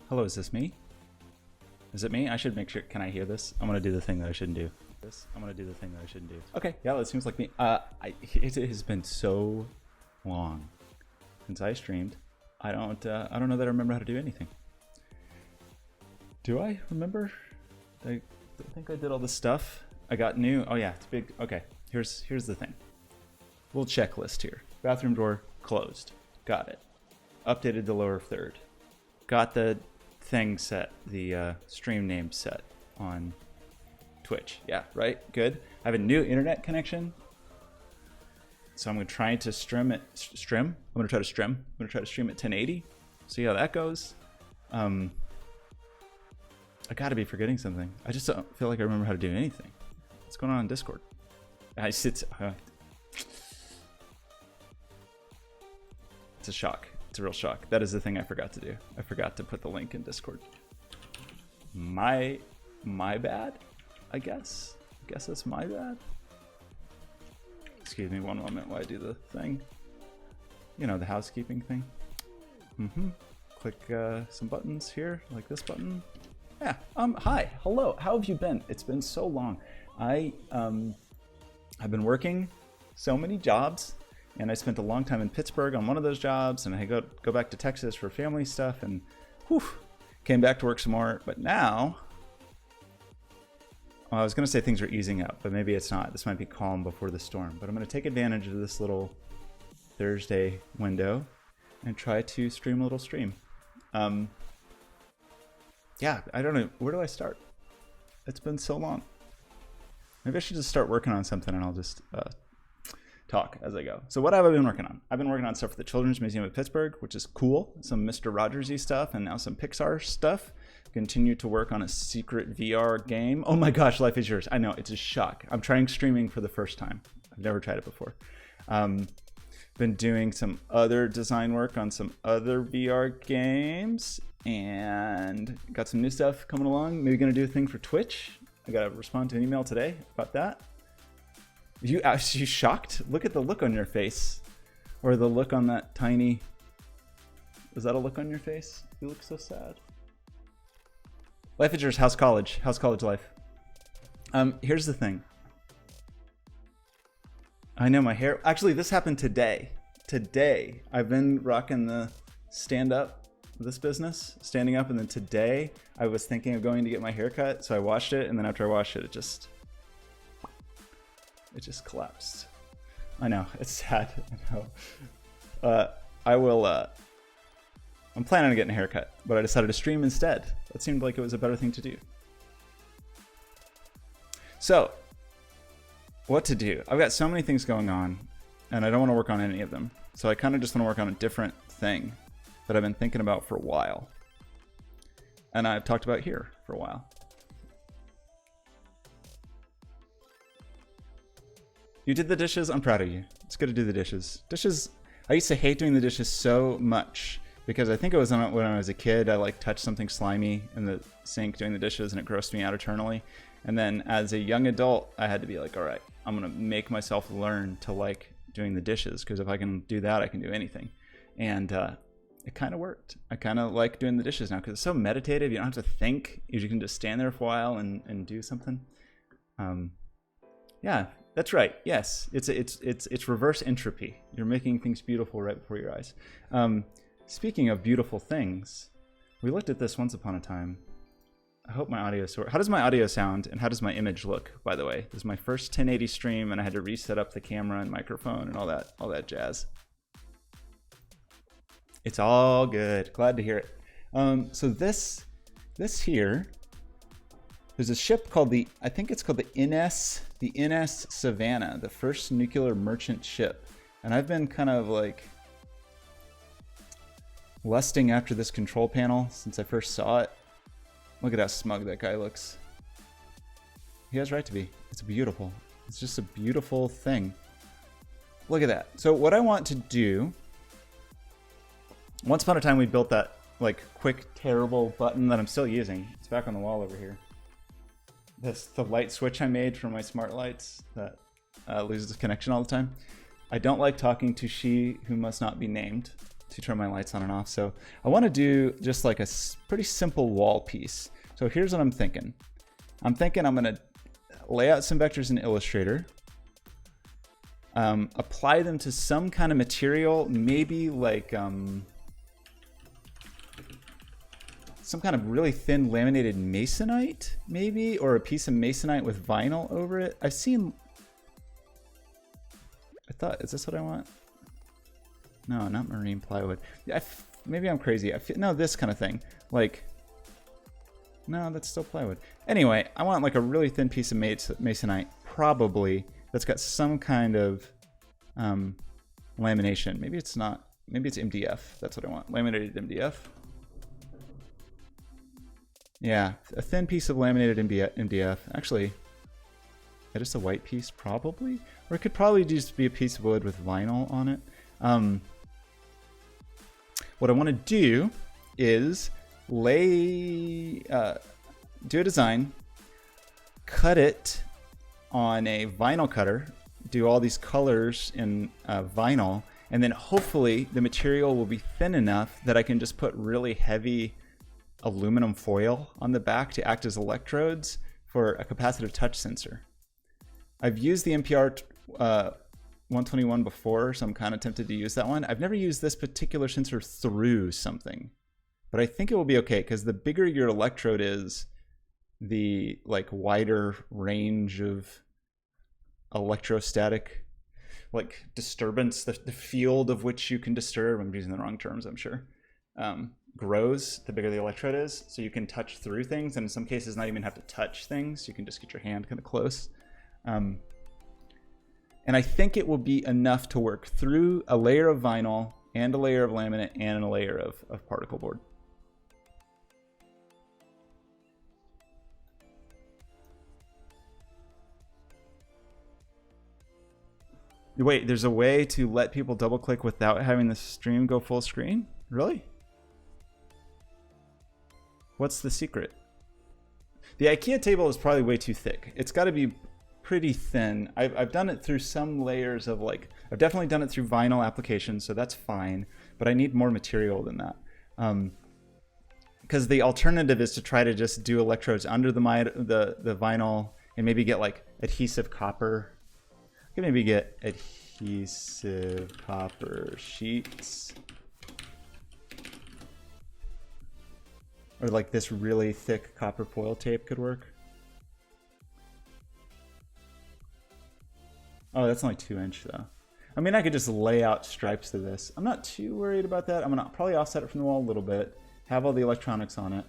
Hello, is this me? Is it me? I should make sure. Can I hear this? I'm gonna do the thing that I shouldn't do. I'm gonna do the thing that I shouldn't do. Okay, yeah, that seems like me. It has been so long since I streamed. I don't know that I remember how to do anything. Do I remember? I think I did all this stuff. I got new. Oh yeah, it's big. Okay, here's the thing. Little checklist here. Bathroom door closed. Got it. Updated the lower third. Got the thing set, the stream name set on Twitch. Yeah, right? Good. I have a new internet connection. So I'm going to try to stream it. I'm going to try to stream at 1080. See how that goes. I got to be forgetting something. I just don't feel like I remember how to do anything. What's going on in Discord? It's a shock. It's a real shock. That is the thing I forgot to do. I forgot to put the link in Discord. My bad, I guess. I guess that's my bad. Excuse me one moment while I do the thing. You know, the housekeeping thing. Click some buttons here, like this button. Yeah, hi, hello, how have you been? It's been so long. I've been working so many jobs, and I spent a long time in Pittsburgh on one of those jobs, and I go back to Texas for family stuff, and whew, came back to work some more. But now, well, I was gonna say things are easing up, but maybe it's not. This might be calm before the storm. But I'm gonna take advantage of this little Thursday window and try to stream a little stream. Yeah, I don't know. Where do I start? It's been so long. Maybe I should just start working on something and I'll just talk as I go. So what have I been working on? I've been working on stuff for the Children's Museum of Pittsburgh, which is cool. Some Mr. Rogers-y stuff and now some Pixar stuff. Continue to work on a secret VR game. Oh my gosh, life is yours. I know, it's a shock. I'm trying streaming for the first time. I've never tried it before. Been doing some other design work on some other VR games and got some new stuff coming along. Maybe gonna do a thing for Twitch. I gotta respond to an email today about that. You shocked? Look at the look on your face. Or the look on that tiny... Is that a look on your face? You look so sad. Life is yours. How's college? How's college life? Here's the thing. I know my hair... Actually, this happened today. Today. I've been rocking the stand-up, this business, standing up, and then today I was thinking of going to get my hair cut, so I washed it, and then after I washed it, it just collapsed. I know, it's sad. I know. I'm planning on getting a haircut, but I decided to stream instead. That seemed like it was a better thing to do. So, what to do? I've got so many things going on, and I don't want to work on any of them. So I kind of just want to work on a different thing that I've been thinking about for a while. And I've talked about here for a while. You did the dishes? I'm proud of you. It's good to do the dishes. Dishes, I used to hate doing the dishes so much because I think it was when I was a kid, I like touched something slimy in the sink doing the dishes and it grossed me out eternally. And then as a young adult, I had to be like, all right, I'm going to make myself learn to like doing the dishes because if I can do that, I can do anything. And it kind of worked. I kind of like doing the dishes now because it's so meditative. You don't have to think. You can just stand there for a while and do something. Yeah, that's right. Yes, it's reverse entropy. You're making things beautiful right before your eyes. Speaking of beautiful things, we looked at this once upon a time. I hope my audio... How does my audio sound and how does my image look, by the way? This is my first 1080 stream and I had to reset up the camera and microphone and all that jazz. It's all good. Glad to hear it. So this here, there's a ship called I think it's called the NS Savannah, the first nuclear merchant ship. And I've been kind of like lusting after this control panel since I first saw it. Look at how smug that guy looks. He has right to be. It's beautiful. It's just a beautiful thing. Look at that. So what I want to do, once upon a time we built that like quick, terrible button that I'm still using. It's back on the wall over here. The light switch I made for my smart lights that loses connection all the time. I don't like talking to she who must not be named. to turn my lights on and off. So I want to do just like a pretty simple wall piece. So here's what I'm thinking. I'm going to lay out some vectors in Illustrator, apply them to some kind of material, maybe like some kind of really thin laminated masonite, maybe, or a piece of masonite with vinyl over it. I've seen, is this what I want? No, not marine plywood. Maybe I'm crazy. No, this kind of thing. Like, no, that's still plywood. Anyway, I want like a really thin piece of masonite, probably, that's got some kind of lamination. Maybe it's not. Maybe it's MDF. That's what I want. Laminated MDF. Yeah, a thin piece of laminated MDF. Actually, just a white piece, probably. Or it could probably just be a piece of wood with vinyl on it. What I want to do is do a design, cut it on a vinyl cutter, do all these colors in vinyl, and then hopefully the material will be thin enough that I can just put really heavy aluminum foil on the back to act as electrodes for a capacitive touch sensor. I've used the NPR 121 before, so I'm kind of tempted to use that one. I've never used this particular sensor through something, but I think it will be okay because the bigger your electrode is, the like wider range of electrostatic like disturbance, the field of which you can disturb, I'm using the wrong terms, I'm sure, grows the bigger the electrode is. So you can touch through things, and in some cases not even have to touch things. You can just get your hand kind of close. And I think it will be enough to work through a layer of vinyl and a layer of laminate and a layer of particle board. Wait, there's a way to let people double click without having the stream go full screen? Really? What's the secret? The IKEA table is probably way too thick. It's got to be pretty thin. I've done it through some layers of like, I've definitely done it through vinyl applications, so that's fine, but I need more material than that. Because the alternative is to try to just do electrodes under the vinyl and maybe get like adhesive copper. I can maybe get adhesive copper sheets. Or like this really thick copper foil tape could work. Oh, that's only 2" though. I mean, I could just lay out stripes to this. I'm not too worried about that. I'm gonna probably offset it from the wall a little bit, have all the electronics on it.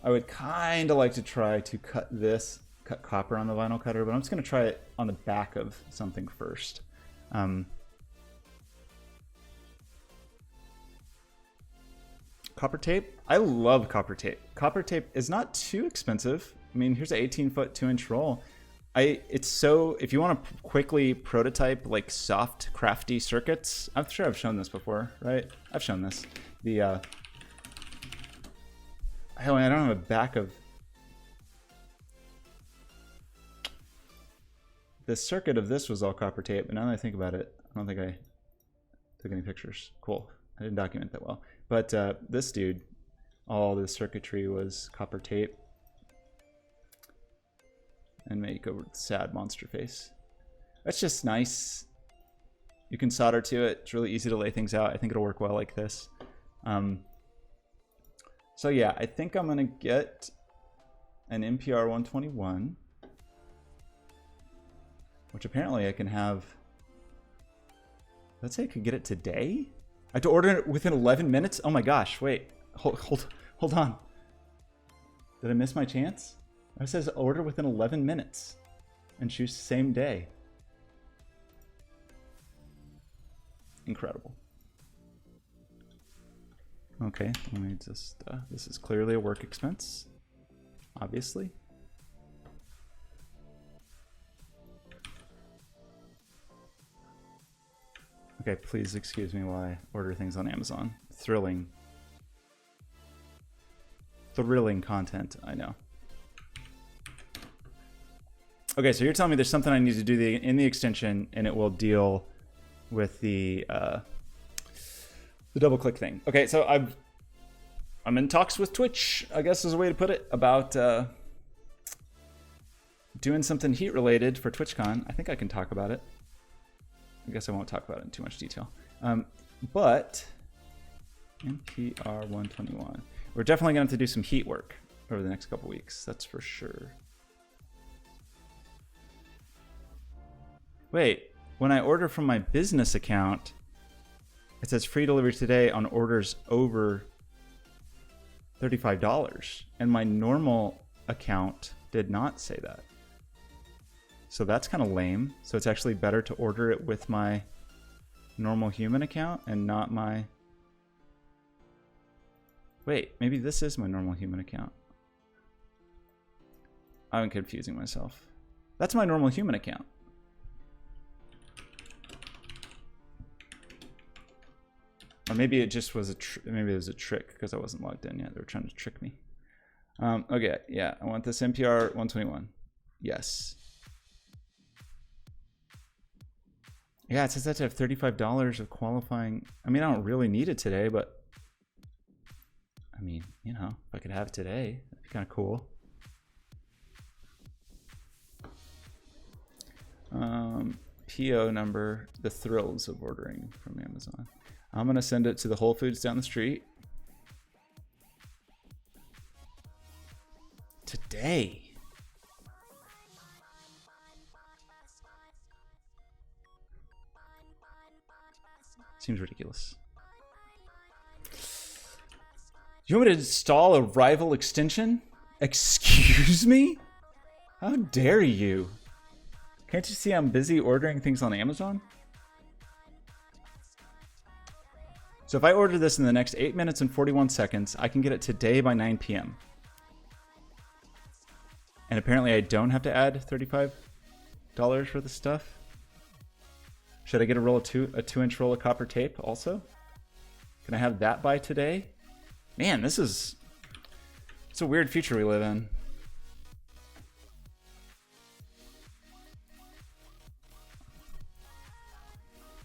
I would kind of like to try to cut copper on the vinyl cutter, but I'm just gonna try it on the back of something first. Copper tape? I love copper tape. Copper tape is not too expensive. I mean, here's an 18-foot 2" roll. It's so, if you want to quickly prototype like soft, crafty circuits, I'm sure I've shown this before, right? I've shown this. Hell, I don't have a back of the circuit of this was all copper tape, but now that I think about it, I don't think I took any pictures. Cool. I didn't document that well. But this dude, all the circuitry was copper tape. And make a sad monster face. That's just nice. You can solder to it. It's really easy to lay things out. I think it'll work well like this. So yeah, I think I'm gonna get an NPR 121, which apparently I can have. Let's say I could get it today. I have to order it within 11 minutes. Oh my gosh! Wait, hold on. Did I miss my chance? It says order within 11 minutes and choose same day. Incredible. Okay, let me just, this is clearly a work expense, obviously. Okay, please excuse me while I order things on Amazon. Thrilling content, I know. Okay, so you're telling me there's something I need to do in the extension, and it will deal with the double click thing. Okay, so I'm in talks with Twitch, I guess is a way to put it, about doing something heat related for TwitchCon. I think I can talk about it. I guess I won't talk about it in too much detail. But NPR 121. We're definitely going to have to do some heat work over the next couple weeks. That's for sure. Wait, when I order from my business account, it says free delivery today on orders over $35. And my normal account did not say that. So that's kind of lame. So it's actually better to order it with my normal human account and not my... Wait, maybe this is my normal human account. I'm confusing myself. That's my normal human account. Or maybe it just was maybe it was a trick because I wasn't logged in yet. They were trying to trick me. Okay, yeah, I want this NPR 121. Yes. Yeah, it says that to have $35 of qualifying. I mean, I don't really need it today, but I mean, you know, if I could have it today, that'd be kind of cool. PO number, the thrills of ordering from Amazon. I'm going to send it to the Whole Foods down the street. Today. Seems ridiculous. You want me to install a rival extension? Excuse me? How dare you? Can't you see I'm busy ordering things on Amazon? So if I order this in the next 8 minutes and 41 seconds, I can get it today by 9 p.m. And apparently I don't have to add $35 for the stuff. Should I get a 2-inch roll of copper tape also? Can I have that by today? Man, it's a weird future we live in.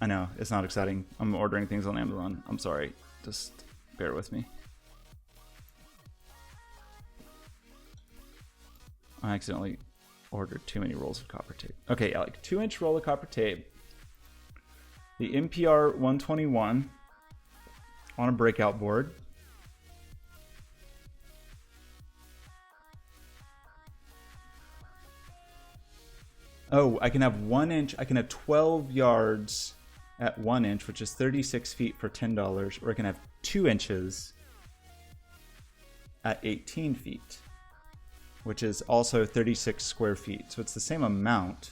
I know, it's not exciting. I'm ordering things on Amazon. I'm sorry. Just bear with me. I accidentally ordered too many rolls of copper tape. Okay, yeah, like 2-inch roll of copper tape. The NPR 121 on a breakout board. Oh, I can have 1 inch. I can have 12 yards at 1 inch, which is 36 feet for $10, or I can have 2 inches at 18 feet, which is also 36 square feet. So it's the same amount.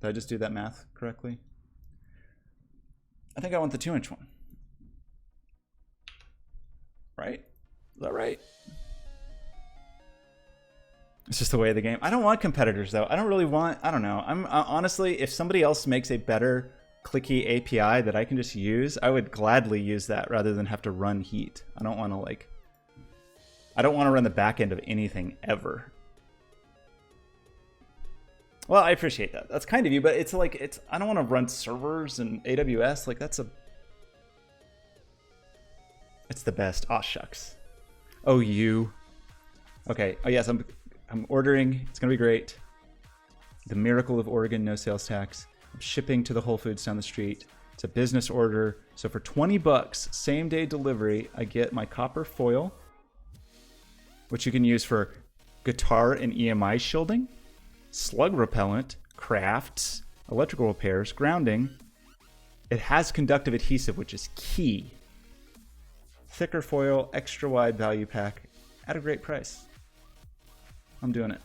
Did I just do that math correctly? I think I want the 2-inch one. Right? Is that right? It's just the way of the game. I don't want competitors though. I don't really want, I don't know. I'm honestly, if somebody else makes a better clicky API that I can just use, I would gladly use that rather than have to run heat. I don't want to I don't want to run the back end of anything ever. Well, I appreciate that. That's kind of you, but it's I don't want to run servers and AWS. It's the best. Aw, shucks. Oh, you. Okay. Oh, yes, I'm ordering. It's going to be great. The miracle of Oregon, no sales tax. I'm shipping to the Whole Foods down the street. It's a business order. So for $20, same day delivery, I get my copper foil, which you can use for guitar and EMI shielding, slug repellent, crafts, electrical repairs, grounding. It has conductive adhesive, which is key. Thicker foil, extra wide value pack at a great price. I'm doing it.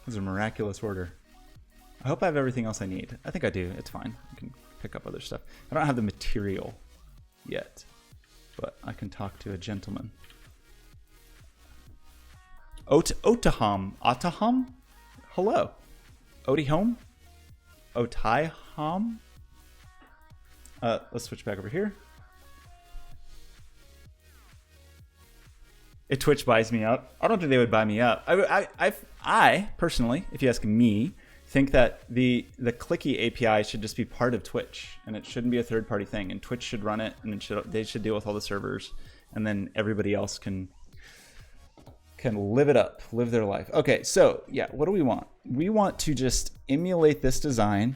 This is a miraculous order. I hope I have everything else I need. I think I do. It's fine. I can pick up other stuff. I don't have the material yet, but I can talk to a gentleman. Otaham. Otaham? Hello. Otihome? Otiham? Let's switch back over here. if Twitch buys me up. I don't think they would buy me up. I personally, if you ask me, think that the clicky API should just be part of Twitch, and it shouldn't be a third-party thing. And Twitch should run it, and they should deal with all the servers, and then everybody else can live it up, live their life. Okay, so yeah, what do we want? We want to just emulate this design.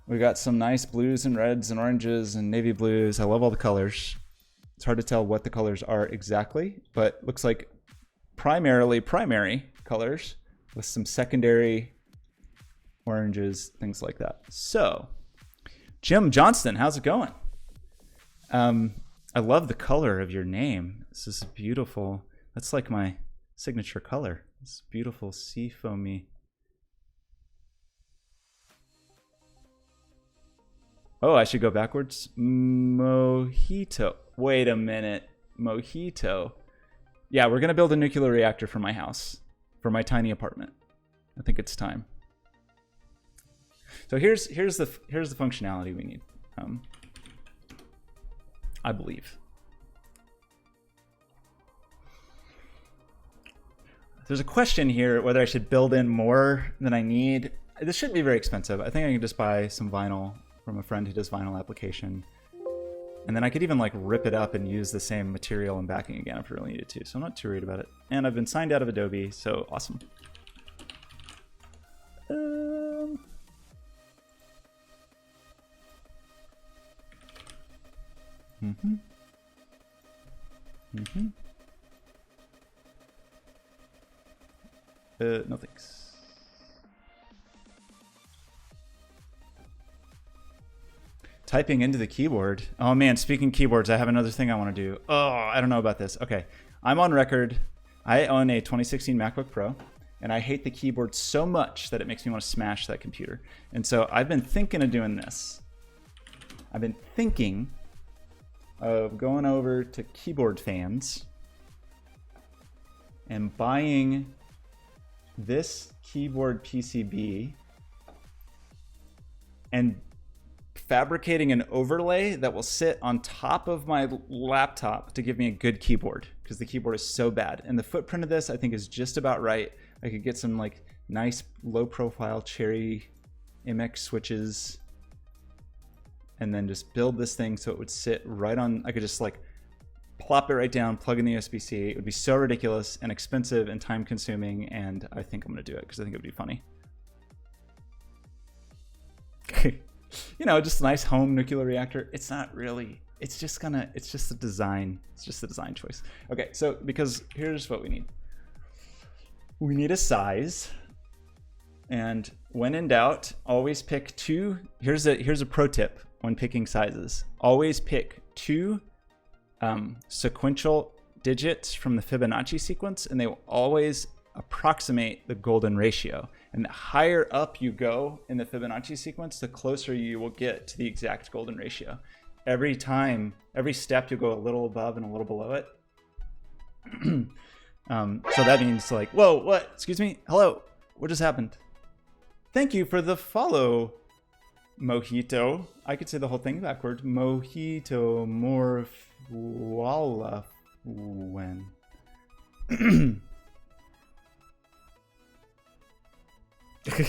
We got some nice blues and reds and oranges and navy blues. I love all the colors. It's hard to tell what the colors are exactly, but looks like primarily primary colors with some secondary oranges, things like that. So, Jim Johnston, how's it going? I love the color of your name. This is beautiful. That's like my signature color. This beautiful sea foamy. Oh, I should go backwards. Mojito. Wait a minute. Mojito. Yeah, we're gonna build a nuclear reactor for my house, for my tiny apartment. I think it's time. So here's the functionality we need. I believe. There's a question here whether I should build in more than I need. This shouldn't be very expensive. I think I can just buy some vinyl from a friend who does vinyl application. And then I could even like rip it up and use the same material and backing again if I really needed to. So I'm not too worried about it. And I've been signed out of Adobe, so awesome. No thanks. Typing into the keyboard. Oh man, speaking keyboards, I have another thing I want to do. Oh, I don't know about this. Okay, I'm on record. I own a 2016 MacBook Pro, and I hate the keyboard so much that it makes me want to smash that computer. And so I've been thinking of doing this. I've been thinking of going over to Keyboard Fans and buying this keyboard PCB and fabricating an overlay that will sit on top of my laptop to give me a good keyboard, because the keyboard is so bad. And the footprint of this I think is just about right. I could get some like nice low profile Cherry MX switches and then just build this thing so it would sit right on. I could just like plop it right down, plug in the USB-C. It would be so ridiculous and expensive and time consuming, and I think I'm gonna do it because I think it would be funny. You know, just a nice home nuclear reactor. It's not really, it's just a design. It's just a design choice. Okay, so because here's what we need. We need a size, and when in doubt, always pick two. Here's a pro tip when picking sizes. Always pick two sequential digits from the Fibonacci sequence, and they will always approximate the golden ratio. And the higher up you go in the Fibonacci sequence, the closer you will get to the exact golden ratio. Every time, every step, you'll go a little above and a little below it. So that means like, whoa, what? Excuse me? Hello? What just happened? Thank you for the follow, Mojito. I could say the whole thing backward. Mojito Morfwala when.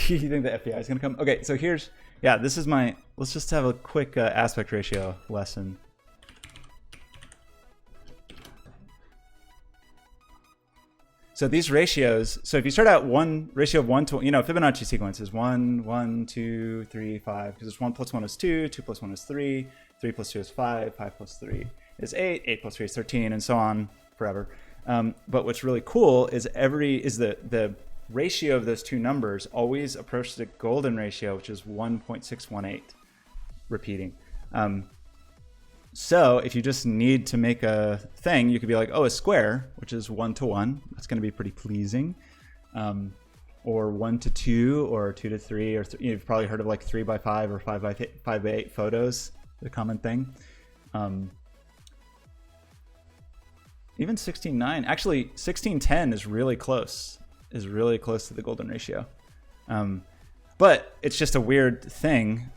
You think the FBI is going to come? Okay, so here's, yeah, this is my, let's just have a quick aspect ratio lesson. So these ratios, so if you start out one ratio of 1 to, you know, Fibonacci sequence is 1, 1, 2, 3, 5, because it's 1 plus 1 is 2, 2 plus 1 is 3, 3 plus 2 is 5, 5 plus 3 is 8, 8 plus 3 is 13, and so on forever. But what's really cool is the ratio of those two numbers always approach the golden ratio, which is 1.618, repeating. So if you just need to make a thing, you could be like, oh, a square, which is 1 to 1. That's going to be pretty pleasing. Or 1 to 2, or 2 to 3, or you've probably heard of like 3 by 5 or 5 by 8 photos, the common thing. Even 16:9, actually 16:10 is really close. Is really close to the golden ratio. But it's just a weird thing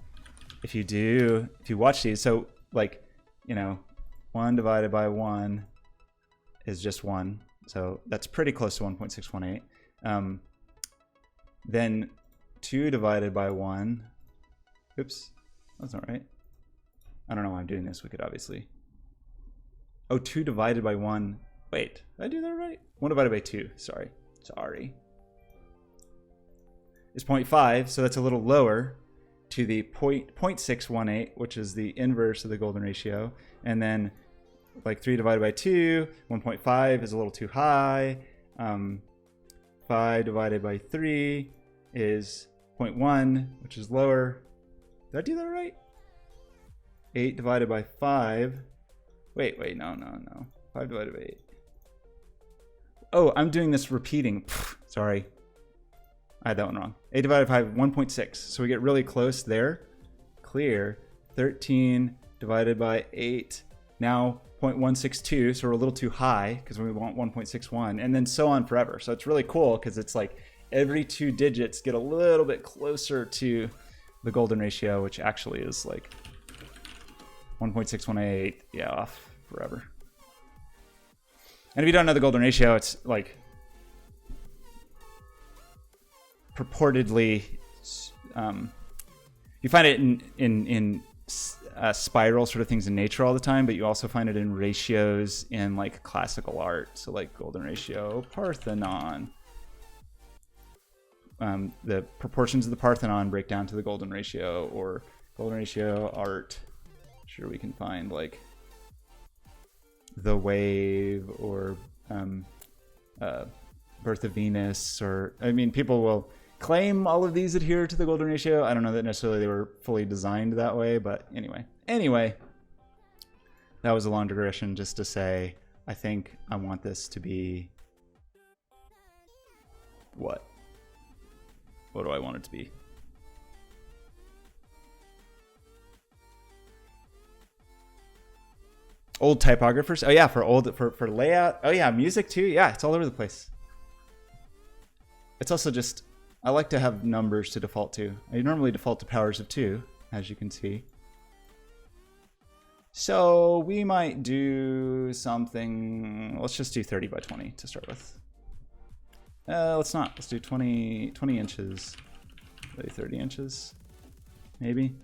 if you watch these. So like, you know, 1 divided by 1 is just 1. So that's pretty close to 1.618. Then 2 divided by 1. Oops, that's not right. I don't know why I'm doing this. We could obviously. Oh, 2 divided by 1. Wait, did I do that right? 1 divided by 2. Sorry. Is 0.5, so that's a little lower to the 0.618, which is the inverse of the golden ratio. And then like 3 divided by 2, 1.5 is a little too high. 5 divided by 3 is 0.1, which is lower. Did I do that right? 8 divided by 5. Wait, no. 5 divided by 8. Oh, I'm doing this repeating. Sorry. I had that one wrong. 8 divided by 5, 1.6. So we get really close there. Clear. 13 divided by 8. Now 0.162. So we're a little too high because we want 1.61. And then so on forever. So it's really cool because it's like every 2 digits get a little bit closer to the golden ratio, which actually is like 1.618. Yeah, off forever. And if you don't know the golden ratio, it's like purportedly, you find it in spiral sort of things in nature all the time, but you also find it in ratios in like classical art. So like golden ratio, Parthenon. The proportions of the Parthenon break down to the golden ratio, or golden ratio art. Sure, we can find like the Wave or Birth of Venus, or I mean, people will claim all of these adhere to the golden ratio. I don't know that necessarily they were fully designed that way, but anyway, that was a long digression just to say I think I want this to be what? What do I want it to be? Old typographers. Oh yeah, for layout. Oh yeah, music too. Yeah, it's all over the place. It's also just, I like to have numbers to default to. I normally default to powers of 2, as you can see. So we might do something, let's just do 30 by 20 to start with. Let's not, let's do 20 inches, 30 inches, maybe.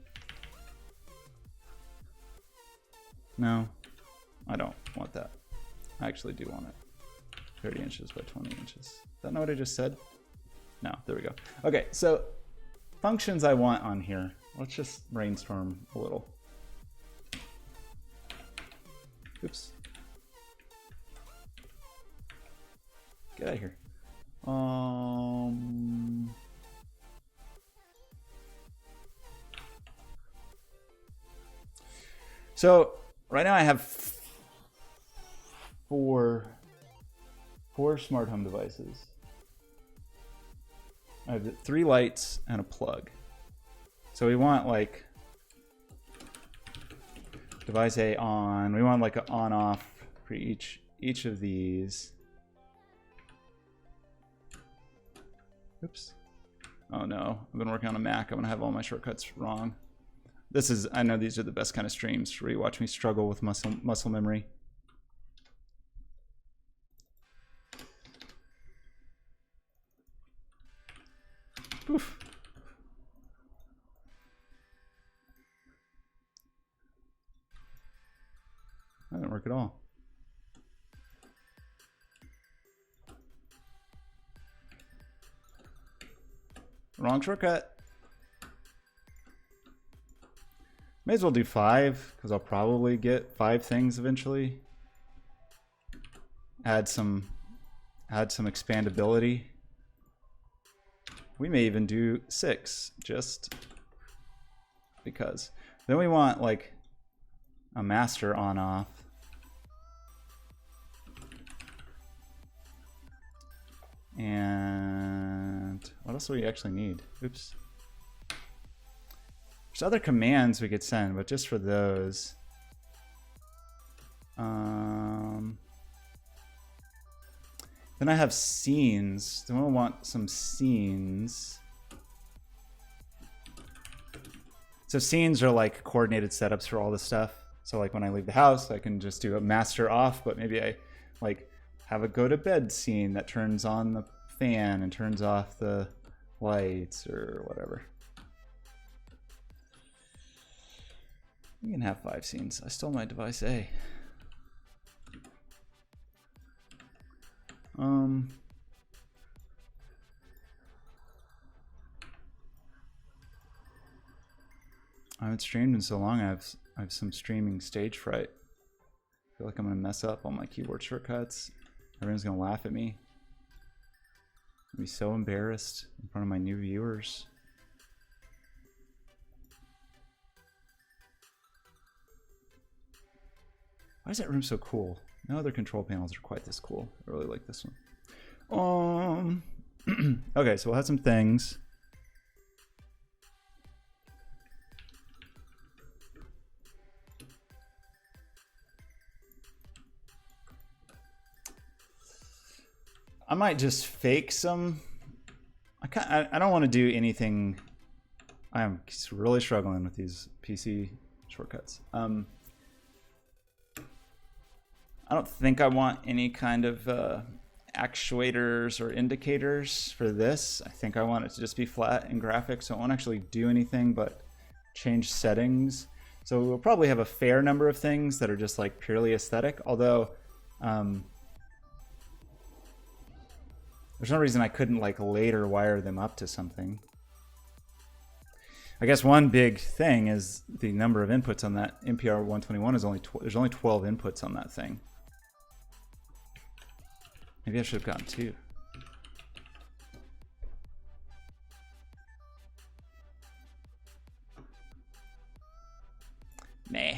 No, I don't want that. I actually do want it. 30 inches by 20 inches. Is that not what I just said? No, there we go. Okay, so functions I want on here. Let's just brainstorm a little. Oops. Get out of here. So right now I have four smart home devices. I have 3 lights and a plug. So we want like device A on. We want like an on off for each of these. Oops. Oh no, I've been working on a Mac. I'm gonna have all my shortcuts wrong. This is, I know these are the best kind of streams where you watch me struggle with muscle memory. Oof. That didn't work at all. Wrong shortcut. May as well do 5 because I'll probably get 5 things eventually. Add some expandability. We may even do 6 just because. Then we want like a master on off. And what else do we actually need? Oops. There's other commands we could send, but just for those. Then I have scenes. Then we'll want some scenes. So scenes are like coordinated setups for all this stuff. So like when I leave the house, I can just do a master off, but maybe I like have a go to bed scene that turns on the fan and turns off the lights or whatever. You can have 5 scenes. I stole my device A. I haven't streamed in so long. I have some streaming stage fright. I feel like I'm gonna mess up all my keyboard shortcuts. Everyone's gonna laugh at me. I'll be so embarrassed in front of my new viewers. Why is that room so cool? No other control panels are quite this cool. I really like this one. Okay, so we'll have some things. I might just fake some. I don't want to do anything. I am really struggling with these PC shortcuts. I don't think I want any kind of actuators or indicators for this. I think I want it to just be flat in graphics, so I won't actually do anything but change settings. So we'll probably have a fair number of things that are just like purely aesthetic, although there's no reason I couldn't like later wire them up to something. I guess one big thing is the number of inputs on that NPR 121 is there's only 12 inputs on that thing. Maybe I should have gotten 2. Nah,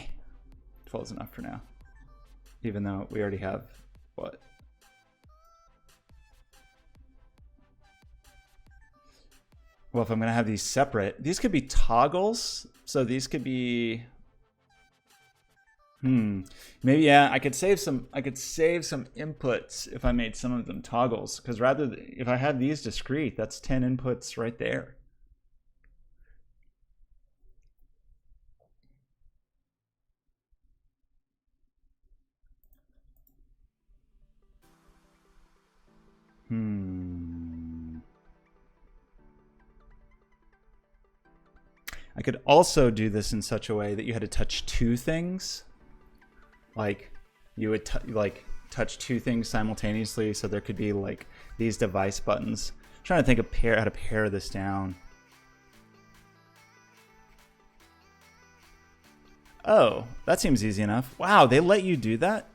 12 is enough for now. Even though we already have, what? Well, if I'm gonna have these separate, these could be toggles. So these could be, maybe, yeah, I could save some inputs if I made some of them toggles, because if I had these discrete, that's 10 inputs right there. I could also do this in such a way that you had to touch 2 things. Like you would touch 2 things simultaneously, so there could be like these device buttons. I'm trying to think of how to pare this down. Oh, that seems easy enough. Wow, they let you do that?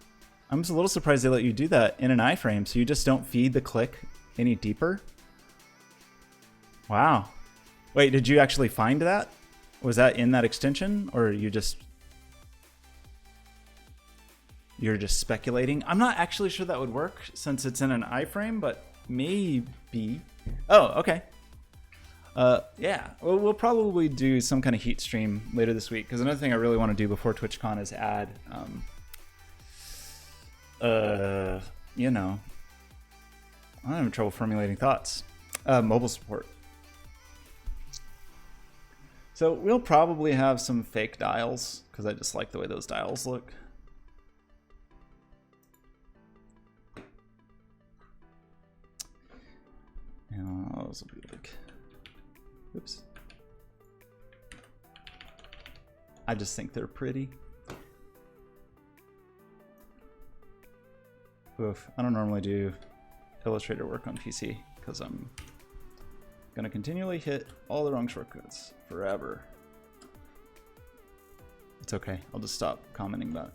I'm just a little surprised they let you do that in an iframe, so you just don't feed the click any deeper? Wow. Wait, did you actually find that? Was that in that extension, or you're just speculating? I'm not actually sure that would work since it's in an iframe, but maybe. Oh, okay. Yeah, well, we'll probably do some kind of heat stream later this week, because another thing I really want to do before TwitchCon is add, you know, I'm having trouble formulating thoughts. Mobile support. So we'll probably have some fake dials, because I just like the way those dials look. And those will be like, oops. I just think they're pretty. Oof, I don't normally do Illustrator work on PC, because I'm gonna continually hit all the wrong shortcuts forever. It's okay, I'll just stop commenting about it.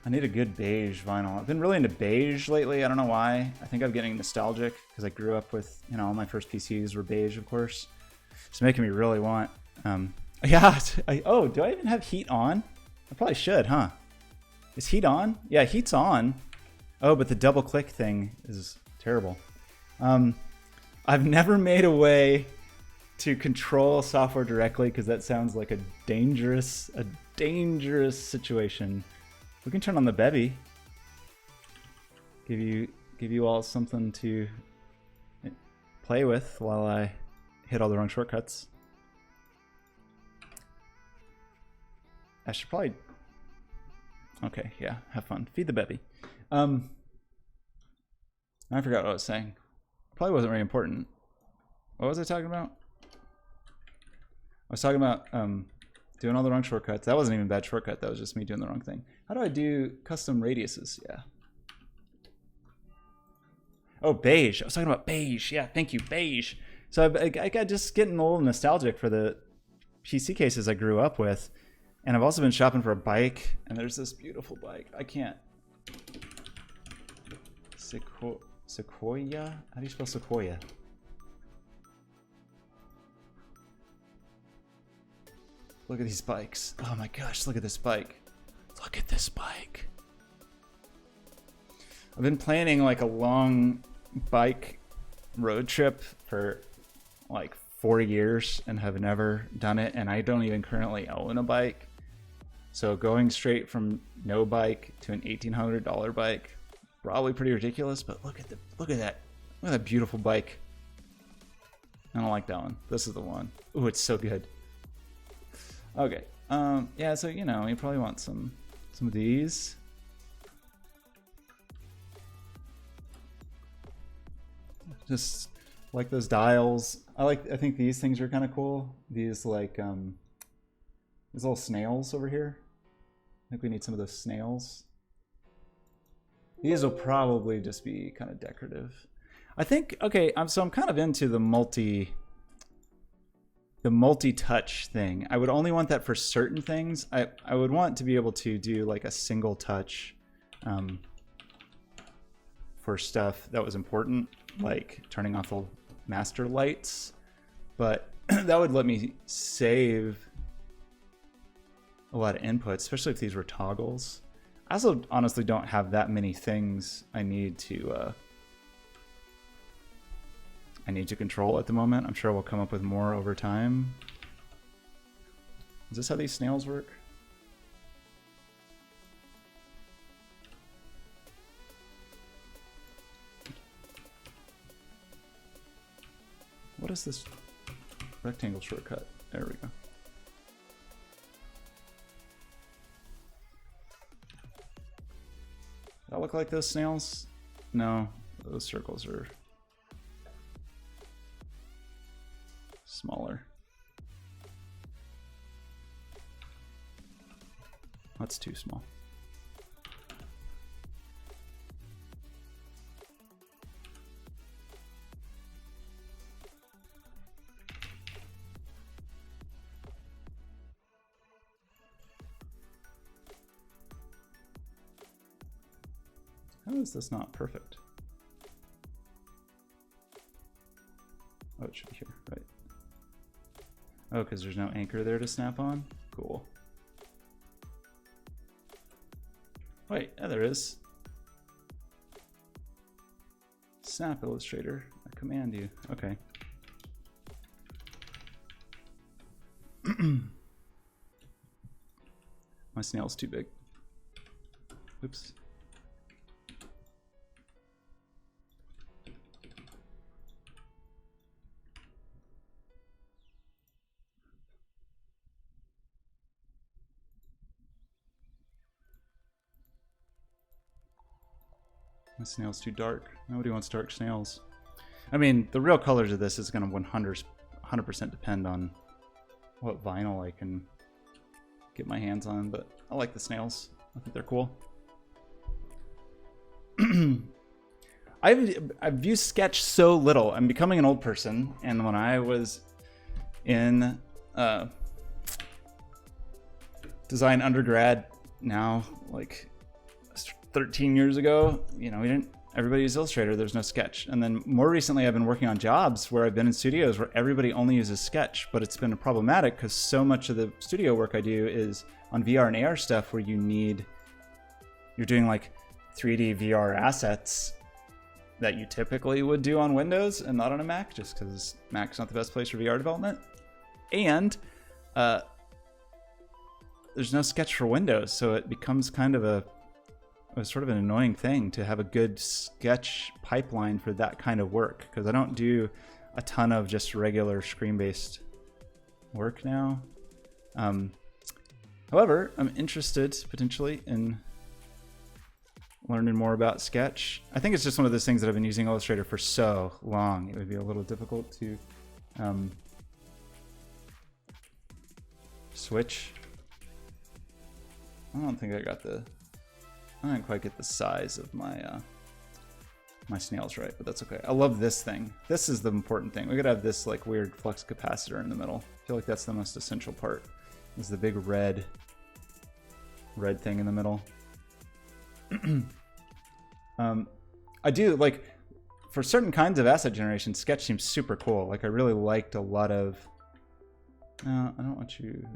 I need a good beige vinyl. I've been really into beige lately. I don't know why. I think I'm getting nostalgic because I grew up with, you know, all my first PCs were beige, of course. It's making me really want. Yeah. Oh, do I even have heat on? I probably should, huh? Is heat on? Yeah, heat's on. Oh, but the double click thing is terrible. I've never made a way to control software directly because that sounds like a dangerous situation. We can turn on the Bevy. Give you all something to play with while I hit all the wrong shortcuts. I should probably... Okay, yeah, have fun. Feed the baby. I forgot what I was saying. Probably wasn't very important. What was I talking about? I was talking about doing all the wrong shortcuts. That wasn't even a bad shortcut. That was just me doing the wrong thing. How do I do custom radiuses? Yeah. Oh, beige. I was talking about beige. Yeah, thank you, beige. So I got just getting a little nostalgic for the PC cases I grew up with. And I've also been shopping for a bike. And there's this beautiful bike. I can't... Sequoia? How do you spell Sequoia? Look at these bikes. Oh my gosh, look at this bike. Look at this bike. I've been planning like a long bike road trip for like 4 years and have never done it, and I don't even currently own a bike. So going straight from no bike to an $1,800 bike, probably pretty ridiculous, but look at that beautiful bike. I don't like that one. This is the one. Ooh, it's so good. Okay. Yeah, so you know, you probably want some of these. Just like those dials. I think these things are kind of cool. These like these little snails over here. I think we need some of those snails. These will probably just be kind of decorative. I think, okay, I'm kind of into the multi-touch thing. I would only want that for certain things. I would want to be able to do like a single touch for stuff that was important, like turning off the master lights. But that would let me save a lot of input, especially if these were toggles. I also honestly don't have that many things I need to control at the moment. I'm sure we'll come up with more over time. Is this how these snails work? What is this rectangle shortcut? There we go. Does that look like those snails? No, those circles are smaller. That's too small. How is this not perfect? Oh, it should be here, right? Oh, because there's no anchor there to snap on? Cool. Wait, yeah, there is. Snap Illustrator. I command you. Okay. My snail's too big. Oops. My snail's too dark. Nobody wants dark snails. I mean, the real colors of this is going to 100% depend on what vinyl I can get my hands on, but I like the snails. I think they're cool. I've used Sketch so little. I'm becoming an old person, and when I was in design undergrad, now like 13 years ago, you know, everybody used Illustrator, there's no Sketch. And then more recently I've been working on jobs where I've been in studios where everybody only uses Sketch, but it's been problematic because so much of the studio work I do is on VR and AR stuff where you're doing like 3D VR assets that you typically would do on Windows and not on a Mac, just because Mac's not the best place for VR development. And there's no Sketch for Windows, so it becomes kind of a sort of an annoying thing to have a good Sketch pipeline for that kind of work, because I don't do a ton of just regular screen-based work now. However, I'm interested potentially in learning more about Sketch. I think it's just one of those things that I've been using Illustrator for so long. It would be a little difficult to switch. I don't think I didn't quite get the size of my my snails right, but that's okay. I love this thing. This is the important thing. We gotta have this like weird flux capacitor in the middle. I feel like that's the most essential part. Is the big red thing in the middle. I do like, for certain kinds of asset generation, Sketch seems super cool. Like I really liked a lot of. No, I don't want you.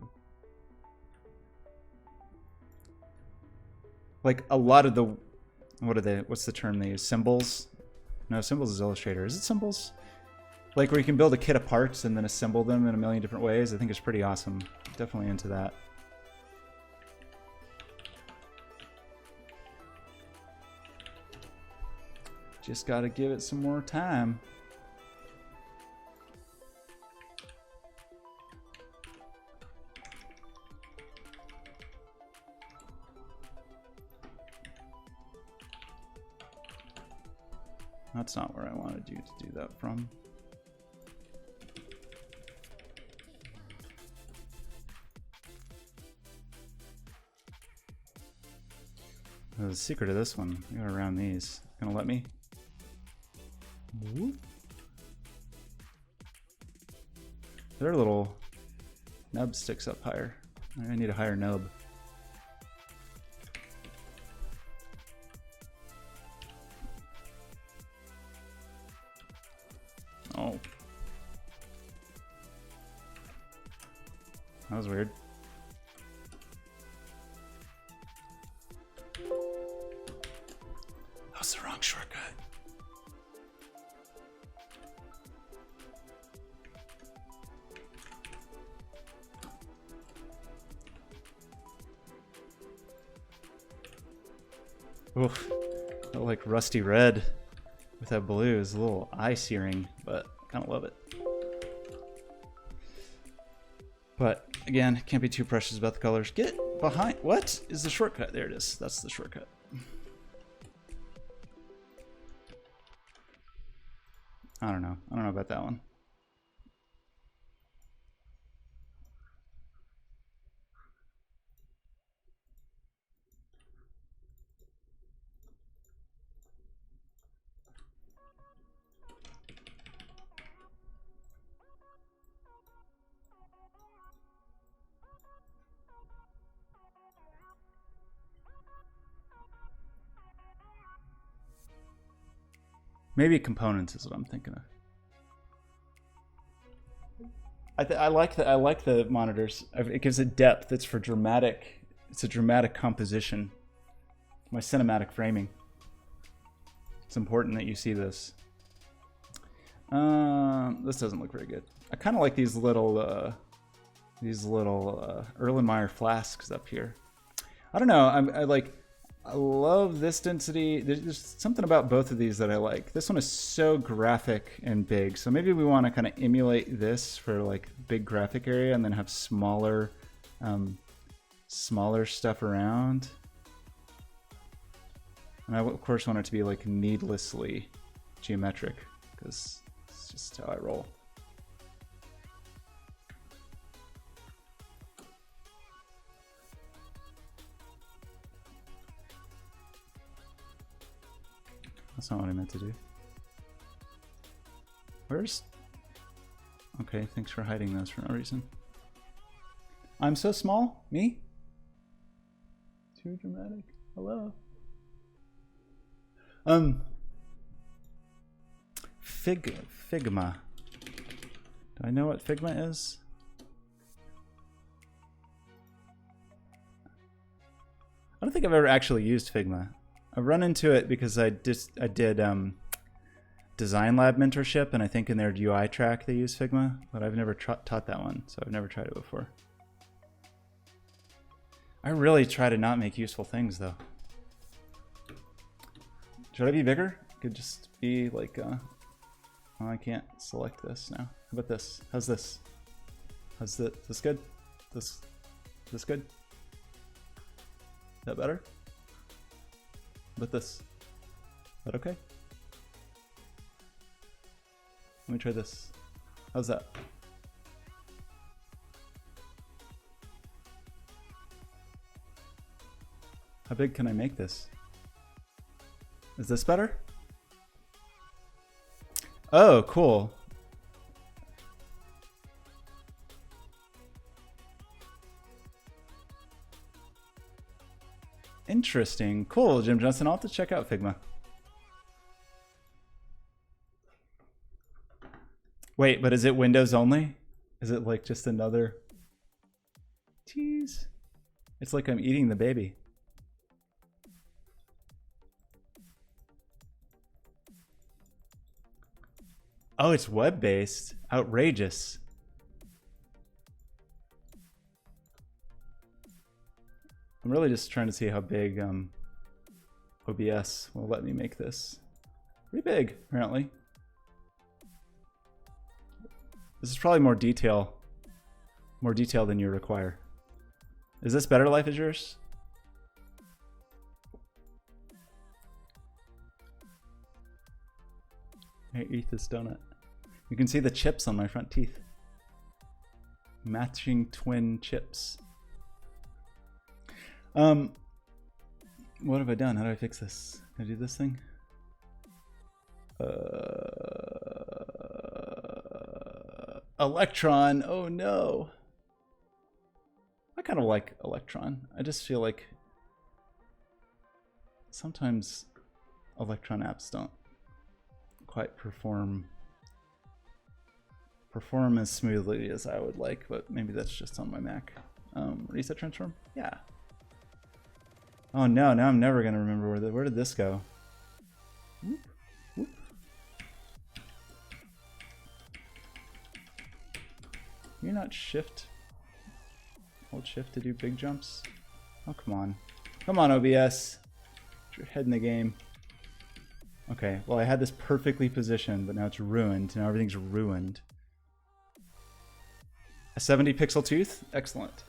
Like a lot of the, what's the term they use? Symbols? No, symbols is Illustrator. Is it symbols? Like where you can build a kit of parts and then assemble them in a million different ways. I think it's pretty awesome. Definitely into that. Just gotta give it some more time. That's not where I wanted you to do that from. There's a secret to this one. I go around these. Gonna let me? Whoop. Their little nub sticks up higher. I need a higher nub. Oh. That was weird. That was the wrong shortcut. Oof. That like rusty red with that blue is a little eye searing, but I kind of love it. But again, can't be too precious about the colors. Get behind. What is the shortcut? There it is. That's the shortcut. I don't know. I don't know about that one. Maybe components is what I'm thinking of. I like the monitors. It gives it depth. It's for dramatic. It's a dramatic composition. My cinematic framing. It's important that you see this. This doesn't look very good. I kind of like these little Erlenmeyer flasks up here. I don't know. I love this density. There's something about both of these that I like. This one is so graphic and big. So maybe we want to kind of emulate this for like big graphic area and then have smaller stuff around. And I of course want it to be like needlessly geometric because it's just how I roll. That's not what I meant to do. Where's... Okay, thanks for hiding those for no reason. I'm so small? Me? Too dramatic? Hello? Figma. Do I know what Figma is? I don't think I've ever actually used Figma. I've run into it because I did design lab mentorship, and I think in their UI track they use Figma, but I've never taught that one, so I've never tried it before. I really try to not make useful things though. Should I be bigger? Could just be like Oh, I can't select this now. How about this? How's this? How's this good? This good? Is that better? How about this? Is that okay? Let me try this. How's that? How big can I make this? Is this better? Oh, cool. Interesting. Cool, Jim Johnson. I'll have to check out Figma. Wait, but is it Windows only? Is it like just another tease? It's like I'm eating the baby. Oh, it's web-based. Outrageous. I'm really just trying to see how big OBS will let me make this. Pretty big, apparently. This is probably more detail than you require. Is this better, Life is Yours? I eat this donut. You can see the chips on my front teeth. Matching twin chips. What have I done? How do I fix this? Can I do this thing? Electron. Oh no. I kind of like Electron. I just feel like sometimes Electron apps don't quite perform as smoothly as I would like, but maybe that's just on my Mac. Reset transform? Yeah. Oh no, now I'm never gonna remember where did this go? Whoop, whoop. Can you not shift? Hold shift to do big jumps? Oh, come on. Come on, OBS. Get your head in the game. Okay, well I had this perfectly positioned, but now it's ruined. Now everything's ruined. A 70 pixel tooth? Excellent.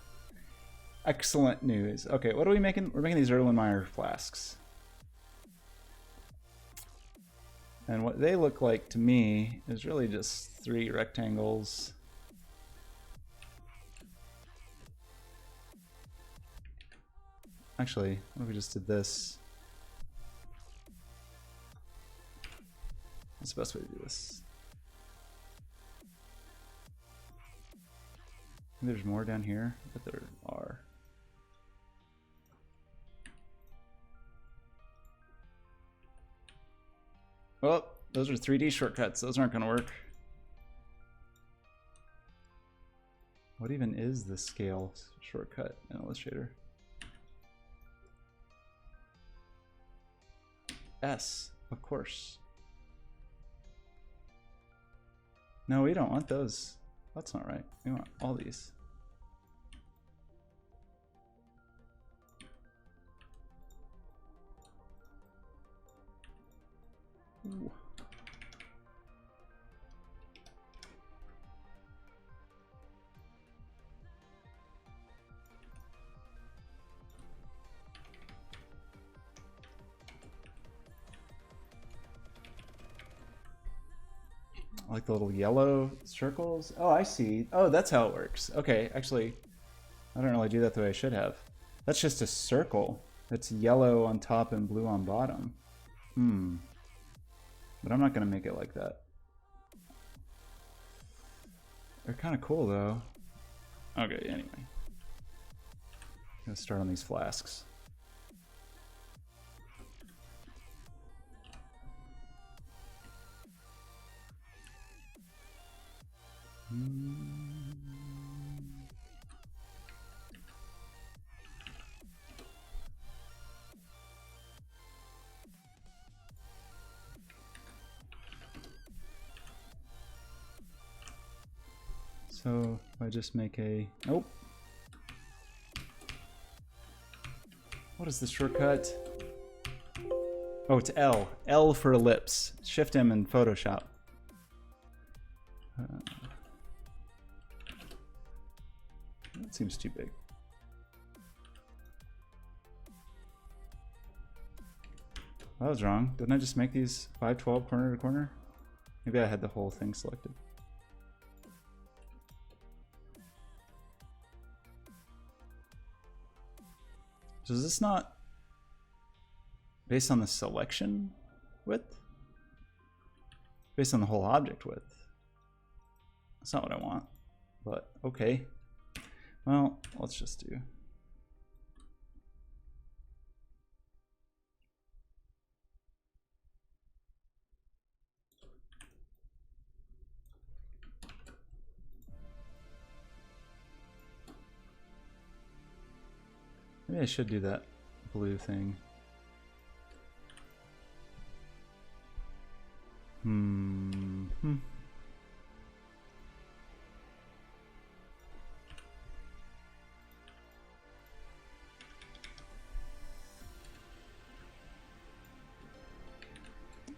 Excellent news. Okay, what are we making? We're making these Erlenmeyer flasks. And what they look like to me is really just 3 rectangles. Actually, what if we just did this? What's the best way to do this? There's more down here, but there are. Well, those are 3D shortcuts. Those aren't going to work. What even is the scale shortcut in Illustrator? S, of course. No, we don't want those. That's not right. We want all these. Ooh. I like the little yellow circles. Oh, I see. Oh, that's how it works. Okay, actually, I don't really do that the way I should have. That's just a circle. That's yellow on top and blue on bottom. But I'm not going to make it like that. They're kind of cool, though. Okay, anyway. I'm going to start on these flasks. So if I just make a, nope. What is the shortcut? Oh, it's L. L for ellipse. Shift M in Photoshop. That seems too big. I was wrong. Didn't I just make these 512 corner to corner? Maybe I had the whole thing selected. So is this not based on the selection width? Based on the whole object width. That's not what I want, but okay. Well, let's just do. Maybe I should do that blue thing.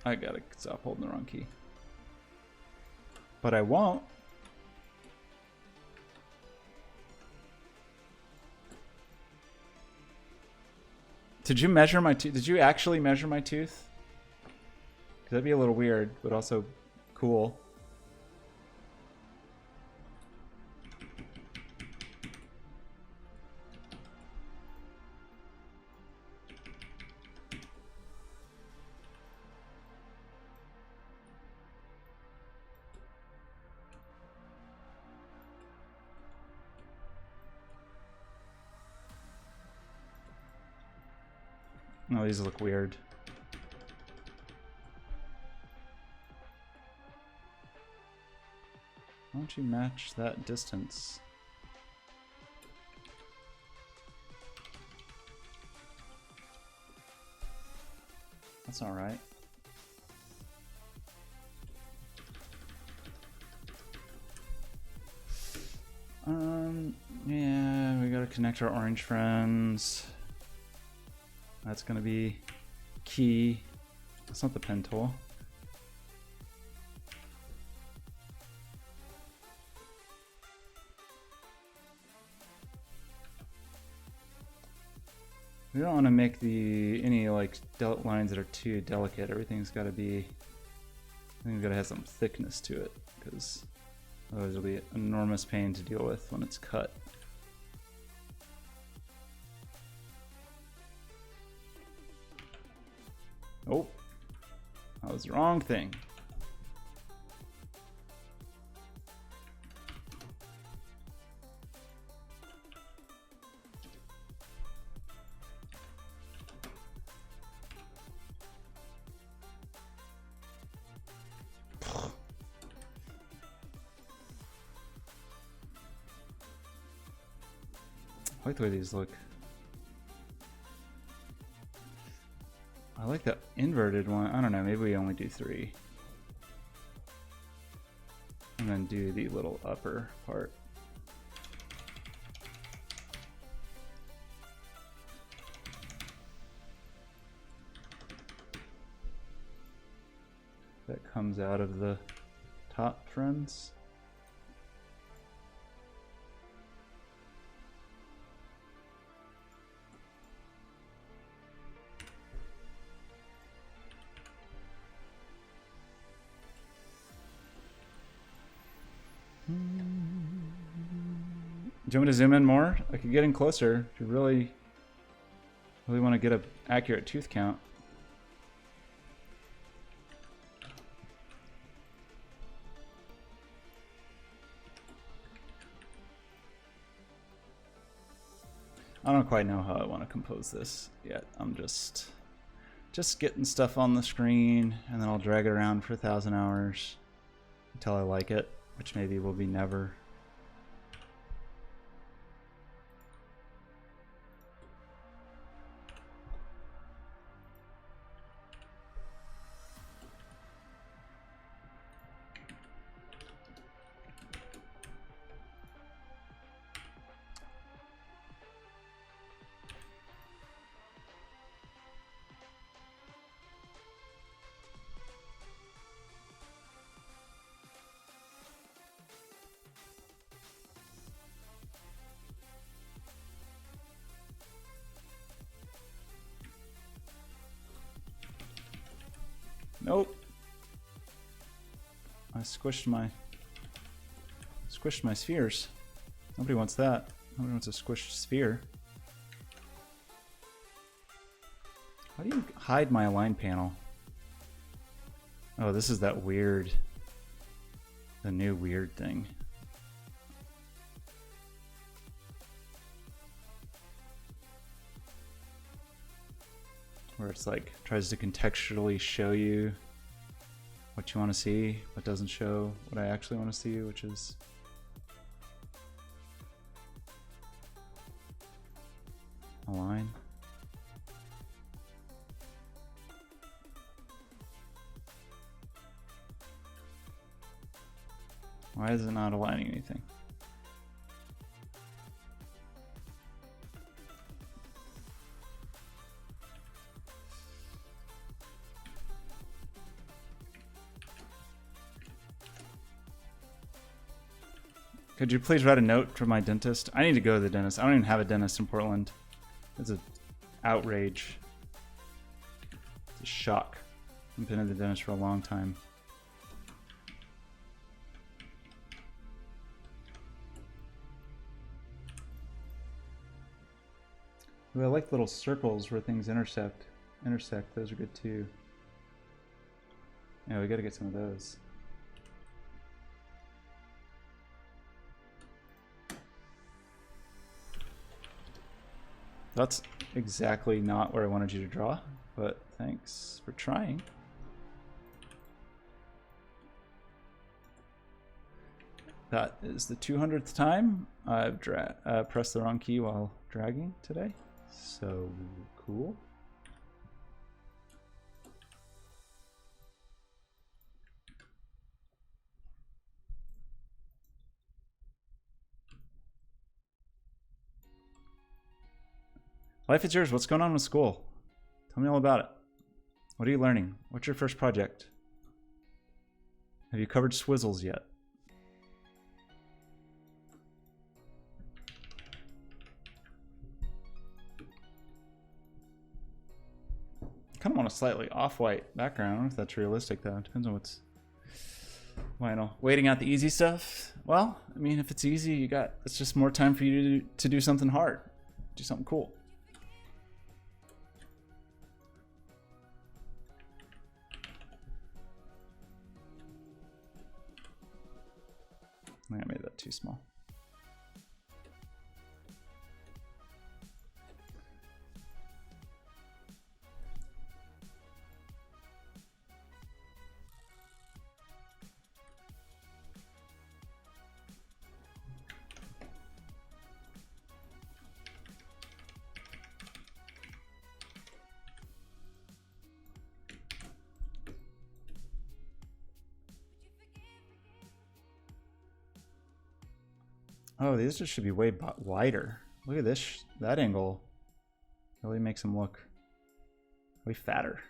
I gotta stop holding the wrong key. But I won't. Did you measure my tooth? Did you actually measure my tooth? Cause that'd be a little weird, but also cool. Oh, these look weird. Why don't you match that distance? That's all right. Yeah, we gotta connect our orange friends. That's gonna be key. That's not the pen tool. We don't want to make any like lines that are too delicate. Everything's got to be. Everything's got to have some thickness to it, because otherwise it'll be an enormous pain to deal with when it's cut. Oh, that was the wrong thing. I like the way these look. I like the inverted one. I don't know, maybe we only do 3. And then do the little upper part. That comes out of the top friends. Do you want me to zoom in more? I could get in closer if you really want to get an accurate tooth count. I don't quite know how I want to compose this yet. I'm just getting stuff on the screen, and then I'll drag it around for 1,000 hours until I like it, which maybe will be never. Nope. I squished my spheres. Nobody wants that. Nobody wants a squished sphere. How do you hide my align panel? Oh, this is that weird, the new weird thing. Where it's like, tries to contextually show you what you want to see, but doesn't show what I actually want to see, which is align. Why is it not aligning anything? Could you please write a note for my dentist? I need to go to the dentist. I don't even have a dentist in Portland. It's an outrage. It's a shock. I've been at the dentist for a long time. Ooh, I like little circles where things intersect. Those are good too. Yeah, we gotta get some of those. That's exactly not where I wanted you to draw, but thanks for trying. That is the 200th time I've pressed the wrong key while dragging today. So cool. Life is yours. What's going on with school? Tell me all about it. What are you learning? What's your first project? Have you covered swizzles yet? I kind of want a slightly off-white background. I don't know if that's realistic though. It depends on what's vinyl. Waiting out the easy stuff? Well, I mean, if it's easy, it's just more time for you to do something hard. Do something cool. I think I made that too small. Oh, these just should be way wider. Look at this. That angle really makes them look way fatter.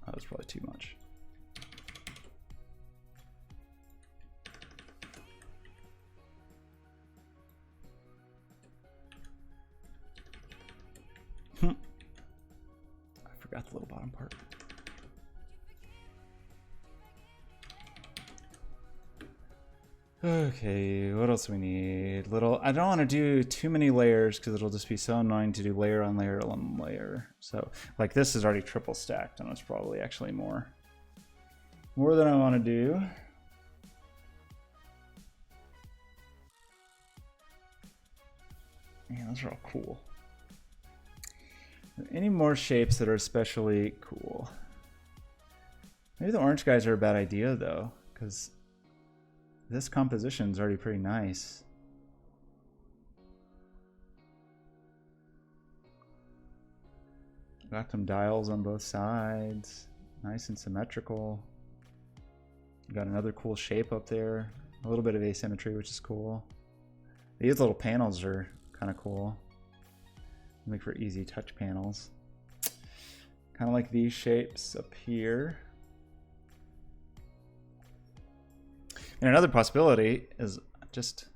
That was probably too much. I forgot the little bottom part. Okay, what else do we need? I don't want to do too many layers because it'll just be so annoying to do layer on layer on layer. So, like this is already triple stacked, and it's probably actually more than I want to do. Man, those are all cool. Are there any more shapes that are especially cool? Maybe the orange guys are a bad idea though, because this composition is already pretty nice. Got some dials on both sides, nice and symmetrical. Got another cool shape up there, a little bit of asymmetry, which is cool. These little panels are kind of cool. Make for easy touch panels. Kind of like these shapes up here. And another possibility is just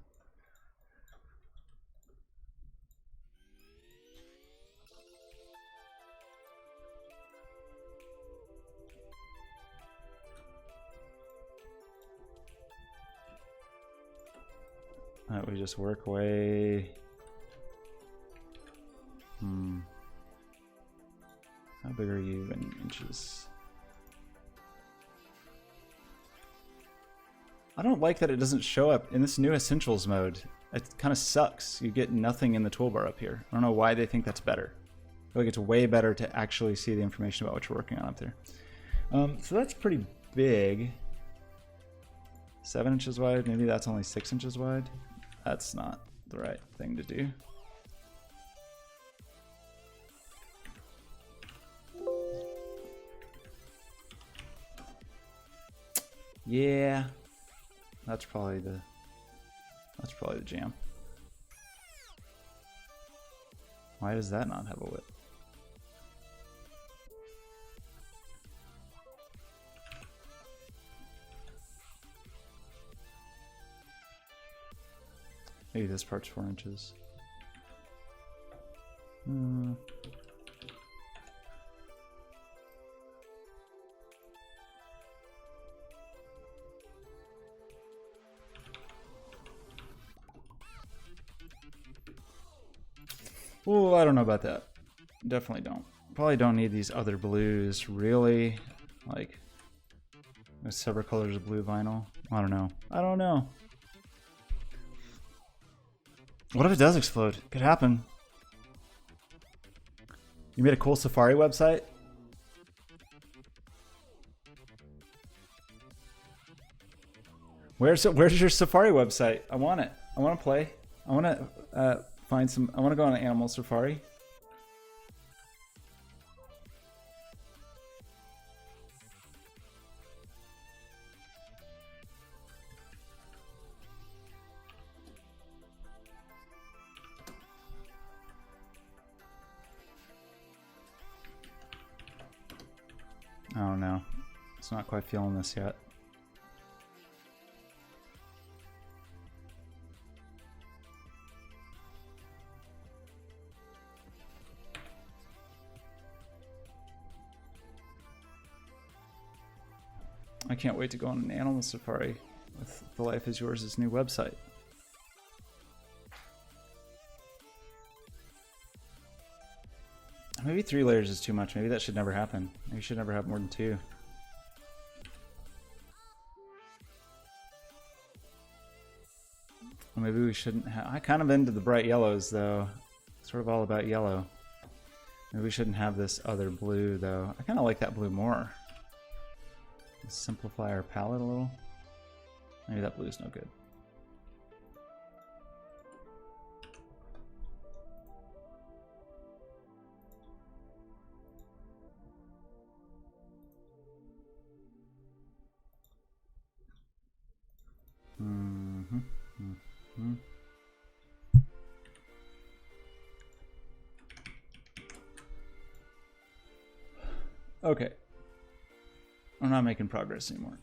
that we just work away. How big are you in inches? I don't like that it doesn't show up in this new Essentials mode. It kind of sucks. You get nothing in the toolbar up here. I don't know why they think that's better. I feel like it's way better to actually see the information about what you're working on up there. So that's pretty big. 7 inches wide. Maybe that's only 6 inches wide. That's not the right thing to do. Yeah, that's probably the jam. Why does that not have a width? Maybe this part's 4 inches. Oh, I don't know about that. Definitely don't. Probably don't need these other blues, really. Like, there's several colors of blue vinyl. I don't know. I don't know. What if it does explode? Could happen. You made a cool Safari website? Where's your Safari website? I want it. I want to play. I want to find some. I want to go on an animal safari. Oh no, it's not quite feeling this yet. I can't wait to go on an animal safari with The Life Is Yours' new website. Maybe 3 layers is too much. Maybe that should never happen. Maybe you should never have more than 2. Or maybe we shouldn't have... I kind of into the bright yellows, though. It's sort of all about yellow. Maybe we shouldn't have this other blue, though. I kind of like that blue more. Let's simplify our palette a little. Maybe that blue's no good. Okay. I'm not making progress anymore.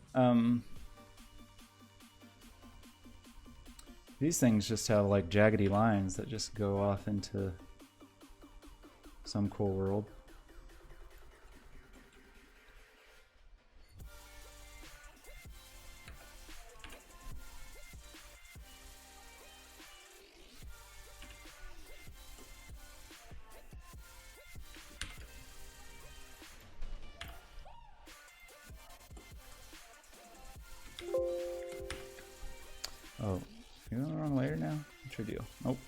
These things just have like jaggedy lines that just go off into some cool world. Oh, you're on the wrong layer now? What's your deal? Nope.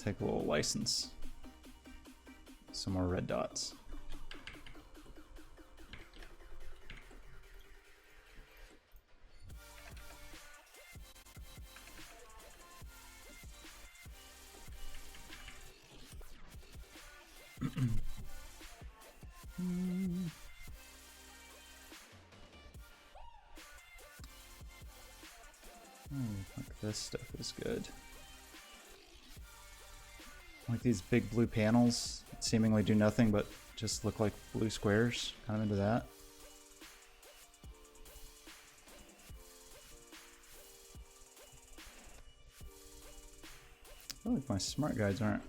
take a little license. Some more red dots. Like this stuff is good. Like these big blue panels that seemingly do nothing but just look like blue squares. Kind of into that. I feel like my smart guides aren't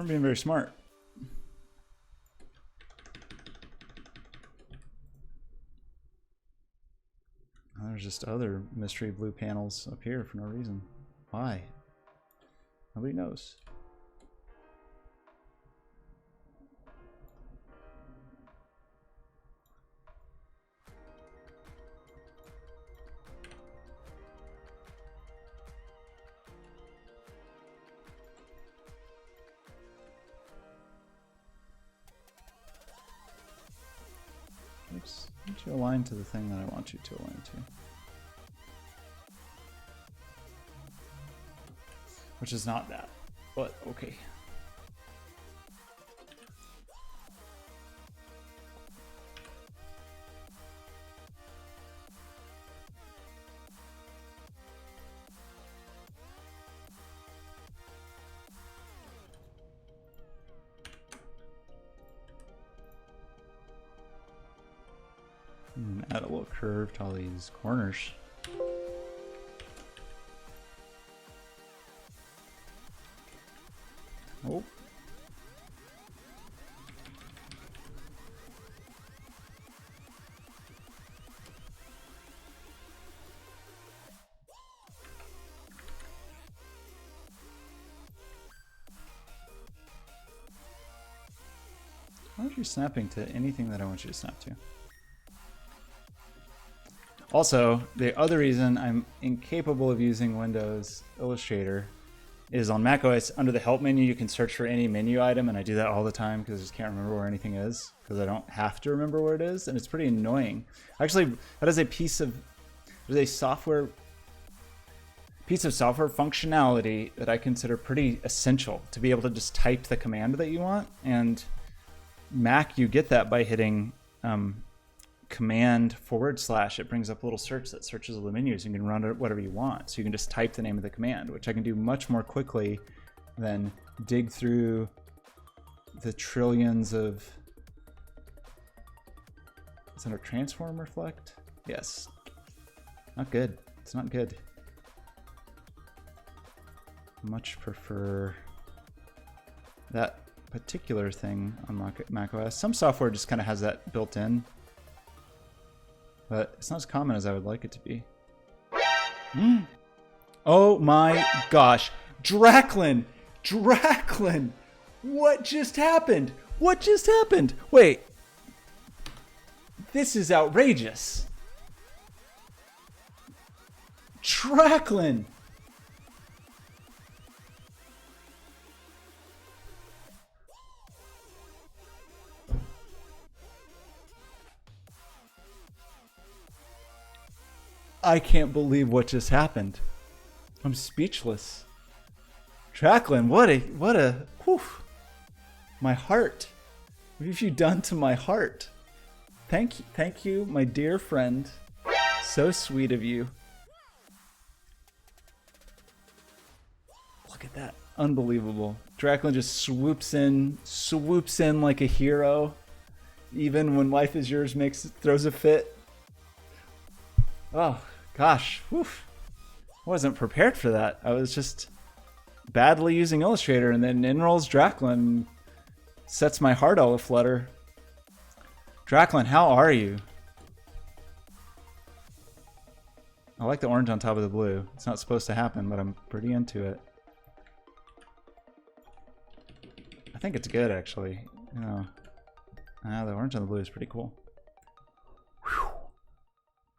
being very smart. There's just other mystery blue panels up here for no reason. Why? Nobody knows. Oops. Why don't you align to the thing that I want you to align to? Which is not that, but okay. Add a little curve to all these corners. Oh. Why aren't you snapping to anything that I want you to snap to? Also, the other reason I'm incapable of using Windows Illustrator is on macOS, under the help menu, you can search for any menu item, and I do that all the time because I just can't remember where anything is because I don't have to remember where it is, and it's pretty annoying. Actually, that is a piece of software functionality that I consider pretty essential to be able to just type the command that you want, and Mac, you get that by hitting command / it brings up a little search that searches all the menus. You can run it whatever you want. So you can just type the name of the command, which I can do much more quickly than dig through the trillions of... Is that a transform reflect? Yes. Not good. It's not good. Much prefer that particular thing on macOS. Some software just kind of has that built in, but it's not as common as I would like it to be. Oh my gosh. Draclin! Draclin! What just happened? What just happened? Wait. This is outrageous. Draclin! I can't believe what just happened. I'm speechless. Draclin, what a, whew. My heart. What have you done to my heart? Thank you, my dear friend. So sweet of you. Look at that. Unbelievable. Draclin just swoops in like a hero. Even when Life is Yours throws a fit. Oh, gosh. Whew. I wasn't prepared for that. I was just badly using Illustrator, and then in rolls Draclin, sets my heart all aflutter. Draclin, how are you? I like the orange on top of the blue. It's not supposed to happen, but I'm pretty into it. I think it's good, actually. You know, the orange on the blue is pretty cool. Whew.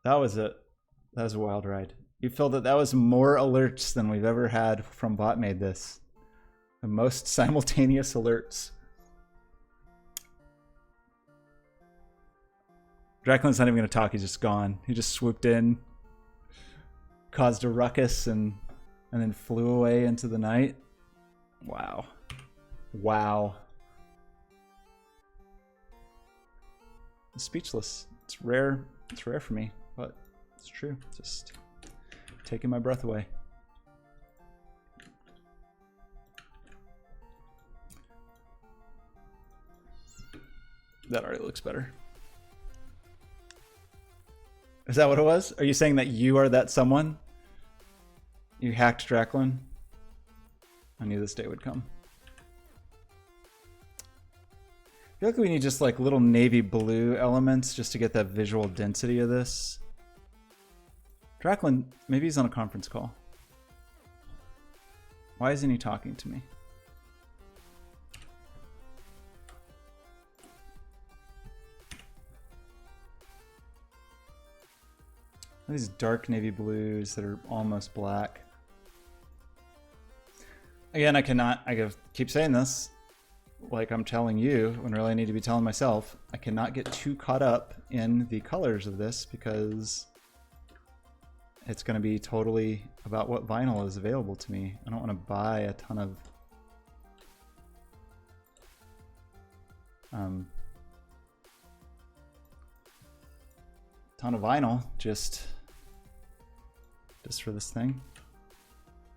That was a wild ride. You feel that that was more alerts than we've ever had from Bot Made This. The most simultaneous alerts. Dracklin's not even going to talk. He's just gone. He just swooped in, caused a ruckus, and then flew away into the night. Wow. Wow. I'm speechless. It's rare. It's rare for me, but it's true. Just taking my breath away. That already looks better. Is that what it was? Are you saying that you are that someone? You hacked Draclin? I knew this day would come. I feel like we need just like little navy blue elements just to get that visual density of this. Draclin, maybe he's on a conference call. Why isn't he talking to me? These dark navy blues that are almost black. Again, I keep saying this like I'm telling you when really I need to be telling myself. I cannot get too caught up in the colors of this because it's going to be totally about what vinyl is available to me. I don't want to buy a ton of vinyl just for this thing.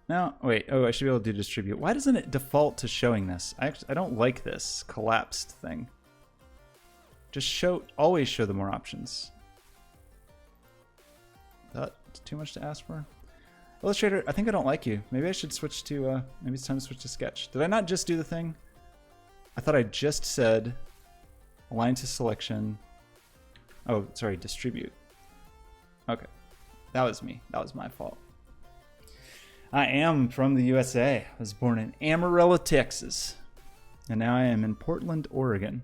Now, wait, oh, I should be able to do distribute. Why doesn't it default to showing this? I don't like this collapsed thing. Just always show the more options. That's too much to ask for. Illustrator, I think I don't like you. Maybe I should switch to, maybe it's time to switch to Sketch. Did I not just do the thing? I thought I just said align to selection. Oh, sorry, distribute. Okay. That was me. That was my fault. I am from the USA. I was born in Amarillo, Texas. And now I am in Portland, Oregon.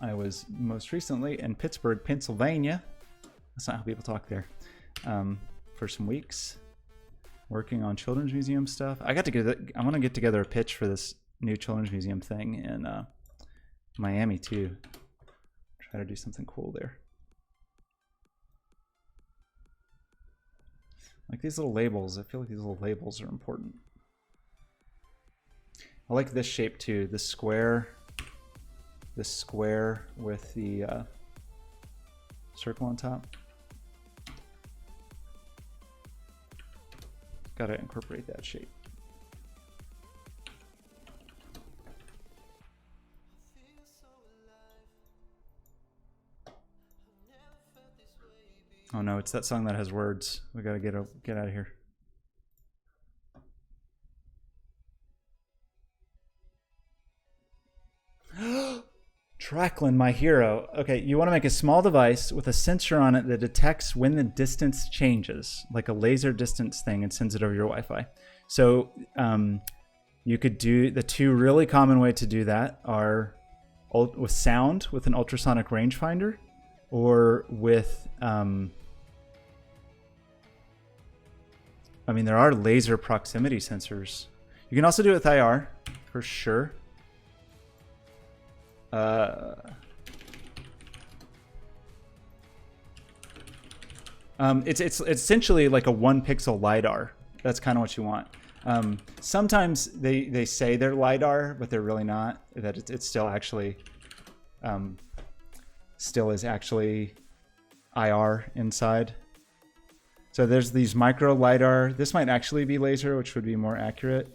I was most recently in Pittsburgh, Pennsylvania. That's not how people talk there. For some weeks. Working on Children's Museum stuff. I want to get together a pitch for this new Children's Museum thing in Miami too. Try to do something cool there. Like these little labels, I feel like these little labels are important. I like this shape too, this square with the circle on top. Gotta incorporate that shape. Oh no, it's that song that has words. We gotta get out of here. Draclin, my hero. Okay, you want to make a small device with a sensor on it that detects when the distance changes, like a laser distance thing, and sends it over your Wi-Fi. So you could do the two really common ways to do that are with sound with an ultrasonic rangefinder, or with I mean, there are laser proximity sensors. You can also do it with IR, for sure. It's essentially like a 1 pixel LiDAR. That's kind of what you want. Sometimes they say they're LiDAR, but they're really not. That it's still actually is actually IR inside. So there's these micro LiDAR. This might actually be laser, which would be more accurate.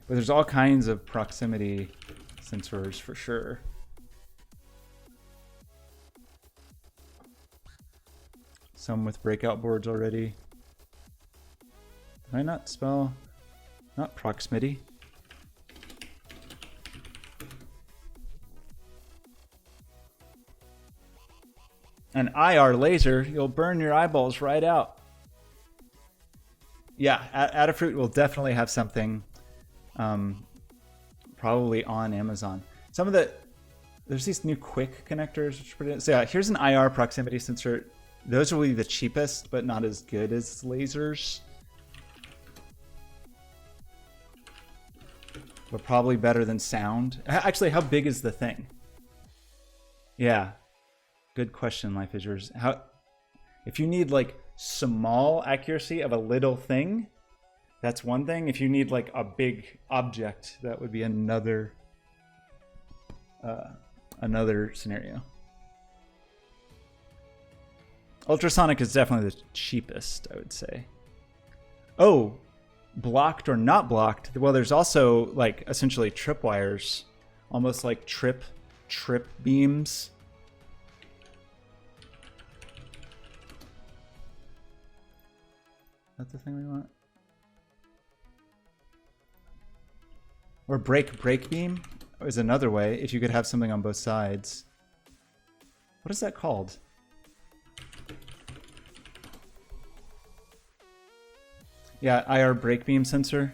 But there's all kinds of proximity sensors for sure. Some with breakout boards already. Did I not spell? Not proximity. An IR laser, you'll burn your eyeballs right out. Yeah, Adafruit will definitely have something probably on Amazon. There's these new quick connectors, which are pretty, so yeah, here's an IR proximity sensor. Those will be the cheapest, but not as good as lasers. But probably better than sound. Actually, how big is the thing? Yeah. Good question, Life is Yours. If you need like small accuracy of a little thing, that's one thing. If you need like a big object, that would be another scenario. Ultrasonic is definitely the cheapest, I would say. Oh, blocked or not blocked. Well, there's also like essentially tripwires, almost like trip beams. That's the thing we want. Or break beam is another way, if you could have something on both sides. What is that called? Yeah, IR break beam sensor.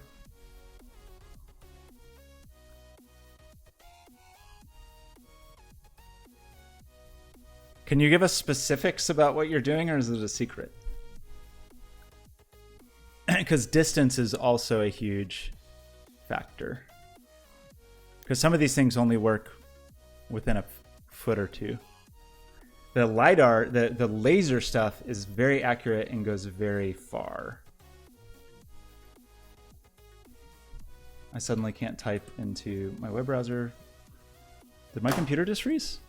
Can you give us specifics about what you're doing, or is it a secret? Because distance is also a huge factor. Because some of these things only work within a foot or two. The LiDAR, the laser stuff is very accurate and goes very far. I suddenly can't type into my web browser. Did my computer just freeze?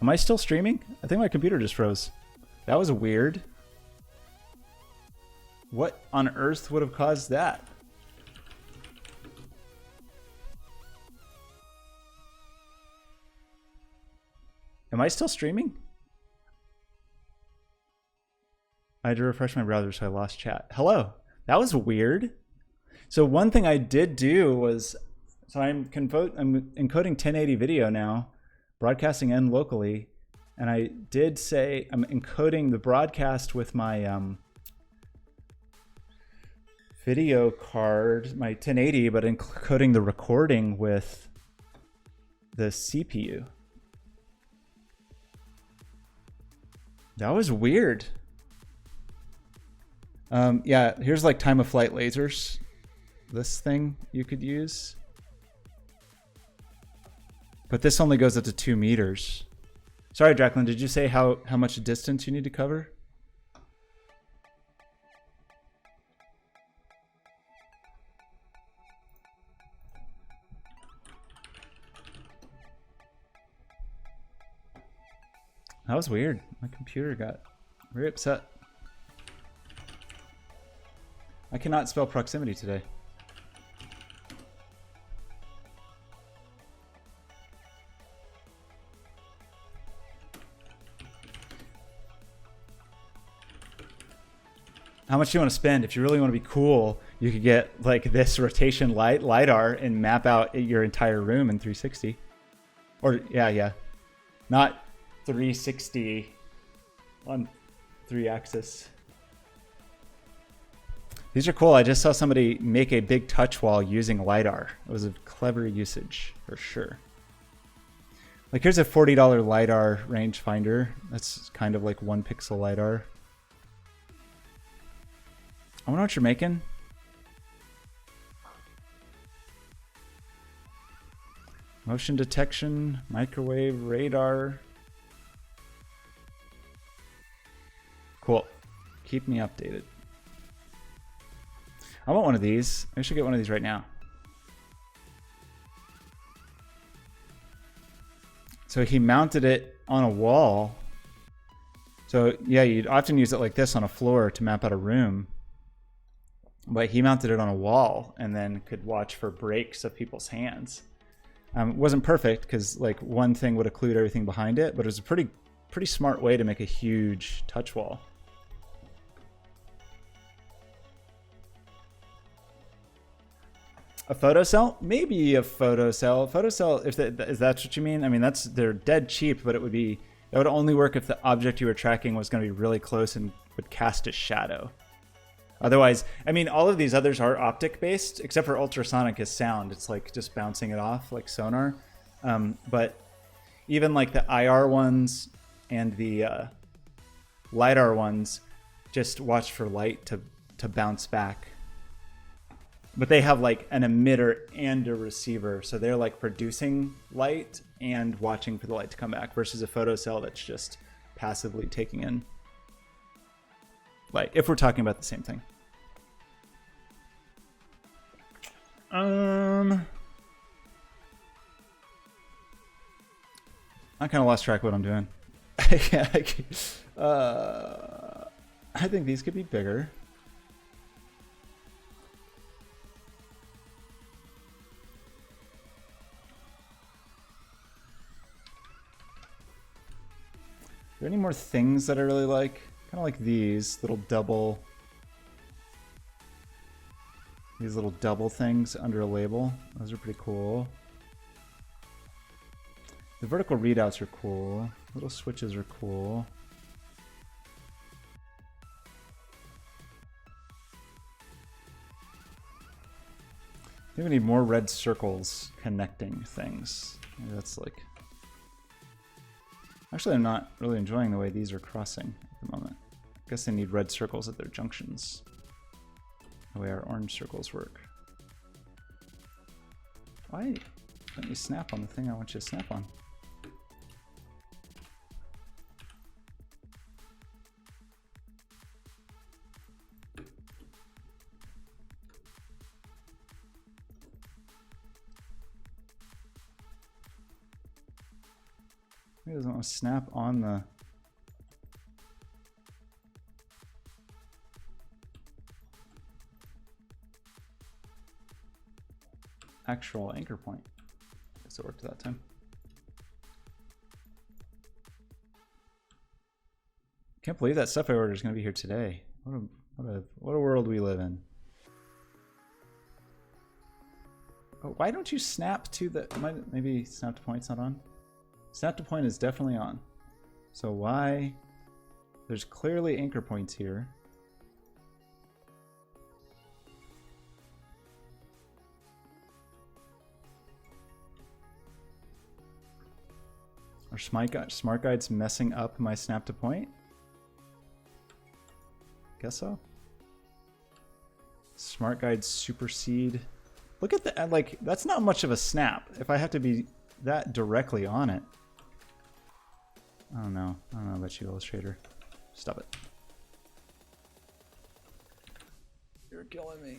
Am I still streaming? I think my computer just froze. That was weird. What on earth would have caused that? Am I still streaming? I had to refresh my browser, so I lost chat. Hello. That was weird. So one thing I did do was, so I'm encoding 1080 video now, broadcasting and locally, and I did say I'm encoding the broadcast with my video card, my 1080, but encoding the recording with the CPU. That was weird. Yeah, here's like time of flight lasers. This thing you could use. But this only goes up to 2 meters. Sorry, Jacqueline, did you say how much distance you need to cover? That was weird. My computer got very upset. I cannot spell proximity today. How much do you want to spend? If you really want to be cool, you could get like this rotation LiDAR and map out your entire room in 360. Or yeah. Not 360 on 3-axis. These are cool. I just saw somebody make a big touch wall using LiDAR. It was a clever usage for sure. Like here's a $40 LiDAR rangefinder. That's kind of like 1 pixel LiDAR. I wonder what you're making. Motion detection, microwave, radar. Cool. Keep me updated. I want one of these. I should get one of these right now. So he mounted it on a wall. So yeah, you'd often use it like this on a floor to map out a room. But he mounted it on a wall and then could watch for breaks of people's hands. It wasn't perfect because like one thing would occlude everything behind it, but it was a pretty smart way to make a huge touch wall. A photocell? Maybe a photocell. Photocell, if that's what you mean. I mean, they're dead cheap, but that would only work if the object you were tracking was going to be really close and would cast a shadow. Otherwise, I mean, all of these others are optic based, except for ultrasonic is sound. It's like just bouncing it off like sonar. But even like the IR ones, and the LiDAR ones just watch for light to bounce back. But they have like an emitter and a receiver, so they're like producing light and watching for the light to come back, versus a photocell that's just passively taking in light, if we're talking about the same thing. I kind of lost track of what I'm doing. I think these could be bigger. Are there any more things that I really like? Kind of like these little double things under a label. Those are pretty cool. The vertical readouts are cool. Little switches are cool. I think we need more red circles connecting things. Maybe that's like... Actually, I'm not really enjoying the way these are crossing at the moment. I guess they need red circles at their junctions, the way our orange circles work. Why don't you snap on the thing I want you to snap on? He doesn't want to snap on the... actual anchor point. Guess it worked that time. Can't believe that stuff I ordered is going to be here today. What a world we live in. Oh, why don't you snap to the... Maybe snap to point's not on? Snap to point is definitely on. So why? There's clearly anchor points here. Are smart guides messing up my snap to point? Guess so. Smart guides supersede. Look at that, like, that's not much of a snap if I have to be that directly on it. I don't know about you, Illustrator. Stop it. You're killing me.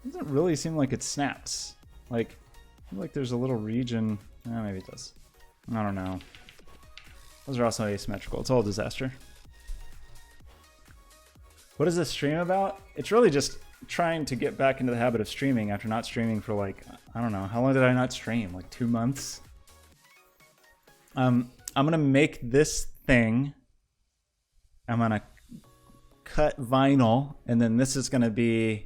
It doesn't really seem like it snaps. Like, I feel like there's a little region. Maybe it does. I don't know. Those are also asymmetrical. It's all a disaster. What is this stream about? It's really just trying to get back into the habit of streaming after not streaming for like, I don't know, how long did I not stream? Like 2 months? I'm gonna make this thing. I'm gonna cut vinyl, and then this is gonna be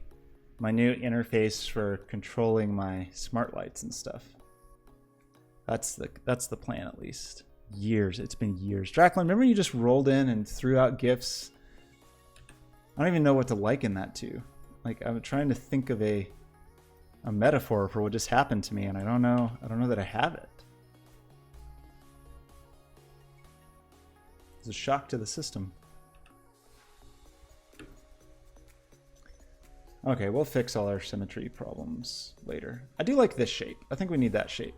my new interface for controlling my smart lights and stuff. That's the plan, at least. Years. It's been years. Draclin, remember you just rolled in and threw out GIFs? I don't even know what to liken that to. Like, I'm trying to think of a metaphor for what just happened to me, and I don't know that I have it. It's a shock to the system. Okay, we'll fix all our symmetry problems later. I do like this shape. I think we need that shape.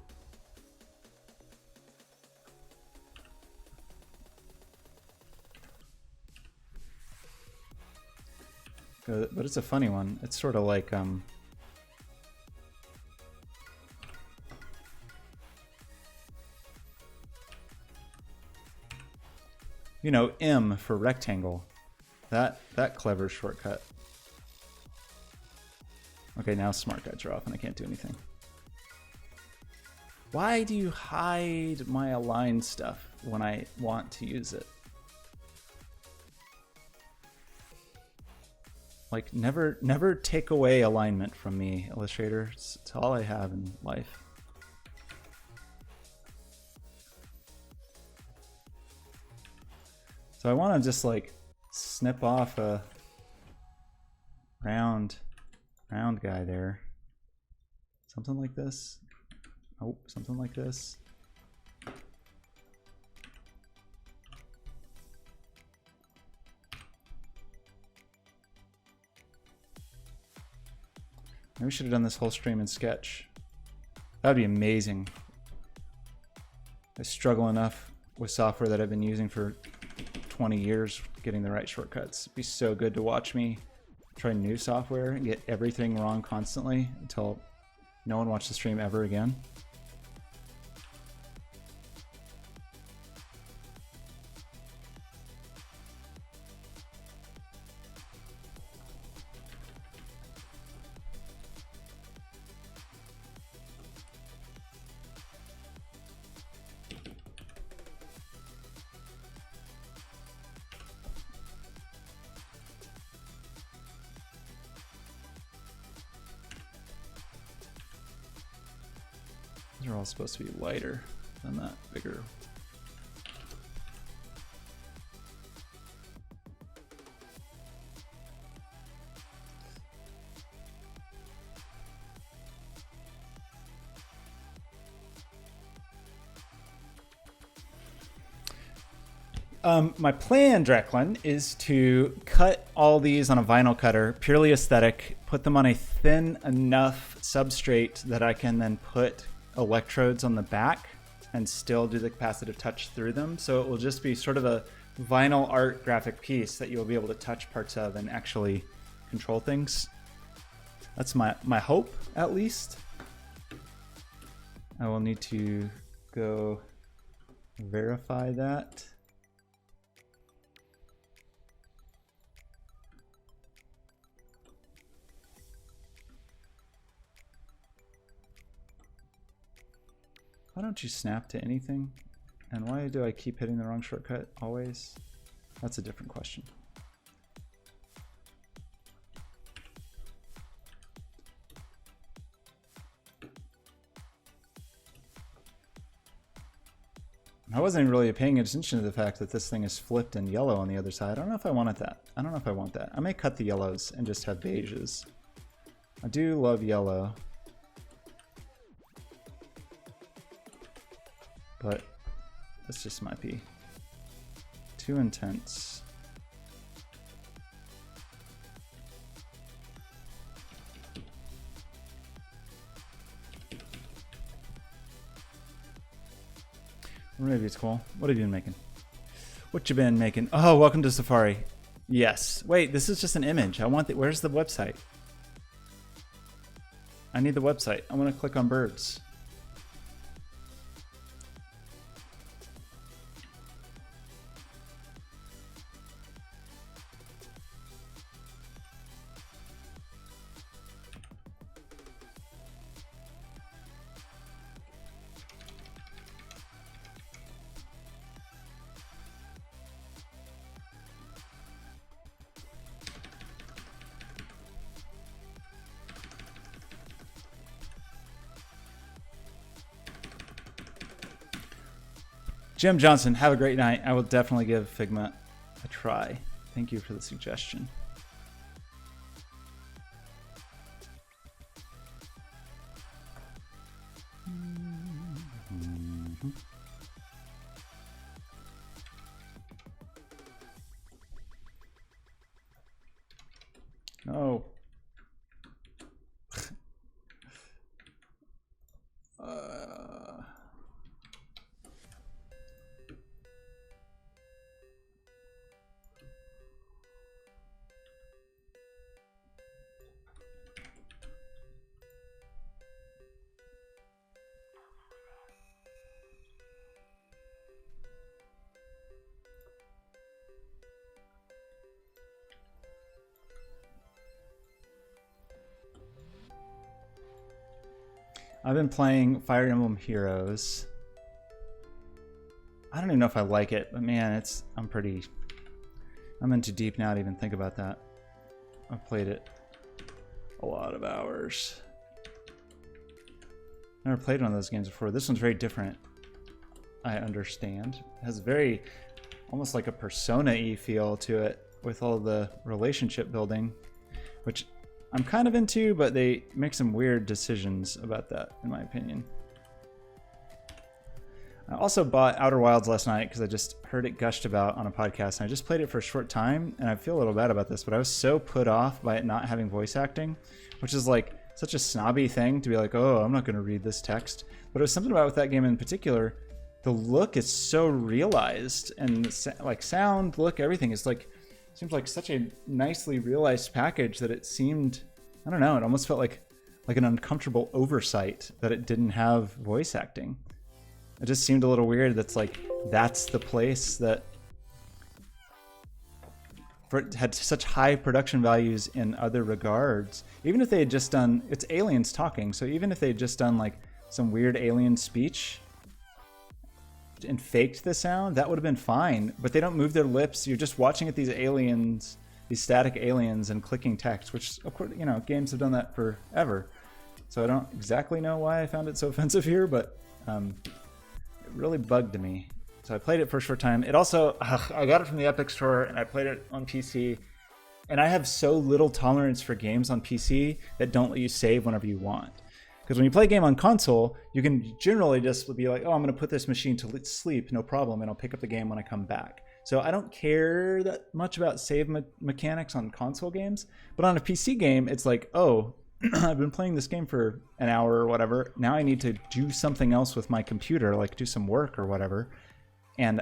But it's a funny one. It's sort of like you know, M for rectangle. That clever shortcut. Okay, now smart guides are off and I can't do anything. Why do you hide my align stuff when I want to use it? Like, never take away alignment from me, Illustrator. It's all I have in life. So I want to just like snip off a round round guy there. Something like this. Oh, something like this. Maybe we should have done this whole stream in Sketch. That would be amazing. I struggle enough with software that I've been using for 20 years getting the right shortcuts. It'd be so good to watch me try new software and get everything wrong constantly until no one watched the stream ever again. These are all supposed to be lighter than that, bigger. My plan, Drecklin, is to cut all these on a vinyl cutter, purely aesthetic, put them on a thin enough substrate that I can then put electrodes on the back and still do the capacitive touch through them. So it will just be sort of a vinyl art graphic piece that you'll be able to touch parts of and actually control things. That's my hope, at least. I will need to go verify that. Why don't you snap to anything? And why do I keep hitting the wrong shortcut always? That's a different question. I wasn't really paying attention to the fact that this thing is flipped in yellow on the other side. I don't know if I wanted that. I don't know if I want that. I may cut the yellows and just have beiges. I do love yellow. But this just might be too intense. Or maybe it's cool. What have you been making? What you been making? Oh, welcome to Safari. Yes. Wait, this is just an image. I want the, where's the website? I need the website. I want to click on birds. Jim Johnson, have a great night. I will definitely give Figma a try. Thank you for the suggestion. No. I've been playing Fire Emblem Heroes. I don't even know if I like it, but man, I'm in too deep now to even think about that. I've played it a lot of hours. Never played one of those games before. This one's very different. I understand. It has very, almost like a Persona-y feel to it with all the relationship building, which I'm kind of into, but they make some weird decisions about that, in my opinion. I also bought Outer Wilds last night because I just heard it gushed about on a podcast, and I just played it for a short time, and I feel a little bad about this, but I was so put off by it not having voice acting, which is like such a snobby thing to be like, oh, I'm not going to read this text. But it was something about with that game in particular, the look is so realized, and like sound, look, everything is like, seems like such a nicely realized package that it seemed, I don't know, it almost felt like an uncomfortable oversight that it didn't have voice acting. It just seemed a little weird. That's like, that's the place that had such high production values in other regards. Even if they had just done, it's aliens talking, so even if they had just done like some weird alien speech and faked the sound, that would have been fine. But they don't move their lips. You're just watching at these aliens, these static aliens, and clicking text, which of course, you know, games have done that forever. So I don't exactly know why I found it so offensive here, but it really bugged me. So I played it for a short time. It also, I got it from the Epic Store and I played it on PC. And I have so little tolerance for games on PC that don't let you save whenever you want. Because when you play a game on console, you can generally just be like, oh, I'm going to put this machine to sleep, no problem, and I'll pick up the game when I come back. So I don't care that much about save mechanics on console games. But on a PC game, it's like, oh, I've been playing this game for an hour or whatever. Now I need to do something else with my computer, like do some work or whatever. And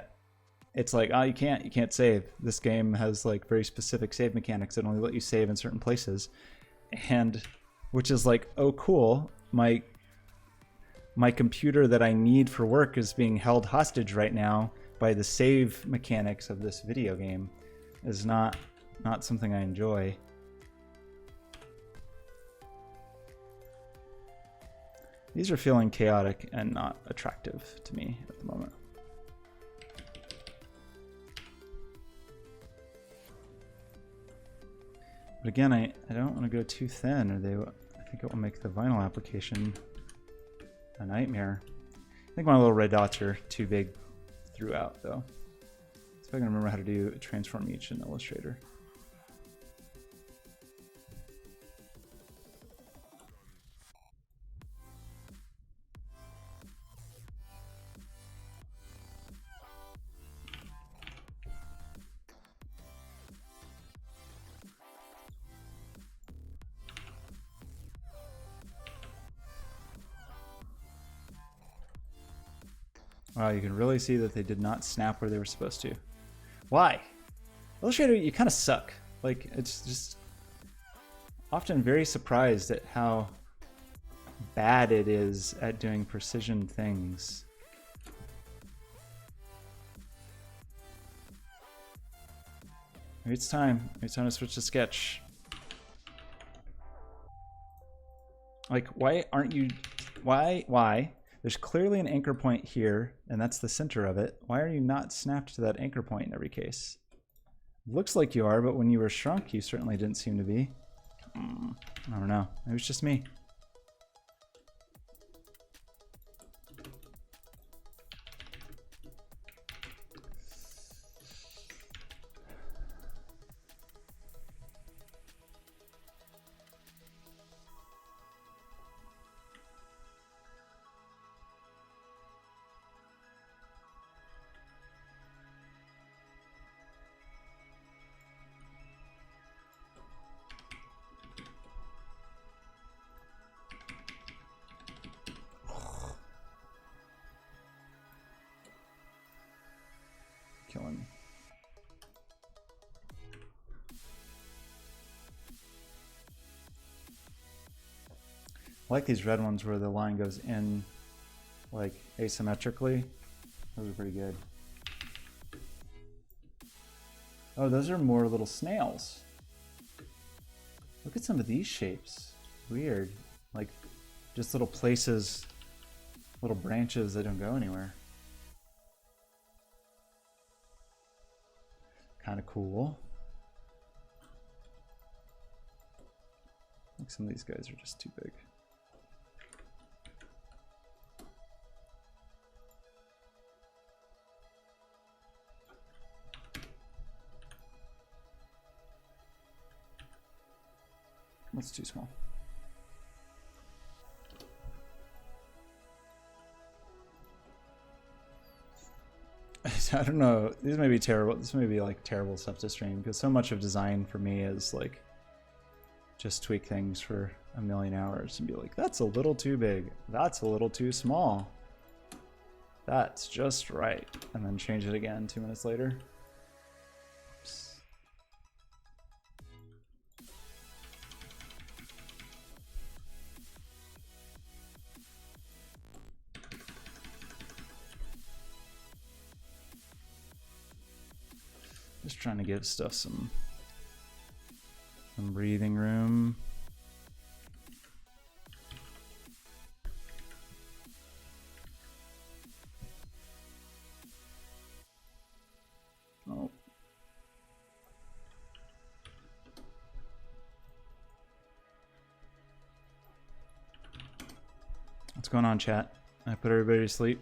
it's like, oh, you can't save. This game has like very specific save mechanics that only let you save in certain places. And which is like, oh, cool. My computer that I need for work is being held hostage right now by the save mechanics of this video game. Is not something I enjoy. These are feeling chaotic and not attractive to me at the moment. But again, I don't want to go too thin, or I think it will make the vinyl application a nightmare. I think my little red dots are too big throughout, though. See if I can remember how to do transform each in Illustrator. Wow, you can really see that they did not snap where they were supposed to. Why? Illustrator, you kind of suck. Like, it's just often very surprised at how bad it is at doing precision things. Maybe it's time. Maybe it's time to switch to Sketch. Like, why aren't you... Why? There's clearly an anchor point here, and that's the center of it. Why are you not snapped to that anchor point in every case? Looks like you are, but when you were shrunk, you certainly didn't seem to be. I don't know. Maybe it's just me. Killing me. I like these red ones where the line goes in like asymmetrically. Those are pretty good. Oh, those are more little snails. Look at some of these shapes. Weird. Like just little places, little branches that don't go anywhere. Kind of cool. I think some of these guys are just too big. That's too small. I don't know. These may be terrible. This may be like terrible stuff to stream because so much of design for me is like just tweak things for a million hours and be like, that's a little too big. That's a little too small. That's just right. And then change it again 2 minutes later. Oops. Just trying to give stuff some breathing room. Oh. What's going on, chat? I put everybody to sleep.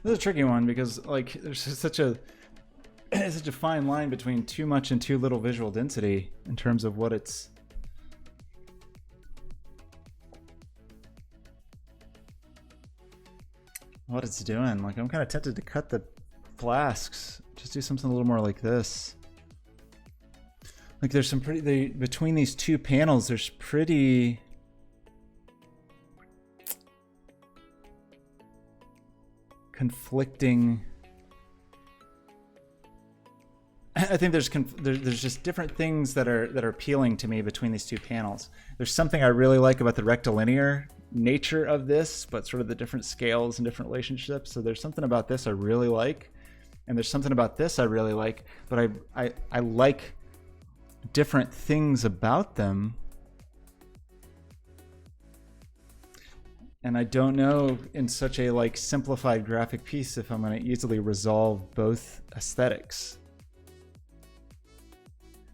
This is a tricky one because like there's such a fine line between too much and too little visual density in terms of what it's doing. Like I'm kind of tempted to cut the flasks, just do something a little more like this. Like there's some pretty between these two panels there's pretty conflicting. I think there's just different things that are appealing to me between these two panels. There's something I really like about the rectilinear nature of this, but sort of the different scales and different relationships. So there's something about this I really like, and there's something about this I really like, but I like different things about them. And I don't know in such a like simplified graphic piece if I'm going to easily resolve both aesthetics.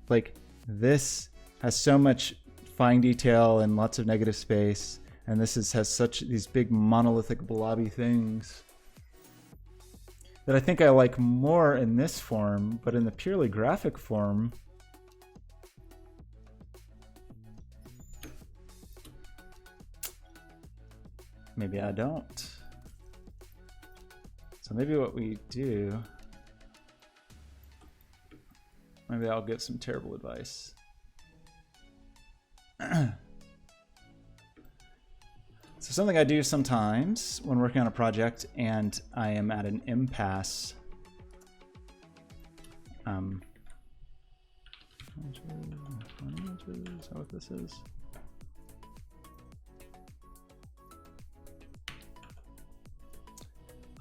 Like this has so much fine detail and lots of negative space, and this has such these big monolithic blobby things that I think I like more in this form, but in the purely graphic form, maybe I don't. So maybe what we do, maybe I'll give some terrible advice. So something I do sometimes when working on a project and I am at an impasse. Is that what this is?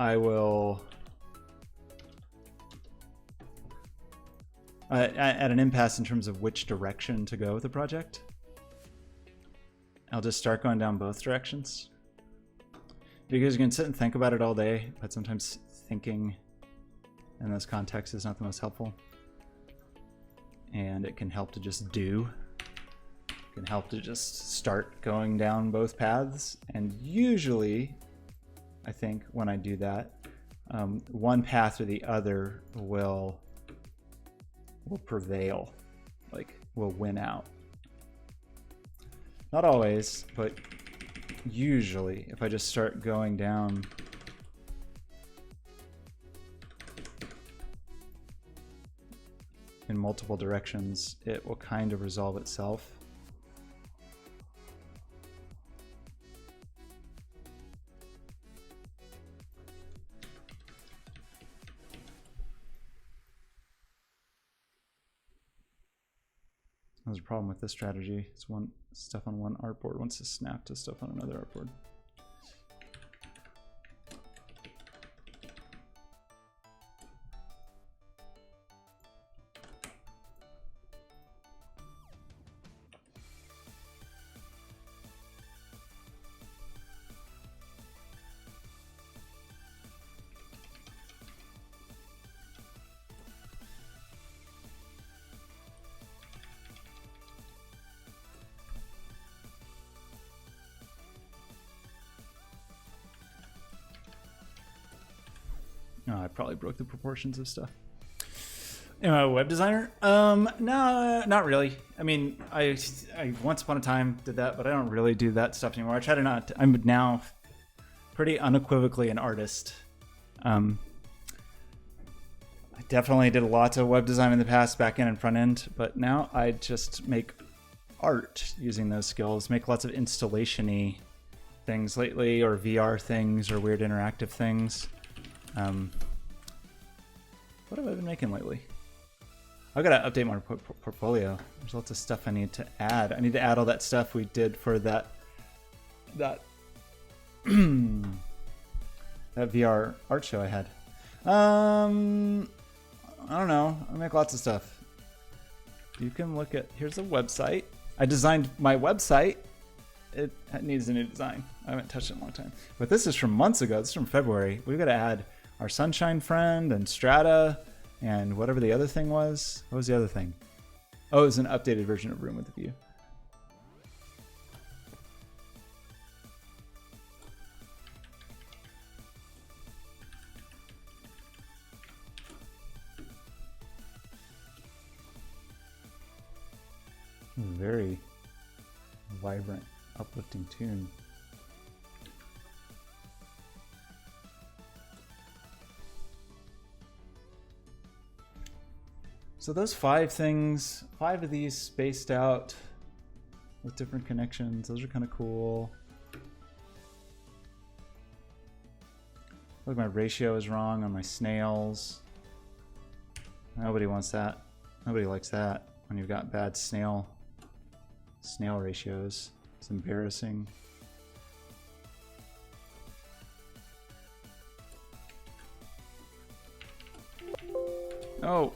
I will at an impasse in terms of which direction to go with the project. I'll just start going down both directions because you can sit and think about it all day, but sometimes thinking in this context is not the most helpful, and it can help to just do. It can help to just start going down both paths, and usually I think when I do that, one path or the other will prevail, like will win out. Not always, but usually if I just start going down in multiple directions, it will kind of resolve itself. There's a problem with this strategy. It's one stuff on one artboard wants to snap to stuff on another artboard. I probably broke the proportions of stuff. Am I a web designer? No, not really. I mean, I once upon a time did that, but I don't really do that stuff anymore. I try to not. I'm now pretty unequivocally an artist. I definitely did lots of web design in the past, back end and front end, but now I just make art using those skills. Make lots of installation-y things lately, or VR things, or weird interactive things. What have I been making lately? I've got to update my portfolio. There's lots of stuff I need to add. I need to add all that stuff we did for that that VR art show I had. I don't know. I make lots of stuff. You can look at, here's a website. I designed my website. It needs a new design. I haven't touched it in a long time. But this is from months ago. This is from February. We've got to add our Sunshine friend and Strata and whatever the other thing was. What was the other thing? Oh, it was an updated version of Room with a View. Very vibrant, uplifting tune. So those 5 things, 5 of these spaced out with different connections, those are kind of cool. Look, my ratio is wrong on my snails. Nobody wants that. Nobody likes that when you've got bad snail ratios. It's embarrassing. Oh.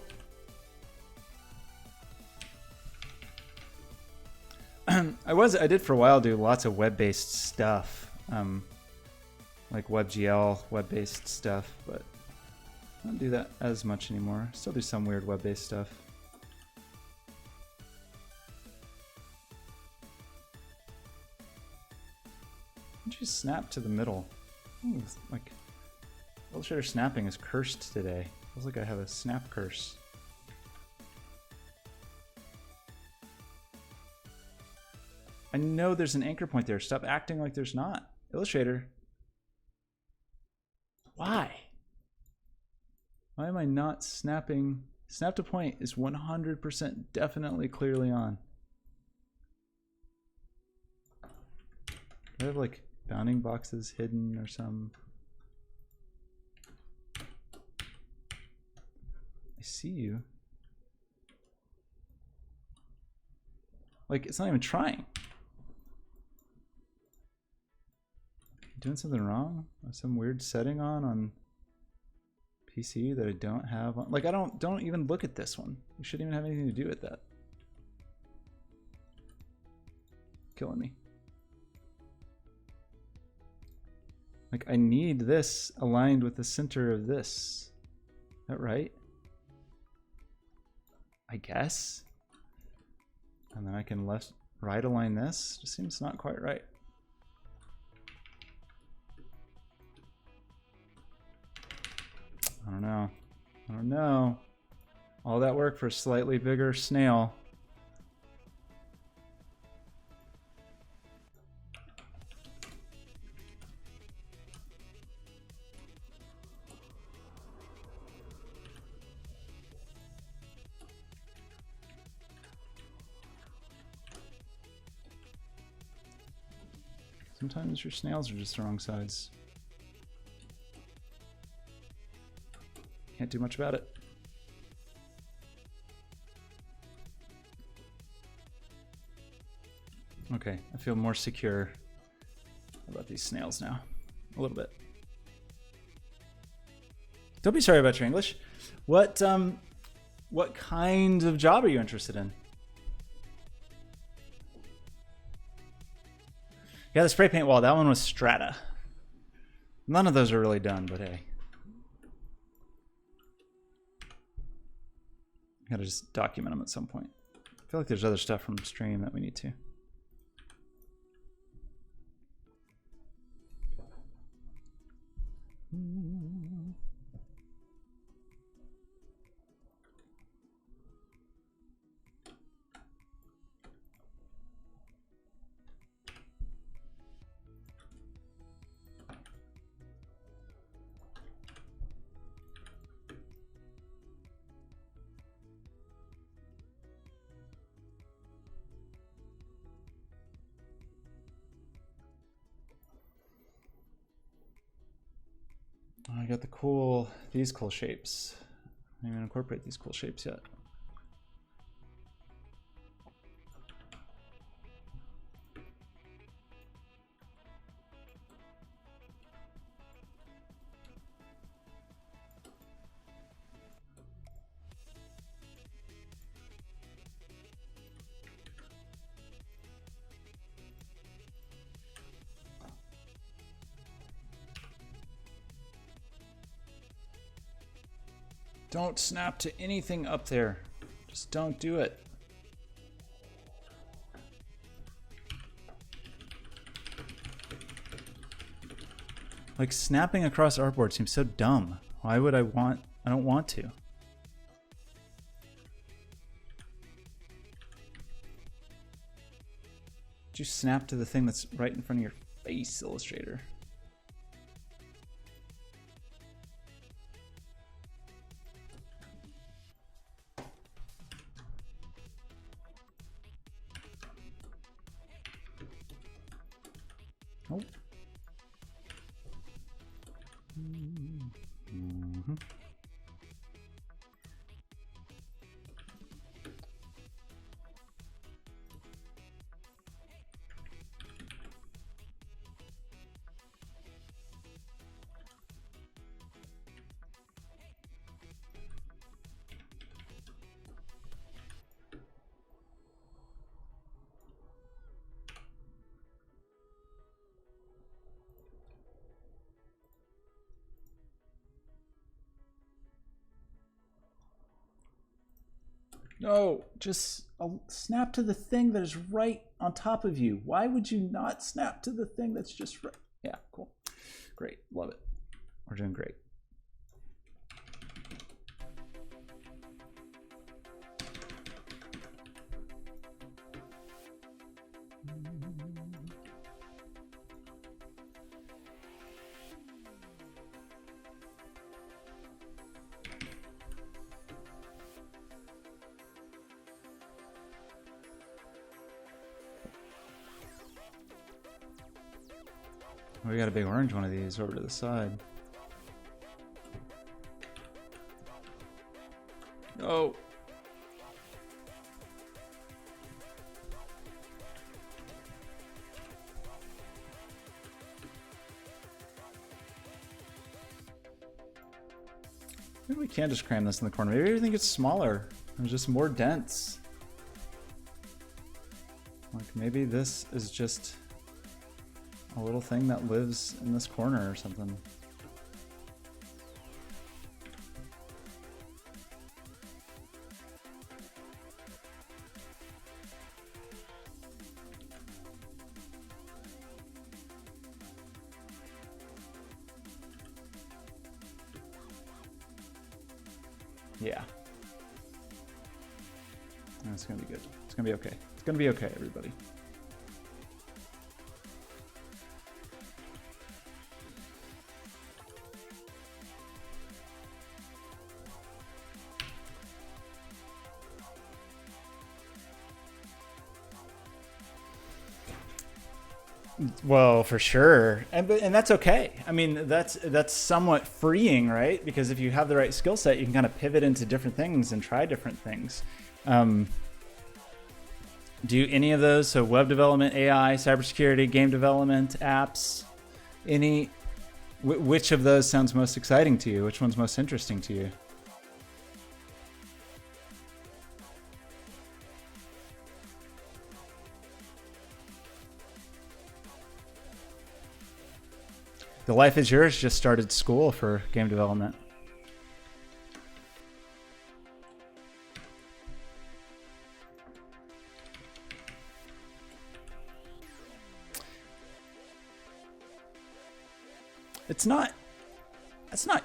I did for a while do lots of web-based stuff, like WebGL, web-based stuff, but I don't do that as much anymore. Still do some weird web-based stuff. Why don't you snap to the middle? Ooh, like Illustrator snapping is cursed today. Feels like I have a snap curse. I know there's an anchor point there. Stop acting like there's not. Illustrator. Why? Why am I not snapping? Snap to point is 100% definitely clearly on. Do I have like bounding boxes hidden or some? I see you. Like, it's not even trying. Doing something wrong? Some weird setting on PC that I don't have on. Like, I don't even look at this one. You shouldn't even have anything to do with that. Killing me. Like, I need this aligned with the center of this. Is that right? I guess. And then I can right align this. Just seems not quite right. I don't know. I don't know. All that work for a slightly bigger snail. Sometimes your snails are just the wrong size. Can't do much about it. Okay, I feel more secure about these snails now. A little bit. Don't be sorry about your English. What kind of job are you interested in? Yeah, the spray paint wall, that one was Strata. None of those are really done, but hey. Gotta just document them at some point. I feel like there's other stuff from the stream that we need to. got these cool shapes. I didn't even incorporate these cool shapes yet. Don't snap to anything up there. Just don't do it. Like, snapping across artboard seems so dumb. Why would I don't want to. Did you snap to the thing that's right in front of your face, Illustrator? Nope. Mm-hmm. No, just snap to the thing that is right on top of you. Why would you not snap to the thing that's just right? Yeah, cool. Great, love it. We're doing great. We got a big orange one of these over to the side. Oh. Maybe we can just cram this in the corner. Maybe everything gets smaller and just more dense. Like, maybe this is just a little thing that lives in this corner or something. Yeah. It's gonna be good. It's gonna be okay. It's gonna be okay, everybody. Well, for sure, and that's okay. I mean, that's somewhat freeing, right? Because if you have the right skill set, you can kind of pivot into different things and try different things. Do any of those? So, web development, AI, cybersecurity, game development, apps. Which of those sounds most exciting to you? Which one's most interesting to you? The Life is Yours just started school for game development. It's not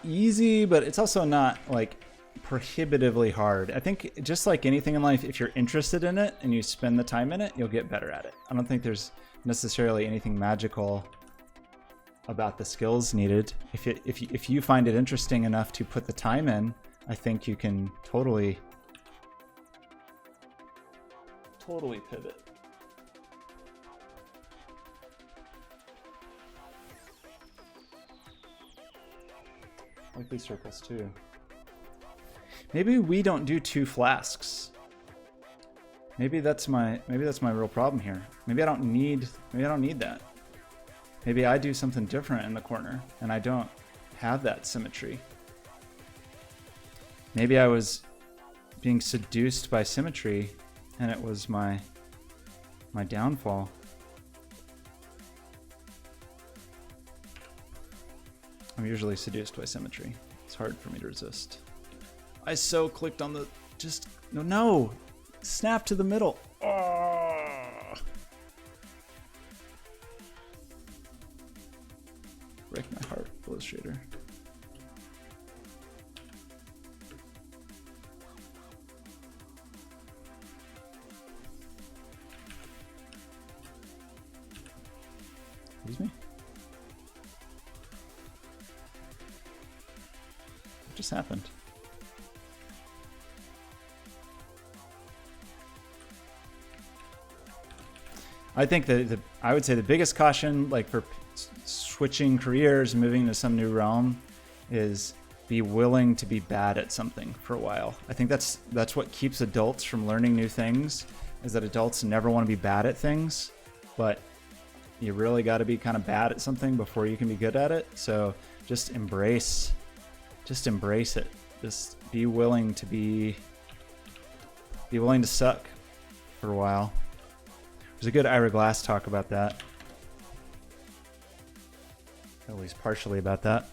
easy, but it's also not like prohibitively hard. I think just like anything in life, if you're interested in it and you spend the time in it, you'll get better at it. I don't think there's necessarily anything magical about the skills needed. If you find it interesting enough to put the time in, I think you can totally pivot. like these circles too. Maybe we don't do 2 flasks. Maybe that's my real problem here. Maybe I don't need that. Maybe I do something different in the corner and I don't have that symmetry. Maybe I was being seduced by symmetry and it was my downfall. I'm usually seduced by symmetry. It's hard for me to resist. I so clicked on the no. Snap to the middle. Oh. Break my heart, Illustrator. Excuse me? What just happened? I think I would say the biggest caution, like for switching careers and moving to some new realm, is be willing to be bad at something for a while. I think that's what keeps adults from learning new things, is that adults never want to be bad at things, but you really got to be kind of bad at something before you can be good at it. So just embrace it. Just be willing to suck for a while. There's a good Ira Glass talk about that. At least partially about that.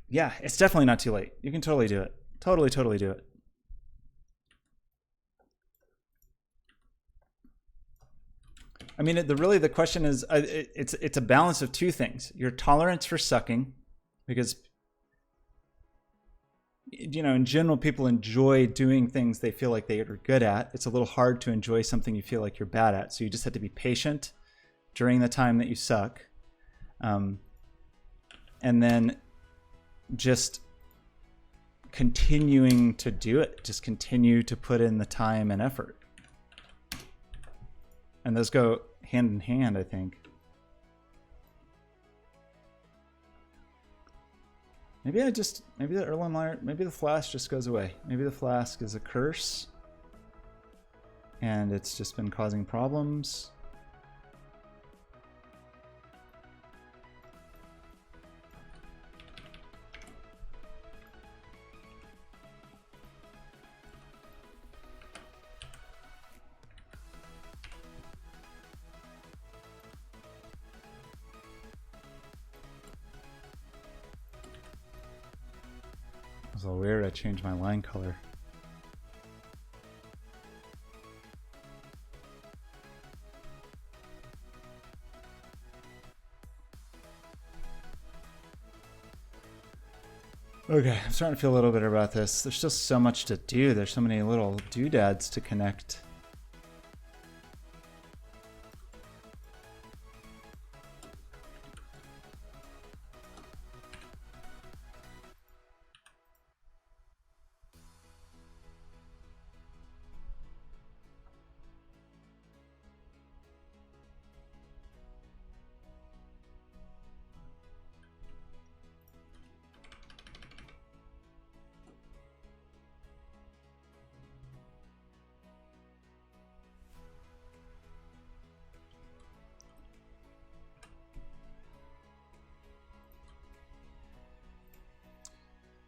Yeah, it's definitely not too late. You can totally do it. Totally do it. I mean, the question is, it's a balance of 2 things. Your tolerance for sucking, because in general, people enjoy doing things they feel like they are good at. It's a little hard to enjoy something you feel like you're bad at. So you just have to be patient during the time that you suck. And then just continuing to do it. Just continue to put in the time and effort. And those go hand in hand, I think. Maybe the Erlenmeyer, maybe the flask just goes away. Maybe the flask is a curse and it's just been causing problems. It's a little weird, I changed my line color. Okay, I'm starting to feel a little better about this. There's still so much to do. There's so many little doodads to connect.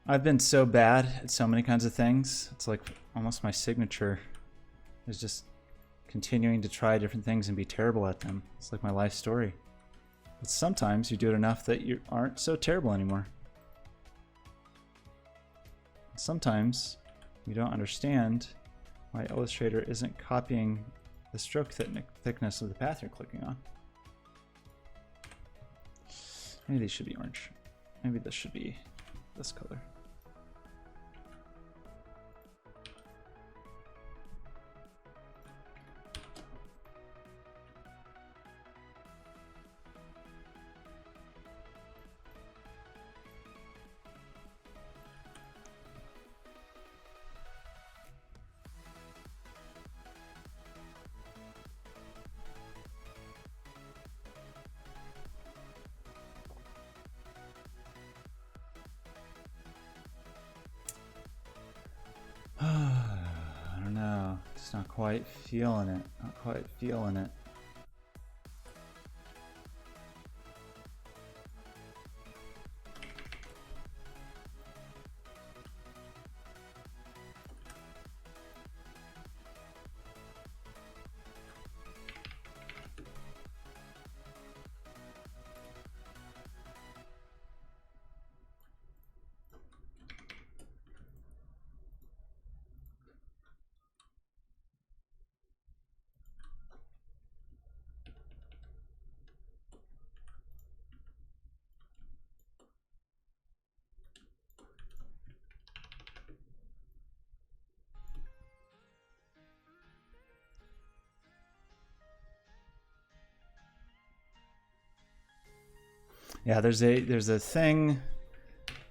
I've been so bad at so many kinds of things. It's like almost my signature is just continuing to try different things and be terrible at them. It's like my life story. But sometimes you do it enough that you aren't so terrible anymore. Sometimes you don't understand why Illustrator isn't copying the stroke thickness of the path you're clicking on. Maybe these should be orange. Maybe this should be this color. I don't know. Just not quite feeling it. Not quite feeling it. Yeah, there's a thing.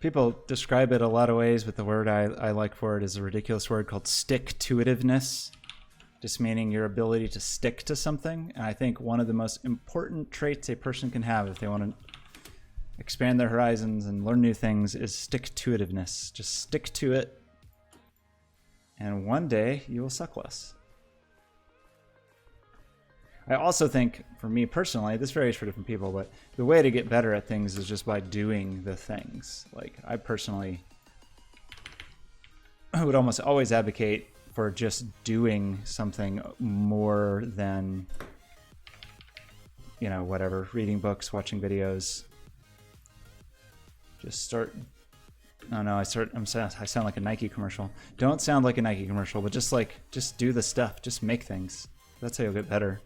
People describe it a lot of ways, but the word I like for it is a ridiculous word called stick-to-itiveness, just meaning your ability to stick to something. And I think one of the most important traits a person can have if they want to expand their horizons and learn new things is stick-to-itiveness. Just stick to it, and one day you will suck less. I also think, for me personally, this varies for different people, but the way to get better at things is just by doing the things. Like, I personally would almost always advocate for just doing something more than, you know, whatever, reading books, watching videos. Just start. Oh no, I sound like a Nike commercial. Don't sound like a Nike commercial, but just do the stuff. Just make things. That's how you'll get better.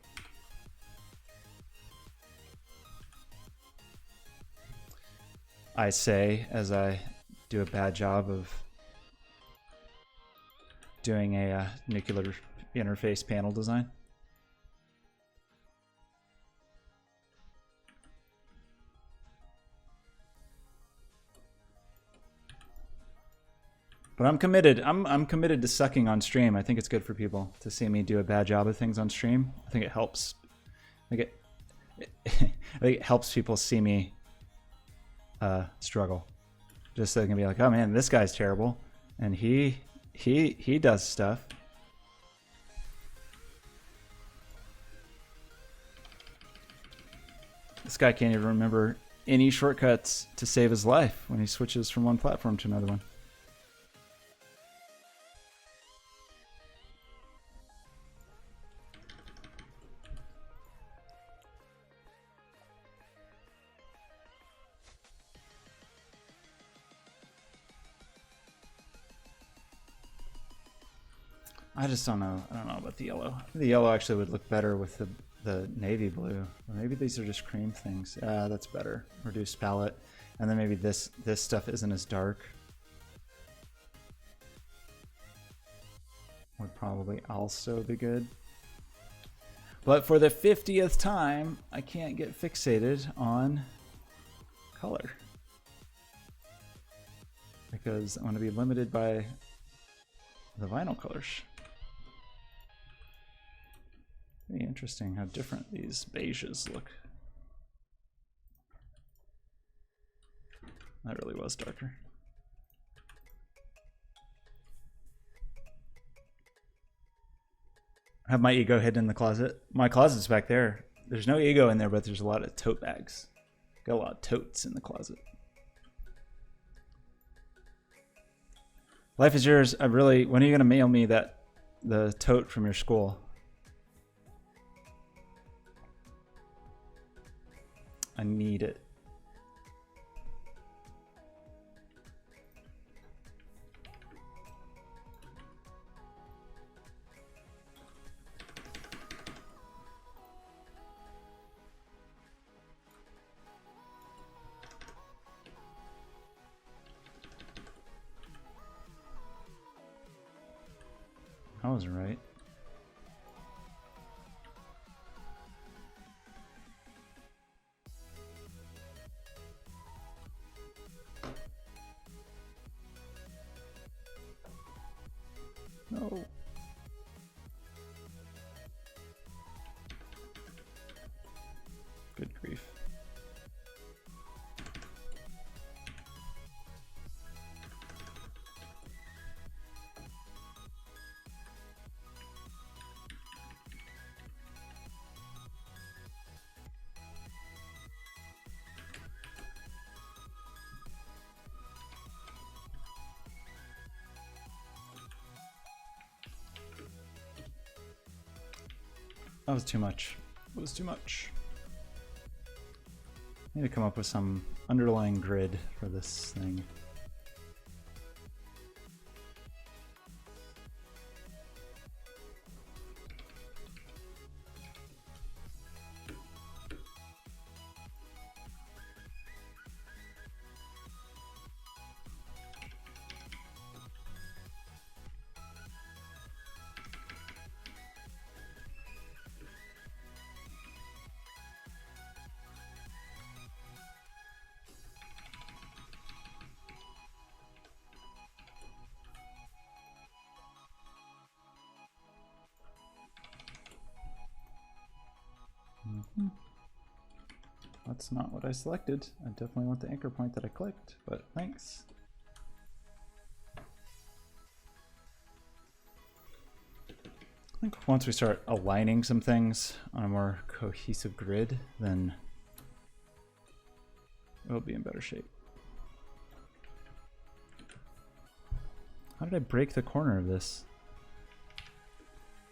I say as I do a bad job of doing a nuclear interface panel design. But I'm committed. I'm committed to sucking on stream. I think it's good for people to see me do a bad job of things on stream. I think it helps. I think it helps people see me struggle. Just so they can be like, oh man, this guy's terrible, and he does stuff. This guy can't even remember any shortcuts to save his life when he switches from one platform to another one. I just don't know. I don't know about the yellow. The yellow actually would look better with the navy blue. Or maybe these are just cream things. That's better. Reduced palette. And then maybe this stuff isn't as dark. Would probably also be good. But for the 50th time, I can't get fixated on color. Because I'm going to be limited by the vinyl colors. Very interesting how different these beiges look. That really was darker. I have my ego hidden in the closet. My closet's back there. There's no ego in there, but there's a lot of tote bags. Got a lot of totes in the closet. Life is yours. When are you going to mail me the tote from your school? I need it. I was right. No. Good grief. That was too much. It was too much. I need to come up with some underlying grid for this thing. That's not what I selected. I definitely want the anchor point that I clicked, but thanks. I think once we start aligning some things on a more cohesive grid, then we'll be in better shape. How did I break the corner of this?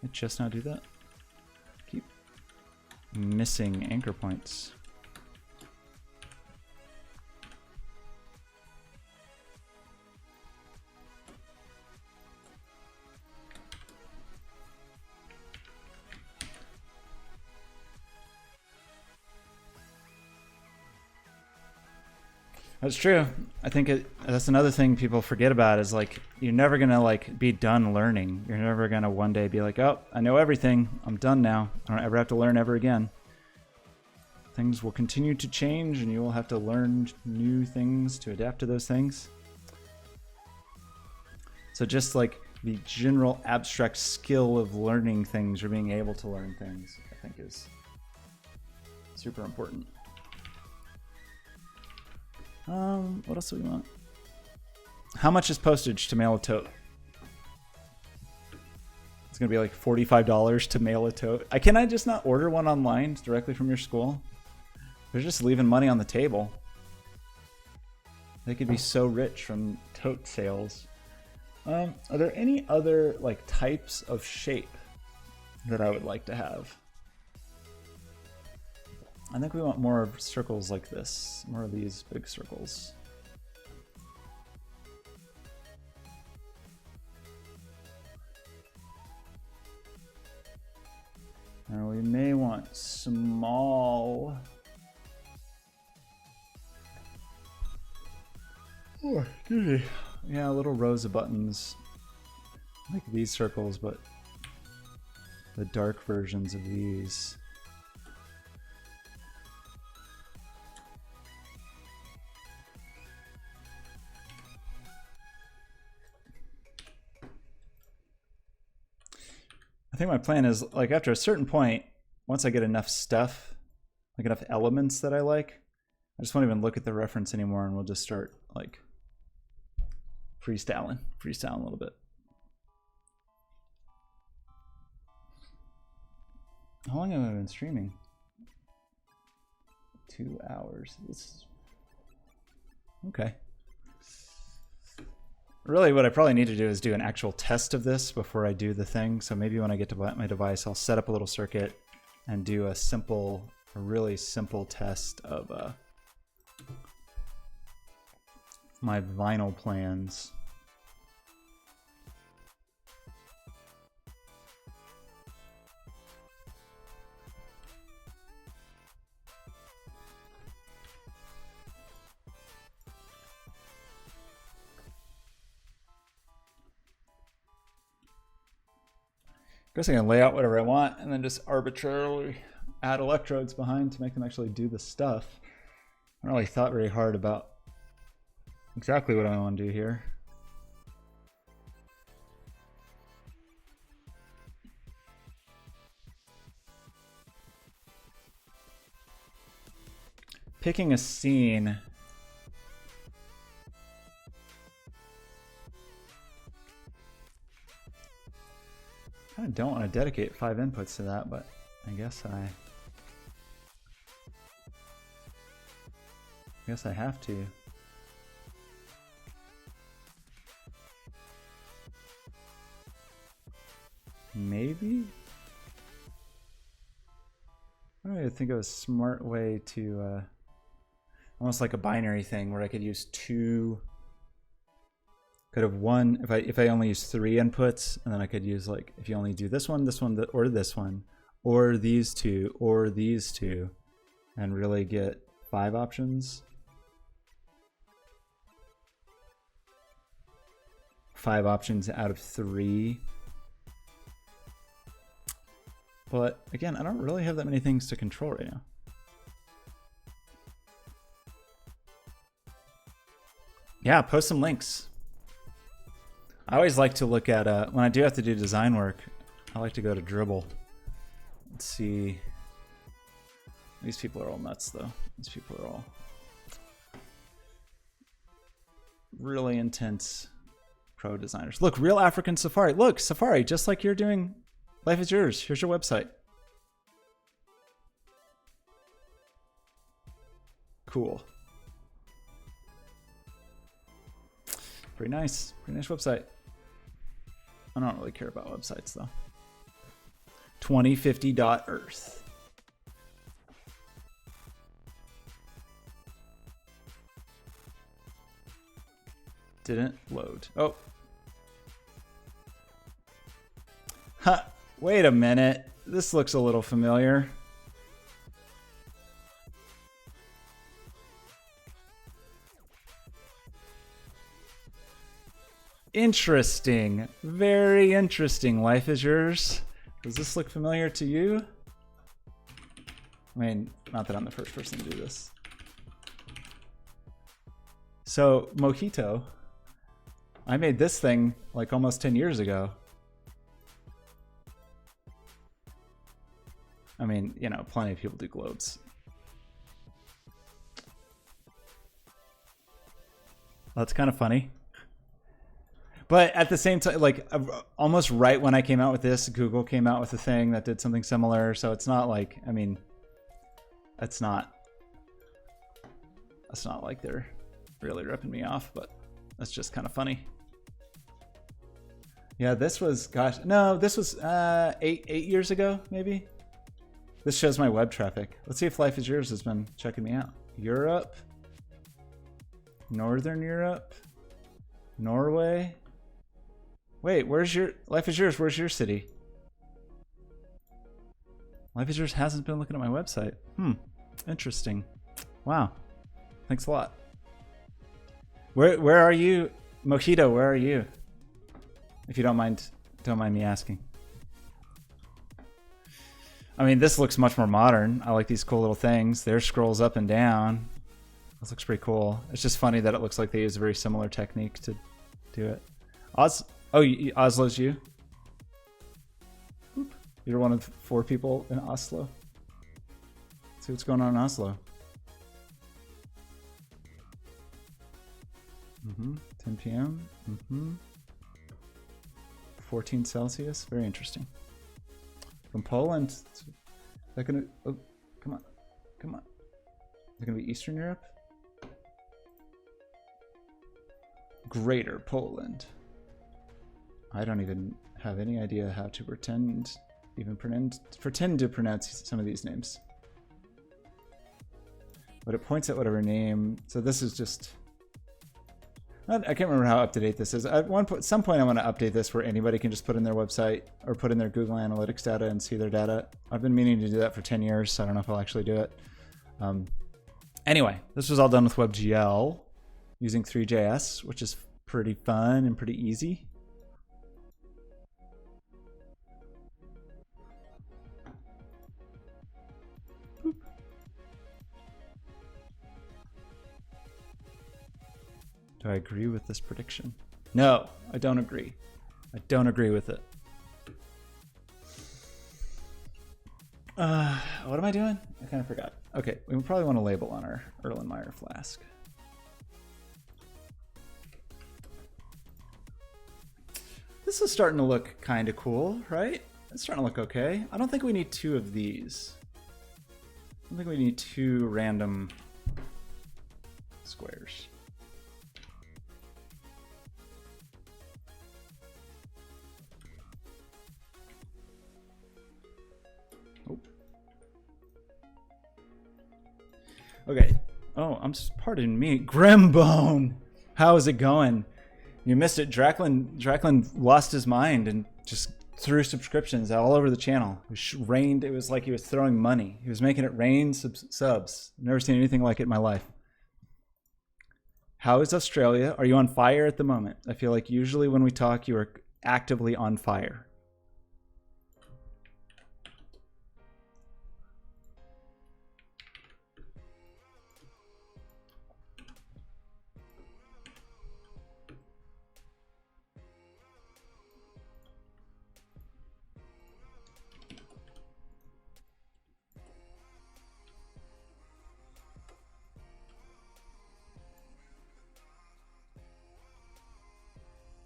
Did I just now do that? Keep missing anchor points. That's true. I think that's another thing people forget about is like you're never gonna like be done learning. You're never gonna one day be like, oh, I know everything. I'm done now. I don't ever have to learn ever again. Things will continue to change, and you will have to learn new things to adapt to those things. So just like the general abstract skill of learning things or being able to learn things, I think is super important. What else do we want? How much is postage to mail a tote? It's gonna be like $45 to mail a tote. Can I just not order one online directly from your school? They're just leaving money on the table. They could be so rich from tote sales. Are there any other like types of shape that I would like to have? I think we want more of circles like this, more of these big circles. Now we may want small. Oh, excuse me. Yeah, little rows of buttons, like these circles, but the dark versions of these. I think my plan is like after a certain point, once I get enough stuff, like enough elements that I like, I just won't even look at the reference anymore, and we'll just start like freestyling a little bit. How long have I been streaming? 2 hours. This is okay. Really, what I probably need to do is do an actual test of this before I do the thing. So maybe when I get to my device, I'll set up a little circuit and do a really simple test of my vinyl plans. I guess I can lay out whatever I want and then just arbitrarily add electrodes behind to make them actually do the stuff. I haven't really thought very hard about exactly what I want to do here. Picking a scene. I don't want to dedicate 5 inputs to that, but I guess I have to. Maybe? trying to think of a smart way to, almost like a binary thing where I could use two. Could have one if I only use 3 inputs, and then I could use like if you only do this one, or this one, or these two, or these two, and really get 5 options. 5 options out of 3. But again, I don't really have that many things to control right now. Yeah, post some links. I always like to look at, when I do have to do design work, I like to go to Dribble. Let's see. These people are all nuts, though. These people are all really intense pro designers. Look, Real African Safari. Look, Safari, just like you're doing. Life is yours. Here's your website. Cool. Pretty nice. Pretty nice website. I don't really care about websites though. 2050.earth. Didn't load. Oh. Huh. Wait a minute. This looks a little familiar. Interesting. Very interesting. Life is yours. Does this look familiar to you? I mean, not that I'm the first person to do this. So, Mojito. I made this thing like almost 10 years ago. I mean, you know, plenty of people do globes. Well, that's kind of funny. But at the same time, like almost right when I came out with this, Google came out with a thing that did something similar. So it's not like, I mean, that's not like they're really ripping me off, but that's just kind of funny. Yeah, this was, gosh, no, this was 8 years ago, maybe. This shows my web traffic. Let's see if Life is Yours has been checking me out. Europe, Northern Europe, Norway. Wait, where's your Life is Yours? Where's your city? Life is Yours hasn't been looking at my website. Interesting. Wow. Thanks a lot. Where are you, Mojito? Where are you? If you don't mind me asking. I mean, this looks much more modern. I like these cool little things. There's scrolls up and down. This looks pretty cool. It's just funny that it looks like they use a very similar technique to do it. Oh, Oslo's you? You're one of 4 people in Oslo. Let's see what's going on in Oslo. 10 p.m. 14 Celsius. Very interesting. From Poland. Is that gonna? Oh, come on. Is it gonna be Eastern Europe? Greater Poland. I don't even have any idea how to pretend to pronounce some of these names. But it points at whatever name. So this is just. I can't remember how up to date this is. At some point, I want to update this where anybody can just put in their website or put in their Google Analytics data and see their data. I've been meaning to do that for 10 years, so I don't know if I'll actually do it. Anyway, this was all done with WebGL using 3JS, which is pretty fun and pretty easy. Do I agree with this prediction? No, I don't agree. I don't agree with it. What am I doing? I kind of forgot. Okay, we probably want to label on our Erlenmeyer flask. This is starting to look kind of cool, right? It's starting to look okay. I don't think we need 2 of these. I don't think we need 2 random squares. Okay. Oh, pardon me. Grimbone! How's it going? You missed it. Draclin lost his mind and just threw subscriptions all over the channel. It rained. It was like he was throwing money. He was making it rain subs. I've never seen anything like it in my life. How is Australia? Are you on fire at the moment? I feel like usually when we talk, you are actively on fire.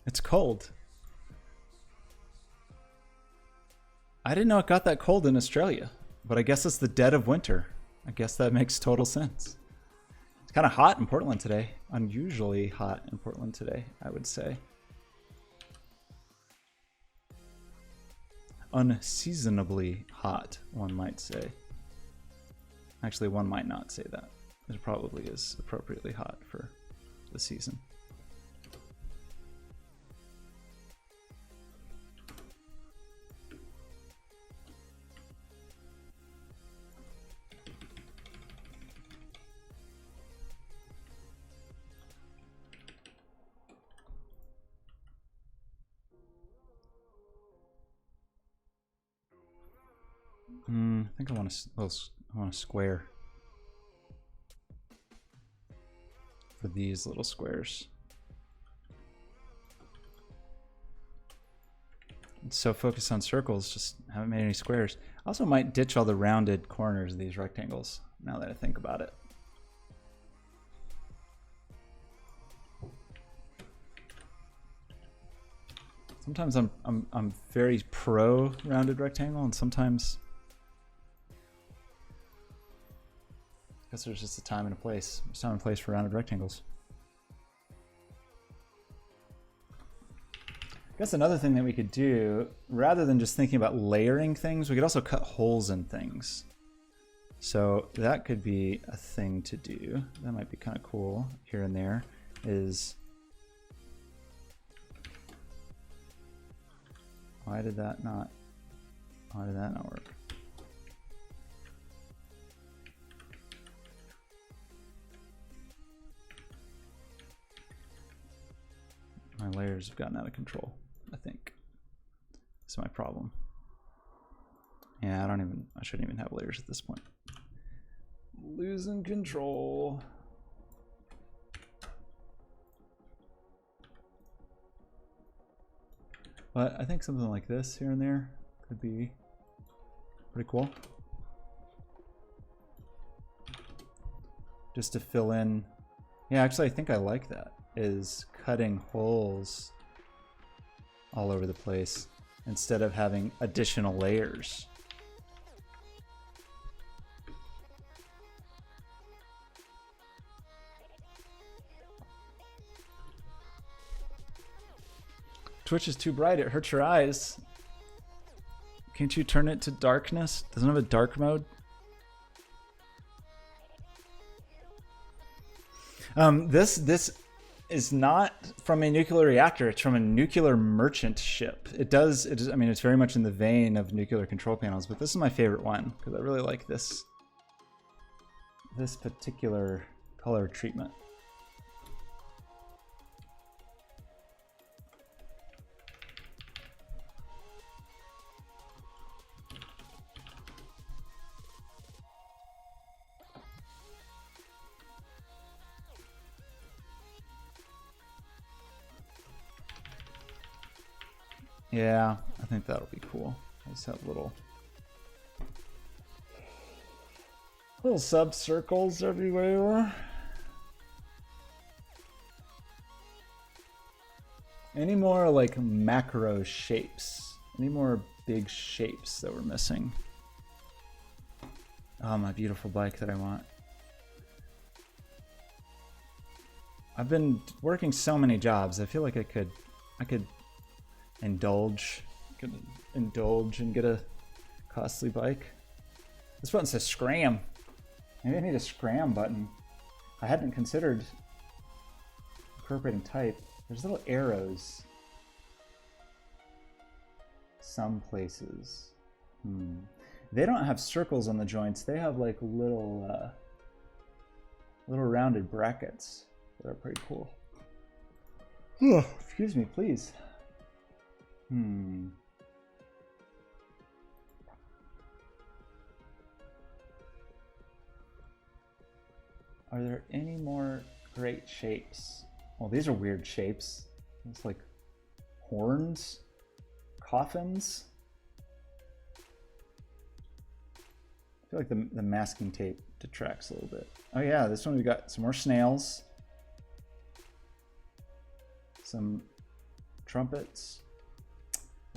It's cold. I didn't know it got that cold in Australia, but I guess it's the dead of winter. I guess that makes total sense. It's kind of hot in Portland today. Unusually hot in Portland today, I would say. Unseasonably hot, one might say. Actually, one might not say that. It probably is appropriately hot for the season. I think I want a square for these little squares. It's so focused on circles, just haven't made any squares. I also might ditch all the rounded corners of these rectangles now that I think about it. Sometimes I'm very pro rounded rectangle, and sometimes I guess there's just a time and a place. There's time and place for rounded rectangles. I guess another thing that we could do, rather than just thinking about layering things, we could also cut holes in things. So that could be a thing to do. That might be kind of cool here and there. Why did that not work? My layers have gotten out of control, I think. That's my problem. Yeah, I shouldn't even have layers at this point. Losing control. But I think something like this here and there could be pretty cool. Just to fill in. Yeah, actually I think I like that, is cutting holes all over the place instead of having additional layers. Twitch is too bright, it hurts your eyes. Can't you turn it to darkness? Doesn't it have a dark mode? This is not from a nuclear reactor, it's from a nuclear merchant ship. I mean, it's very much in the vein of nuclear control panels, but this is my favorite one because I really like this particular color treatment. Yeah, I think that'll be cool. Just have little sub circles everywhere. Any more like macro shapes? Any more big shapes that we're missing? Oh, my beautiful bike that I want. I've been working so many jobs. I feel like I could indulge and get a costly bike. This button says scram. Maybe I need a scram button. I hadn't considered incorporating type. There's little arrows. Some places. They don't have circles on the joints. They have like little rounded brackets that are pretty cool. Oh, excuse me, please. Are there any more great shapes? Well, these are weird shapes. It's like horns, coffins. I feel like the masking tape detracts a little bit. Oh yeah, this one we got some more snails. Some trumpets.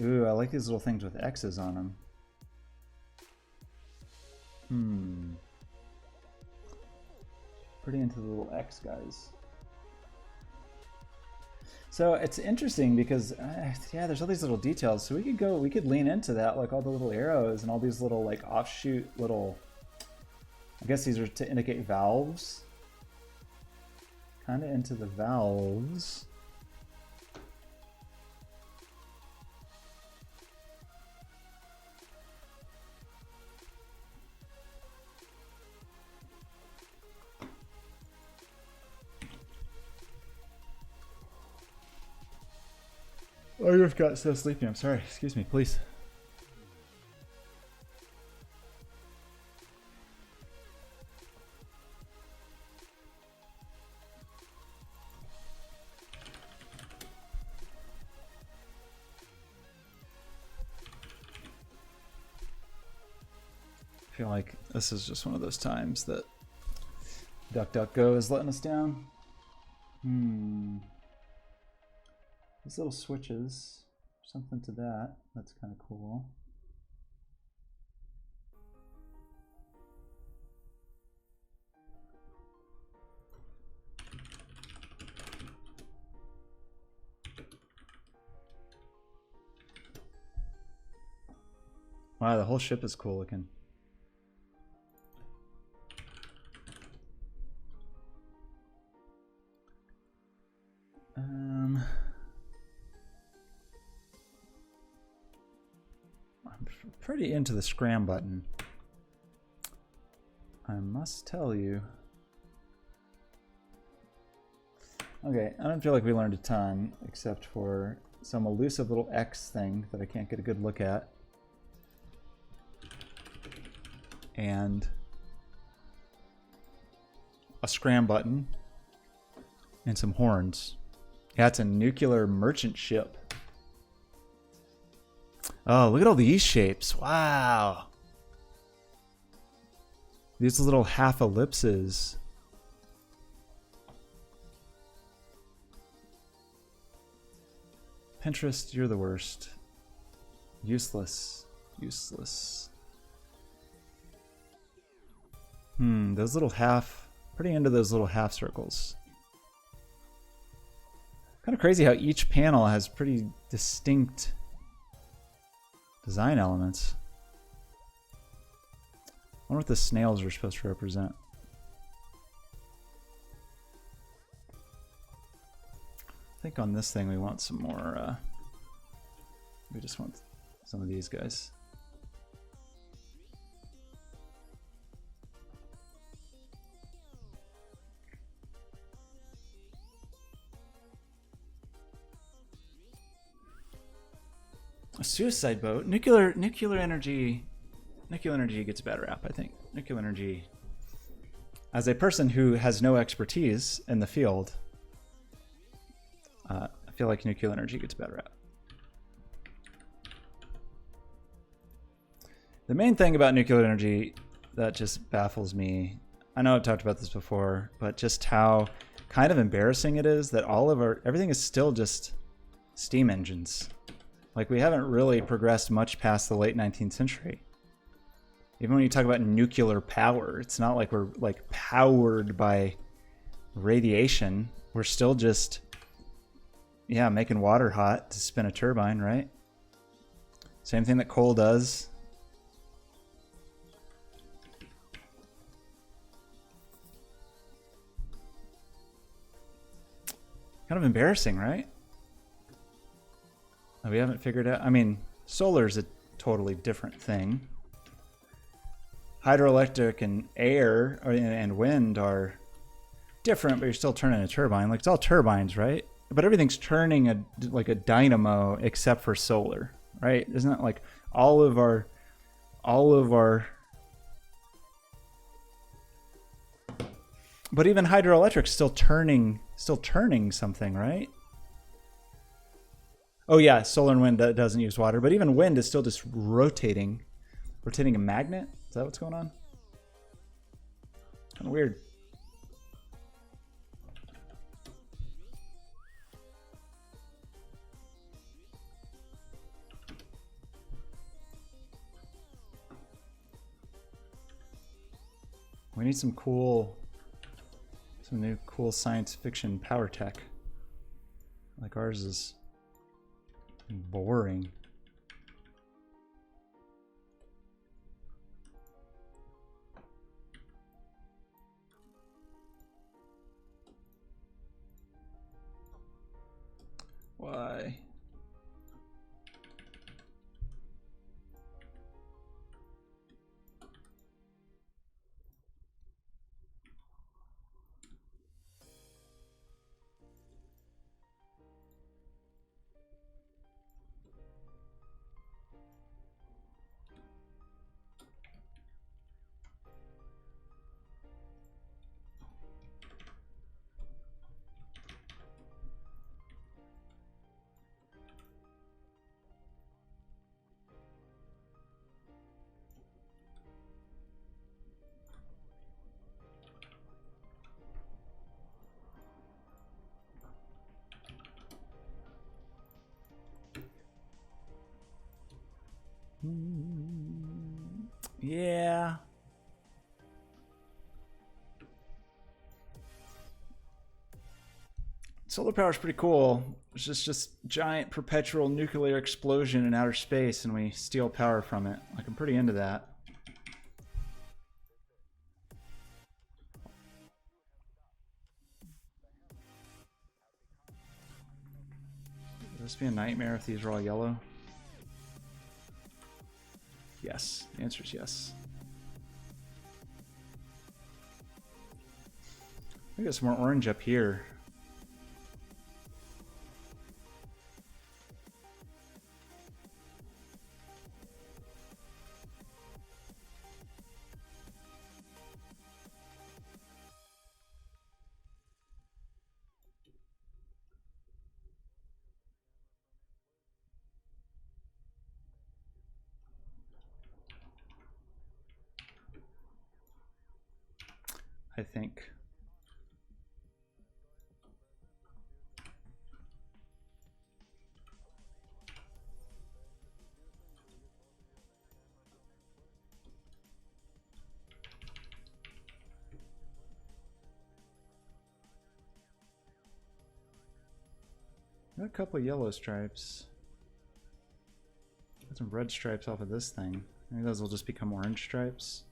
Ooh, I like these little things with X's on them. Pretty into the little X guys. So it's interesting because yeah, there's all these little details. So we could lean into that, like all the little arrows and all these little like offshoot little, I guess these are to indicate valves. Kind of into the valves. Oh, you just got so sleepy. I'm sorry. Excuse me, please. I feel like this is just one of those times that DuckDuckGo is letting us down. These little switches, something to that. That's kind of cool. Wow, the whole ship is cool looking. I'm pretty into the scram button, I must tell you. Okay, I don't feel like we learned a ton, except for some elusive little X thing that I can't get a good look at. And a scram button. And some horns. Yeah, it's a nuclear merchant ship. Oh, look at all these shapes. Wow. These little half ellipses. Pinterest, you're the worst. Useless. Useless. Those little pretty into those little half circles. Kind of crazy how each panel has pretty distinct design elements. I wonder what the snails are supposed to represent. I think on this thing we want some more, we just want some of these guys. A suicide boat. Nuclear energy gets a bad rap, I think. Nuclear energy. As a person who has no expertise in the field, I feel like nuclear energy gets a bad rap. The main thing about nuclear energy that just baffles me, I know I've talked about this before, but just how kind of embarrassing it is that everything is still just steam engines. Like, we haven't really progressed much past the late 19th century. Even when you talk about nuclear power, it's not like we're like powered by radiation. We're still just, yeah, making water hot to spin a turbine, right? Same thing that coal does. Kind of embarrassing, right? We haven't figured out. I mean, solar's a totally different thing. Hydroelectric and air and wind are different, but you're still turning a turbine. Like, it's all turbines, right? But everything's turning like a dynamo except for solar, right? Isn't it like all of our but even hydroelectric's still turning something, right? Oh yeah, solar and wind, that doesn't use water, but even wind is still just rotating a magnet. Is that what's going on? Kind of weird. We need some new cool science fiction power tech. Like ours is boring. Why? Yeah. Solar power is pretty cool. It's just giant perpetual nuclear explosion in outer space and we steal power from it. Like, I'm pretty into that. Would this be a nightmare if these are all yellow? Yes. The answer is yes. We got some more orange up here. I think. Got a couple of yellow stripes. Got some red stripes off of this thing. Maybe those will just become orange stripes.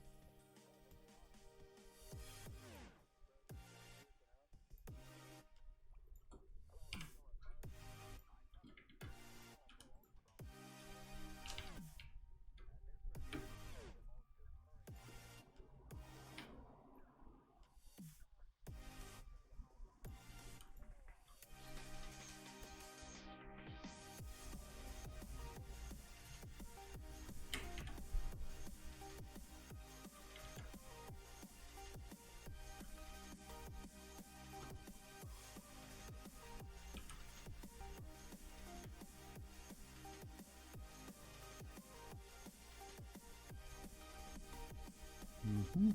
Mm-hmm.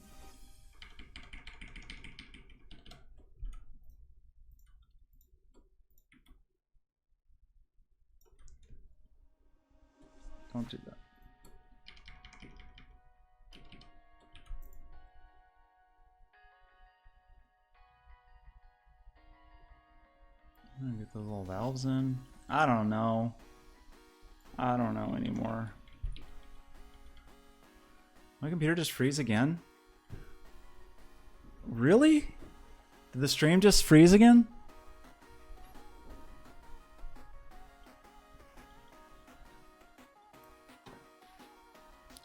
Don't do that. I'm gonna get those little valves in. I don't know. I don't know anymore. My computer just freeze again? Really? Did the stream just freeze again?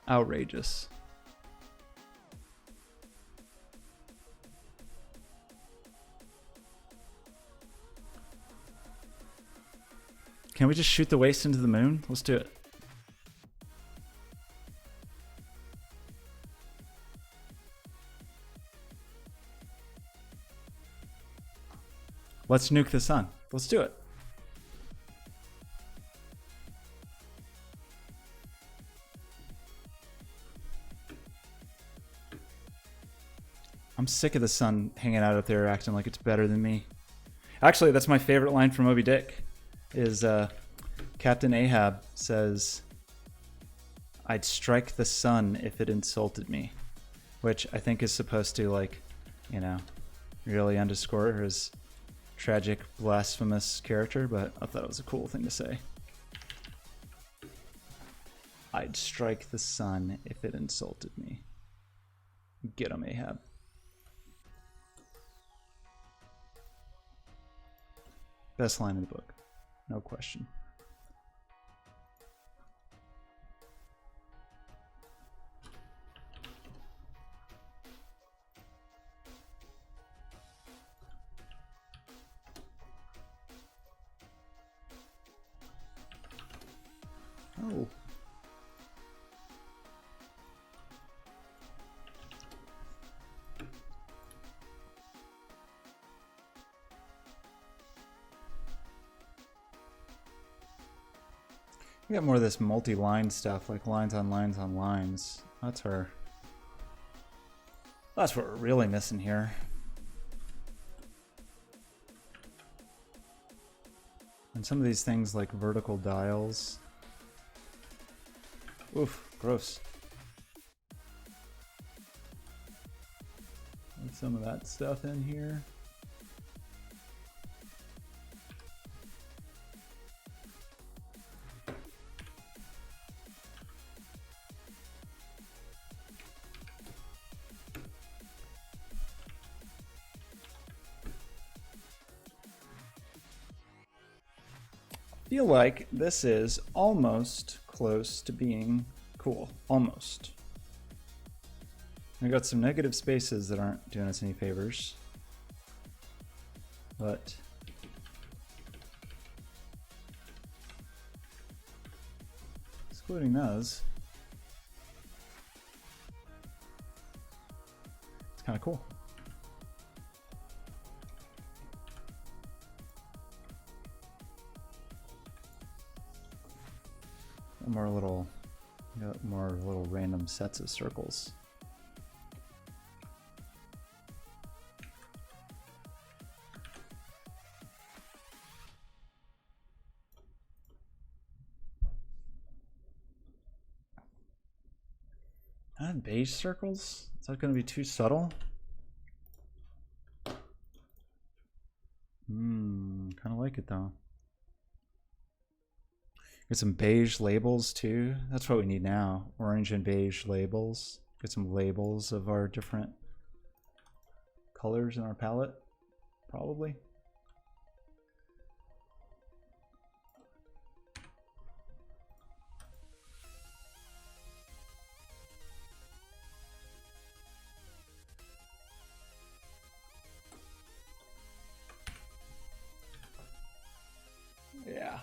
Outrageous. Can we just shoot the waste into the moon? Let's do it. Let's nuke the sun. Let's do it. I'm sick of the sun hanging out up there acting like it's better than me. Actually, that's my favorite line from Moby Dick. Is Captain Ahab says, "I'd strike the sun if it insulted me," which I think is supposed to, like, you know, really underscore his tragic, blasphemous character, but I thought it was a cool thing to say. I'd strike the sun if it insulted me. Get him, Ahab. Best line in the book. No question. Oh. We got more of this multi-line stuff, like lines on lines on lines. That's what we're really missing here. And some of these things like vertical dials. Oof, gross. Put some of that stuff in here. I feel like this is almost close to being cool. Almost. We got some negative spaces that aren't doing us any favors. But excluding those, it's kind of cool. More little random sets of circles. Beige circles? Is that going to be too subtle? Kind of like it though. Get some beige labels too. That's what we need now. Orange and beige labels. Get some labels of our different colors in our palette, probably. Yeah.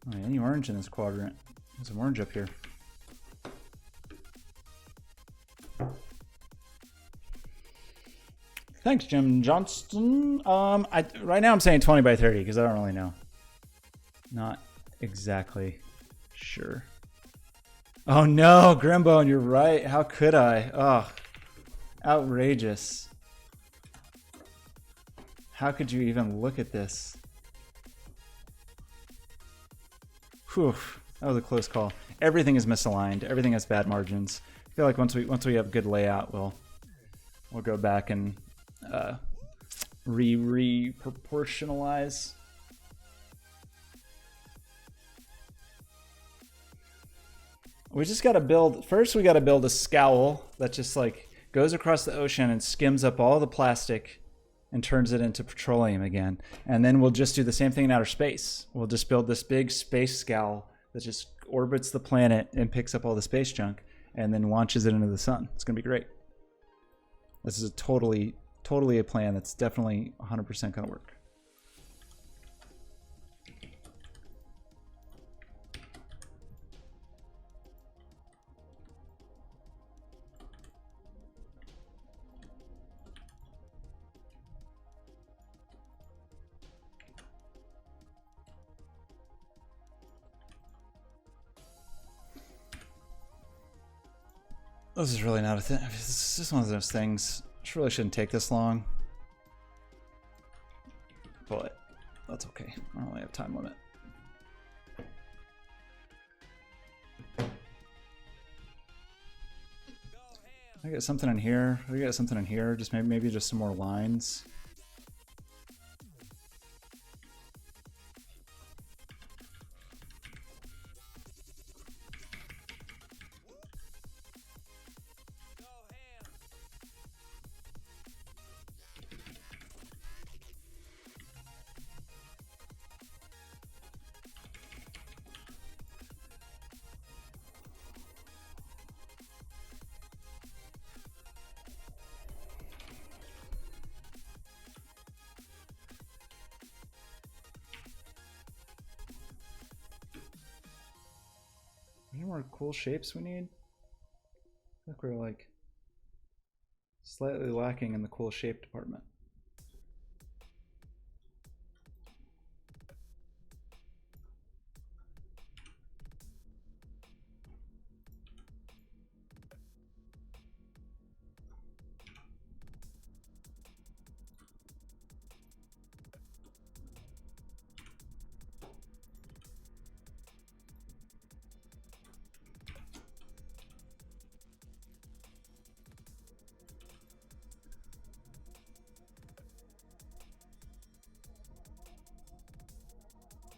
Oh, any orange in this quadrant? There's some orange up here. Thanks, Jim Johnston. Right now I'm saying 20 by 30 because I don't really know. Not exactly sure. Oh no, Grimbone, you're right. How could I? Oh, outrageous. How could you even look at this? Whew, that was a close call. Everything is misaligned. Everything has bad margins. I feel like once we have good layout, we'll go back and re-proportionalize. We just got to build. First, we got to build a scowl that just like goes across the ocean and skims up all the plastic and turns it into petroleum again. And then we'll just do the same thing in outer space. We'll just build this big space scowl that just orbits the planet and picks up all the space junk and then launches it into the sun. It's going to be great. This is a totally a plan that's definitely 100% going to work. This is really not a thing. This is one of those things. It really shouldn't take this long. But that's okay. I don't really have time limit. I got something in here. We got something in here. Just maybe just some more lines. Any more cool shapes we need? I think we're like slightly lacking in the cool shape department.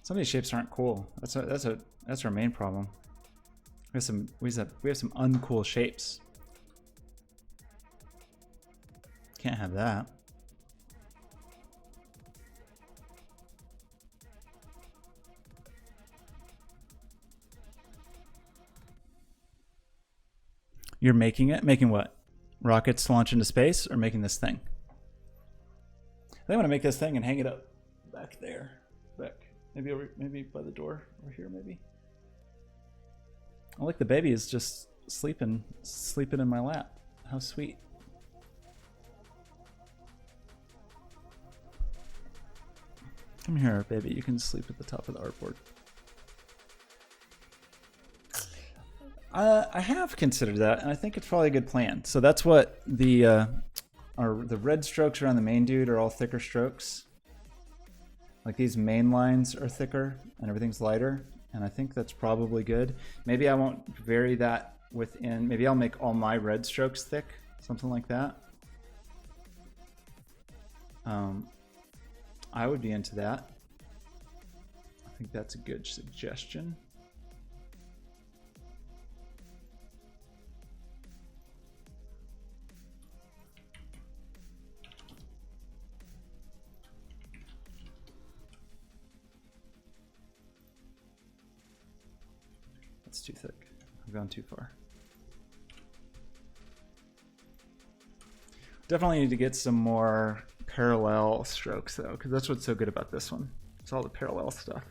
Some of these shapes aren't cool. That's our main problem. We have some uncool shapes. Can't have that. You're making it? Making what? Rockets to launch into space, or making this thing? I want to make this thing and hang it up back there. Maybe by the door over here, maybe. Oh, look, the baby is just sleeping in my lap. How sweet. Come here, baby. You can sleep at the top of the artboard. I have considered that, and I think it's probably a good plan. So that's what the red strokes around the main dude are all thicker strokes. Like these main lines are thicker and everything's lighter, and I think that's probably good. Maybe I won't vary that within, maybe I'll make all my red strokes thick, something like that. I would be into that. I think that's a good suggestion. It's too thick. I've gone too far. Definitely need to get some more parallel strokes though, because that's what's so good about this one. It's all the parallel stuff.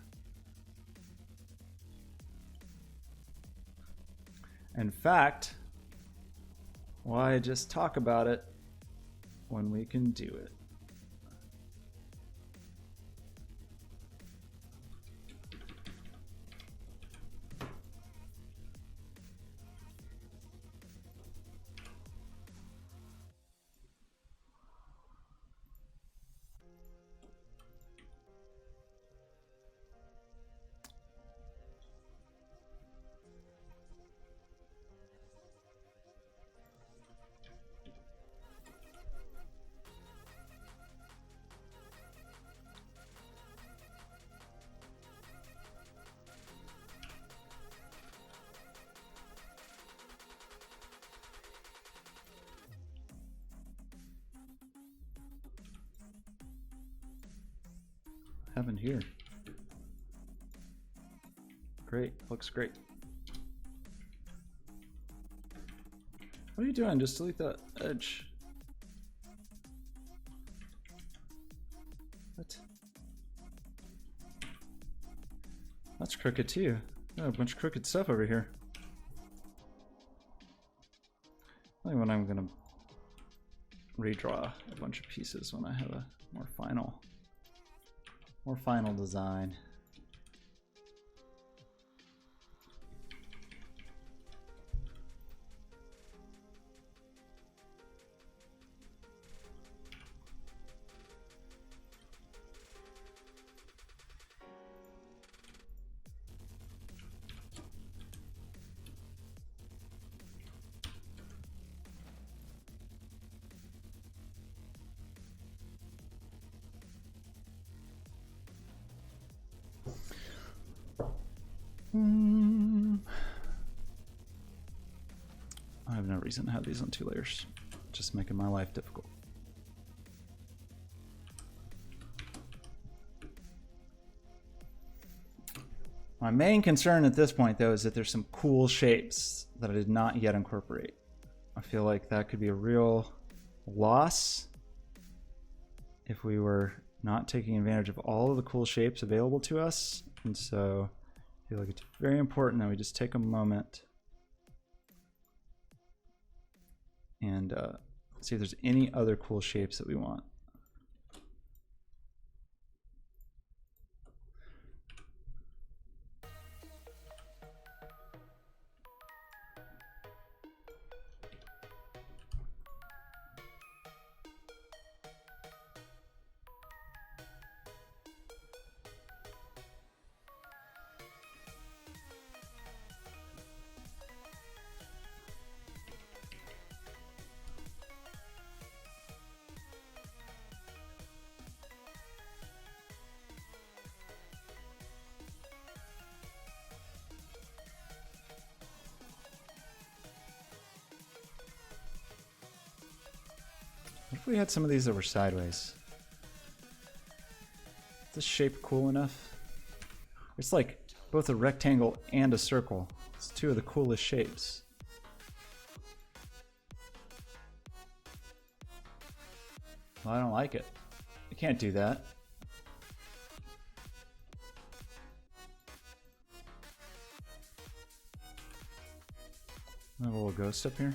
In fact, why just talk about it when we can do it? happened here? Great, looks great. What are you doing? Just delete that edge. What? That's crooked too. Oh, a bunch of crooked stuff over here. I think when I'm gonna redraw a bunch of pieces when I have a more final design. I have no reason to have these on 2 layers. Just making my life difficult. My main concern at this point, though, is that there's some cool shapes that I did not yet incorporate. I feel like that could be a real loss if we were not taking advantage of all of the cool shapes available to us. And so I feel like it's very important that we just take a moment and see if there's any other cool shapes that we want. What if we had some of these that were sideways? Is this shape cool enough? It's like both a rectangle and a circle. It's 2 of the coolest shapes. Well, I don't like it. I can't do that. I have a little ghost up here.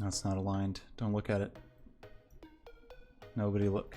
That's not aligned. Don't look at it. Nobody look.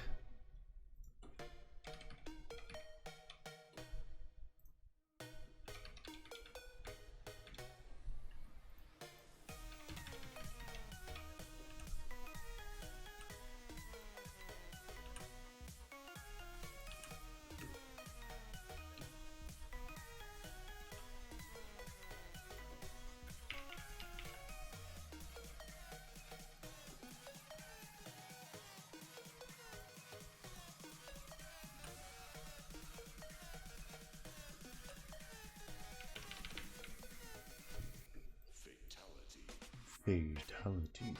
Fatality.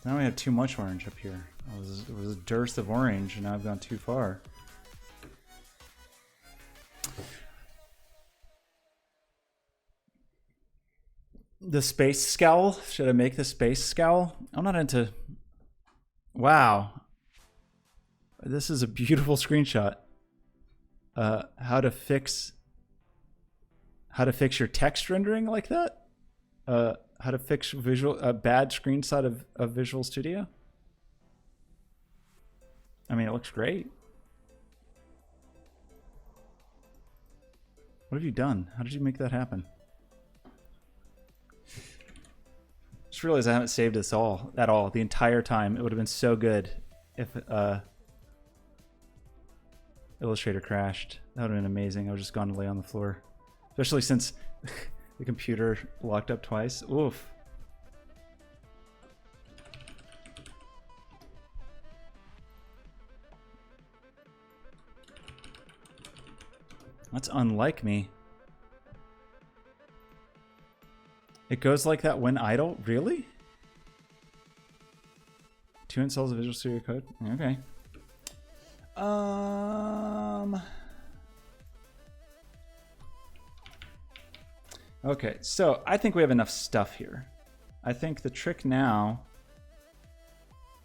Now we have too much orange up here. It was a dearth of orange, and now I've gone too far. The space scowl. Should I make the space scowl? I'm not into... Wow. This is a beautiful screenshot. How to fix your text rendering like that? How to fix a bad screenshot of Visual Studio? I mean, it looks great. What have you done? How did you make that happen? Just realized I haven't saved this at all the entire time. It would have been so good if Illustrator crashed. That would have been amazing. I would have just gone to lay on the floor. Especially since the computer locked up twice. Oof. That's unlike me. It goes like that when idle? Really? 2 installs of Visual Studio Code? Okay. Okay, so I think we have enough stuff here. I think the trick now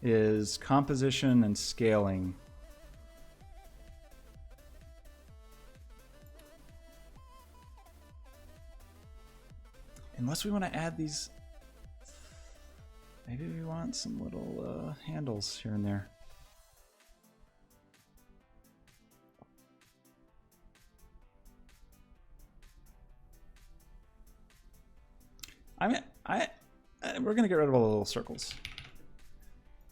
is composition and scaling. Unless we want to add these, maybe we want some little handles here and there. I mean, we're gonna get rid of all the little circles.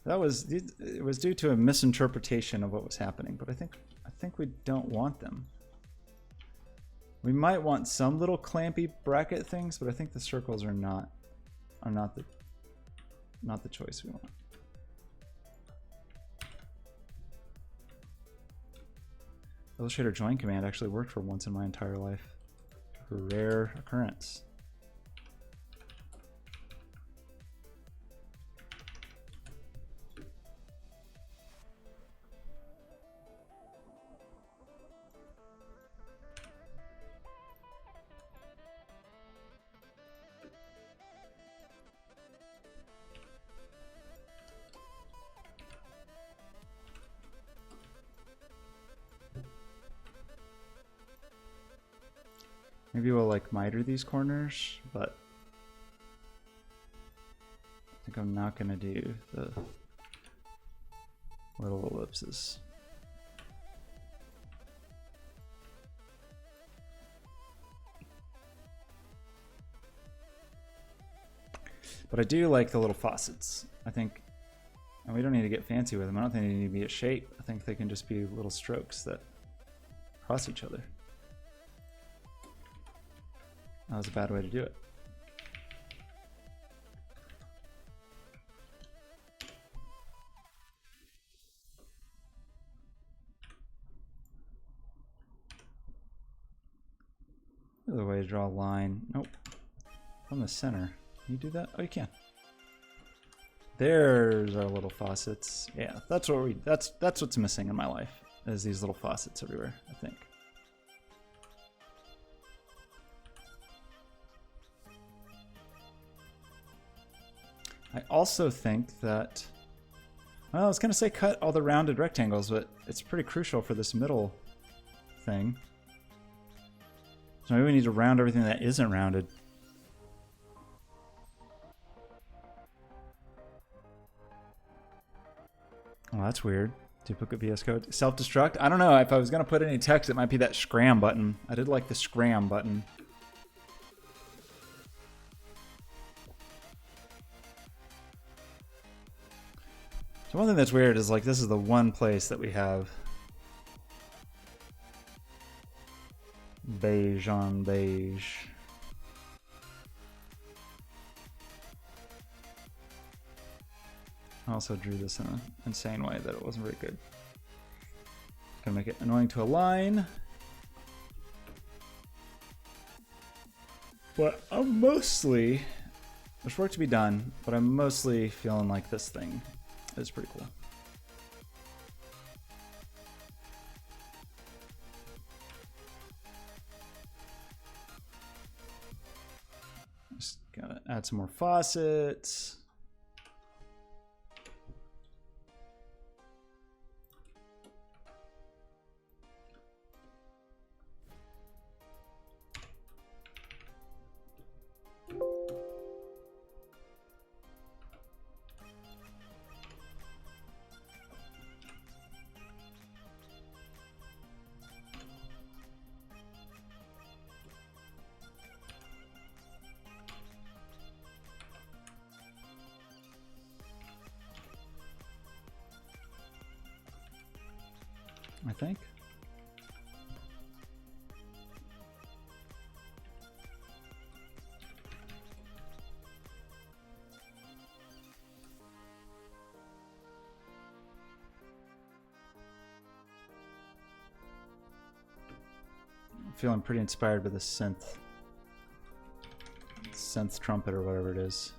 It was due to a misinterpretation of what was happening, but I think we don't want them. We might want some little clampy bracket things, but I think the circles are not the choice we want. Illustrator join command actually worked for once in my entire life. A rare occurrence. Maybe we'll like miter these corners, but I think I'm not gonna do the little ellipses. But I do like the little faucets. I think, and we don't need to get fancy with them. I don't think they need to be a shape. I think they can just be little strokes that cross each other. That was a bad way to do it. Another way to draw a line. Nope. From the center. Can you do that? Oh, you can. There's our little faucets. Yeah, that's what's missing in my life, is these little faucets everywhere, I think. I also think that, well, I was going to say cut all the rounded rectangles, but it's pretty crucial for this middle thing. So maybe we need to round everything that isn't rounded. Oh, that's weird. Duplicate VS Code. Self-destruct? I don't know. If I was going to put any text, it might be that scram button. I did like the scram button. So one thing that's weird is like this is the one place that we have beige on beige. I also drew this in an insane way that it wasn't very good. Gonna make it annoying to align. But I'm mostly, there's work to be done, but I'm mostly feeling like this thing is pretty cool. Just gotta add some more faucets. I think. I'm feeling pretty inspired by the synth trumpet or whatever it is.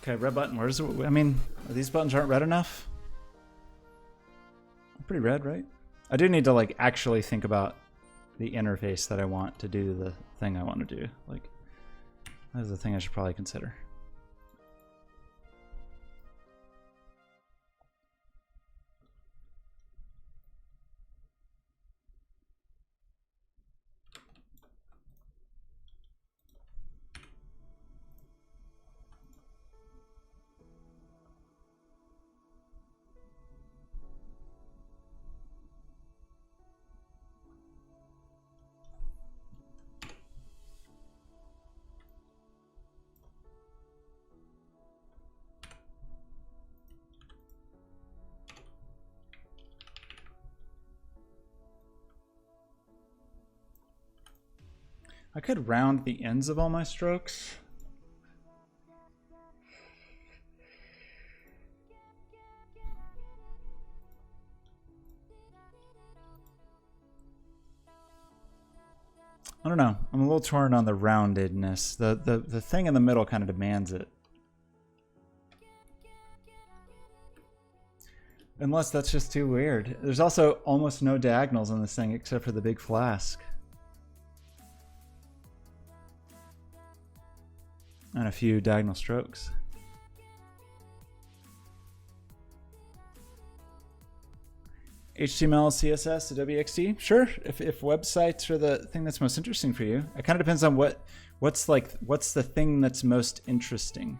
Okay, red button. Where's it? I mean, these buttons aren't red enough. Pretty red, right? I do need to like actually think about the interface that I want to do the thing I want to do. Like, that's the thing I should probably consider. I could round the ends of all my strokes. I don't know. I'm a little torn on the roundedness. The thing in the middle kind of demands it. Unless that's just too weird. There's also almost no diagonals on this thing except for the big flask. And a few diagonal strokes. HTML, CSS, WXT? Sure, if websites are the thing that's most interesting for you. It kind of depends on what's the thing that's most interesting.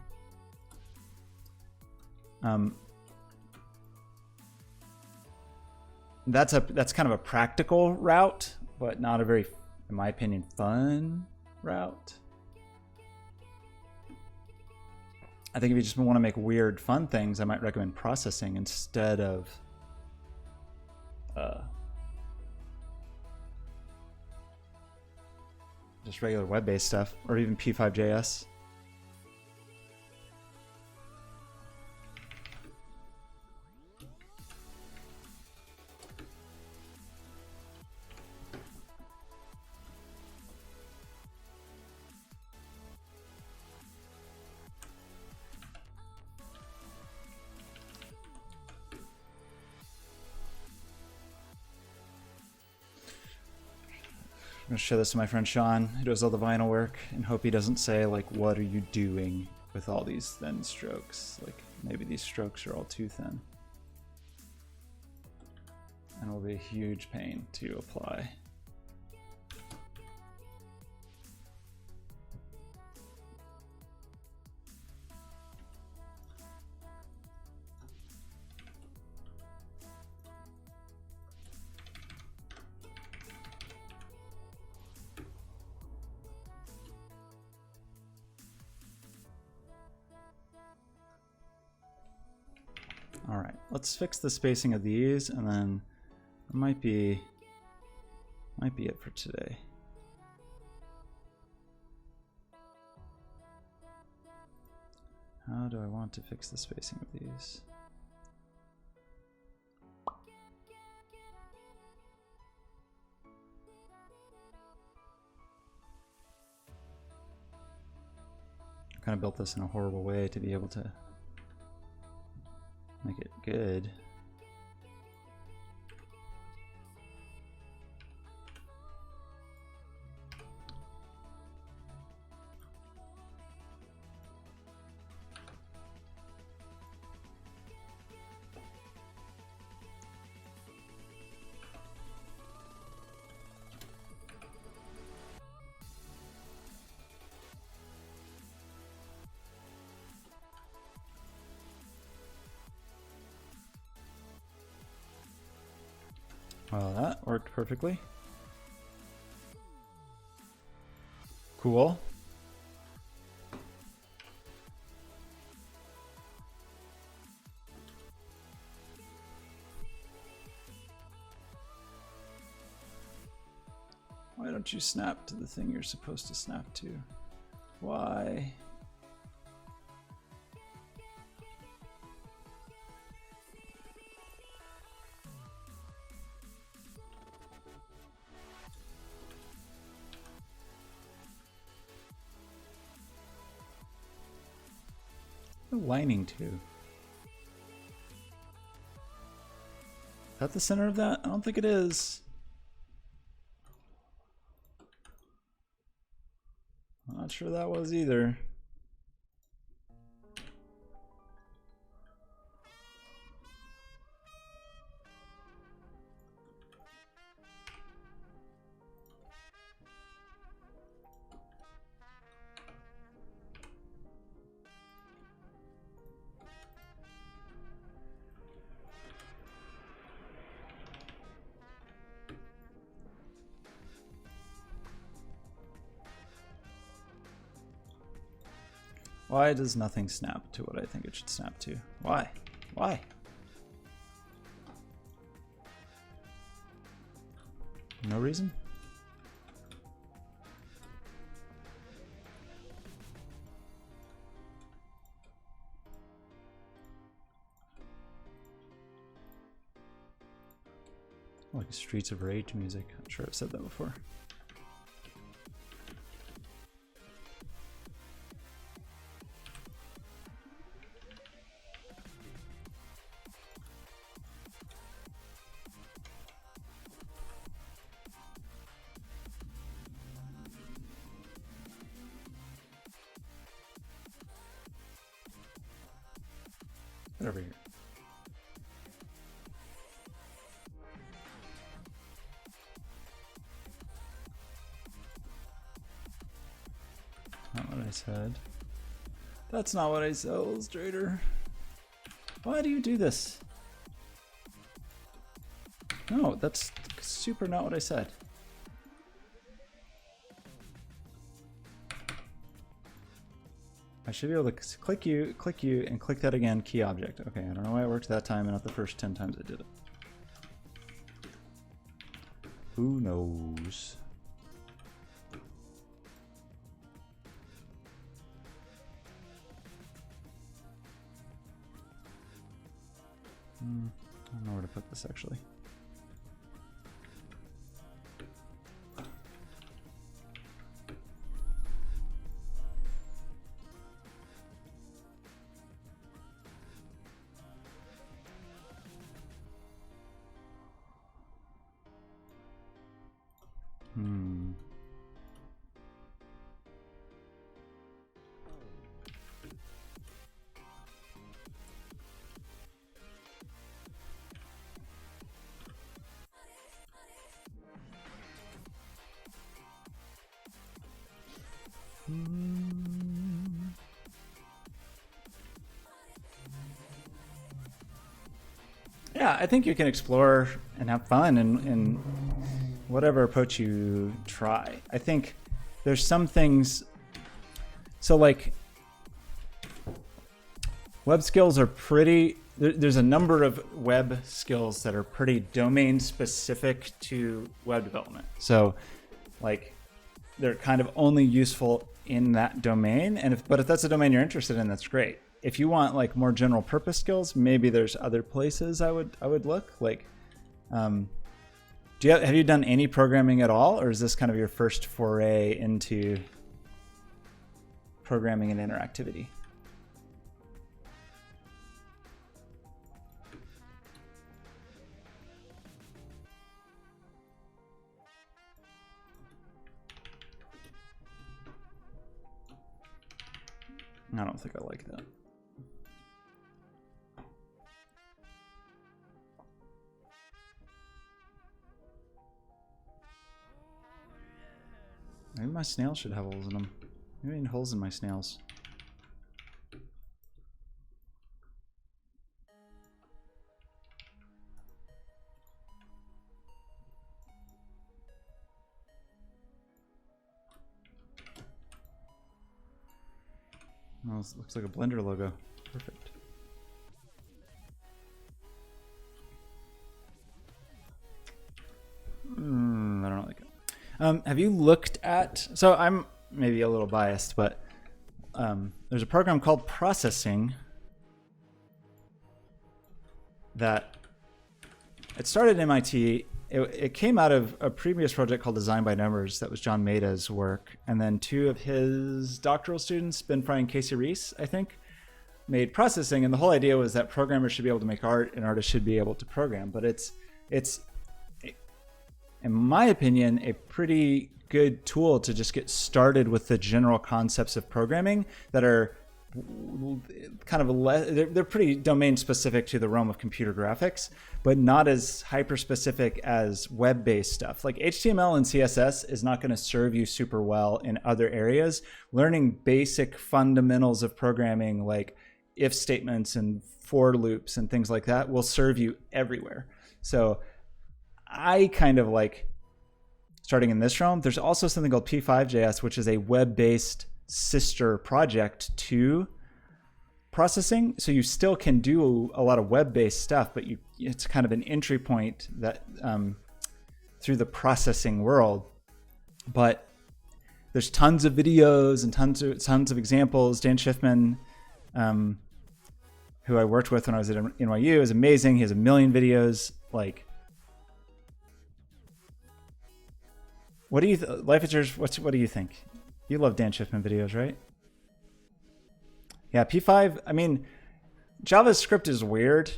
That's kind of a practical route, but not a very, in my opinion, fun route. I think if you just want to make weird, fun things, I might recommend processing instead of just regular web-based stuff, or even P5.js. I'm gonna show this to my friend Sean, who does all the vinyl work, and hope he doesn't say, like, what are you doing? with all these thin strokes. Like maybe these strokes are all too thin. And will be a huge pain to apply. All right, let's fix the spacing of these, and then it might be it for today. How do I want to fix the spacing of these? I kind of built this in a horrible way to be able to make it good. Well, that worked perfectly. Cool. Why don't you snap to the thing you're supposed to snap to? Why? Lining to. Is that the center of that? I don't think it is. I'm not sure that was either. Why does nothing snap to what I think it should snap to? Why? Why? No reason? Like Streets of Rage music. I'm sure I've said that before. Get over here. Not what I said. That's not what I said, Illustrator. Why do you do this? No, that's super not what I said. I should be able to click you, and click that again, key object. Okay, I don't know why it worked that time and not the first 10 times I did it. Who knows? I don't know where to put this actually. Yeah, I think you can explore and have fun in whatever approach you try. I think there's some things. So like web skills are pretty. There's a number of web skills that are pretty domain specific to web development. So like they're kind of only useful in that domain. But if that's a domain you're interested in, that's great. If you want like more general purpose skills, maybe there's other places I would look. Like, have you done any programming at all, or is this kind of your first foray into programming and interactivity? I don't think I like that. Maybe my snails should have holes in them. Maybe I need holes in my snails. Oh, this looks like a Blender logo. Perfect. I don't like it. Have you looked at... So I'm maybe a little biased, but there's a program called Processing that... It started at MIT. It came out of a previous project called Design by Numbers that was John Maida's work. And then two of his doctoral students, Ben Fry and Casey Reese, I think, made Processing. And the whole idea was that programmers should be able to make art and artists should be able to program. But it's in my opinion, a pretty good tool to just get started with the general concepts of programming that are kind of they're pretty domain specific to the realm of computer graphics, but not as hyper specific as web-based stuff. Like HTML and CSS is not going to serve you super well in other areas. Learning basic fundamentals of programming like if statements and for loops and things like that will serve you everywhere. So I kind of like starting in this realm. There's also something called P5JS, which is a web-based sister project to Processing. So you still can do a lot of web-based stuff, but it's kind of an entry point that through the processing world. But there's tons of videos and tons of examples. Dan Schiffman, who I worked with when I was at NYU, is amazing. He has 1 million videos. Like, what do you Life is Yours? What do you think? You love Dan Schiffman videos, right? Yeah, P5. I mean, JavaScript is weird.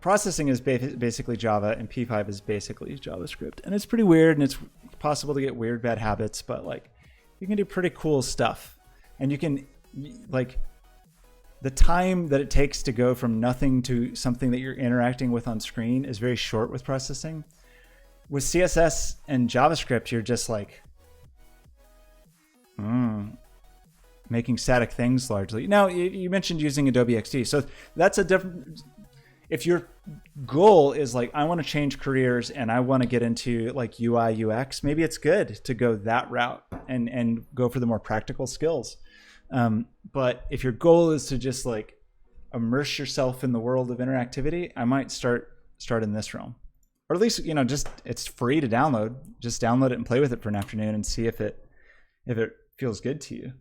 Processing is basically Java, and P5 is basically JavaScript, and it's pretty weird, and it's possible to get weird bad habits. But like, you can do pretty cool stuff, and you can like the time that it takes to go from nothing to something that you're interacting with on screen is very short with processing. With CSS and JavaScript, you're just like making static things largely. Now, you mentioned using Adobe XD. So that's a different... If your goal is like, I want to change careers and I want to get into like UI, UX, maybe it's good to go that route and go for the more practical skills. But if your goal is to just like immerse yourself in the world of interactivity, I might start in this realm. Or at least, just it's free to download. Just download it and play with it for an afternoon and see if it feels good to you.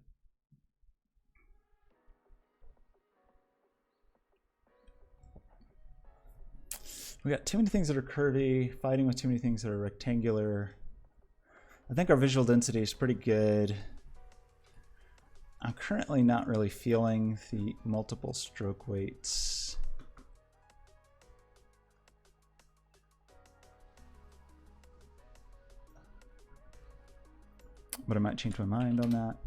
We got too many things that are curvy, fighting with too many things that are rectangular. I think our visual density is pretty good. I'm currently not really feeling the multiple stroke weights. But I might change my mind on that.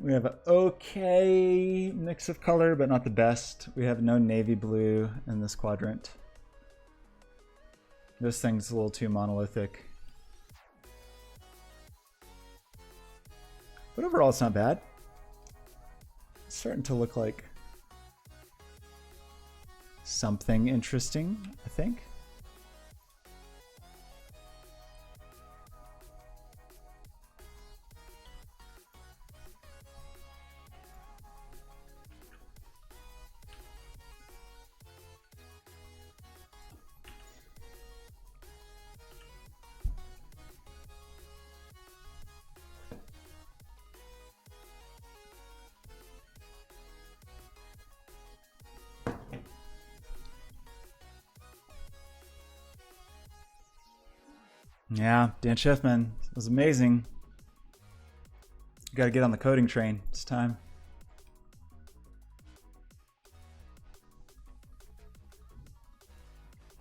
We have an okay mix of color, but not the best. We have no navy blue in this quadrant. This thing's a little too monolithic. But overall, it's not bad. starting to look like something interesting, I think. Yeah, Dan Schiffman was amazing. Got to get on the coding train. It's time.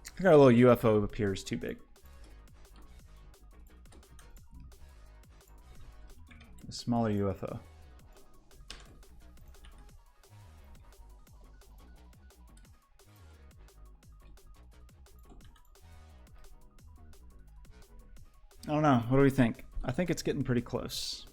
I think our little UFO appears too big. A smaller UFO. I don't know. What do we think? I think it's getting pretty close.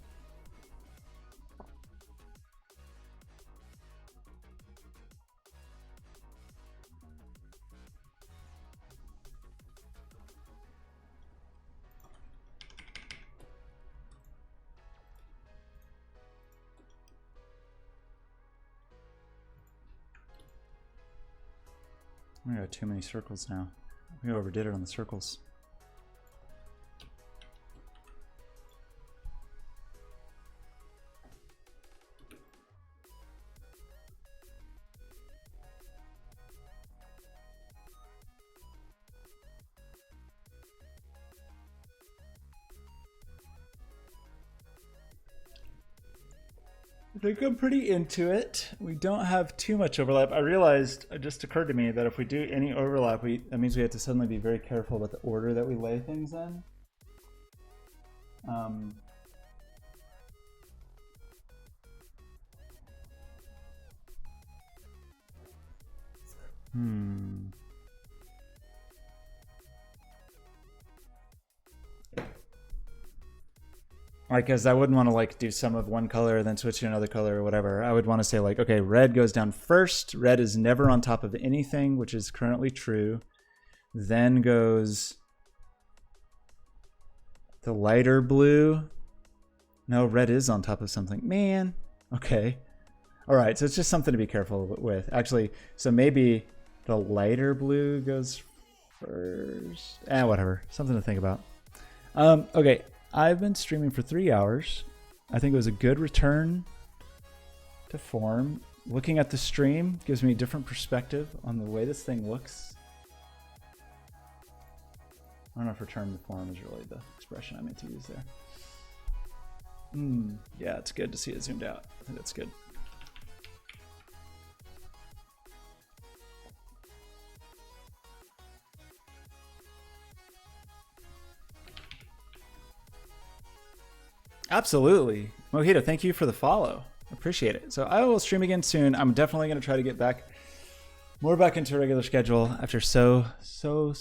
We got too many circles now. We overdid it on the circles. I think I'm pretty into it. We don't have too much overlap. I realized, it just occurred to me that if we do any overlap, that means we have to suddenly be very careful about the order that we lay things in. Like, because I wouldn't want to like do some of one color and then switch to another color or whatever. I would want to say like, okay, red goes down first. Red is never on top of anything, which is currently true. Then goes the lighter blue. No, red is on top of something. Man. Okay. All right. So it's just something to be careful with. Actually, so maybe the lighter blue goes first. Whatever. Something to think about. Okay. I've been streaming for 3 hours. I think it was a good return to form. Looking at the stream gives me a different perspective on the way this thing looks. I don't know if return to form is really the expression I meant to use there. Yeah, it's good to see it zoomed out. I think that's good. Absolutely. Mojito, thank you for the follow. Appreciate it. So I will stream again soon. I'm definitely going to try to get back into a regular schedule after so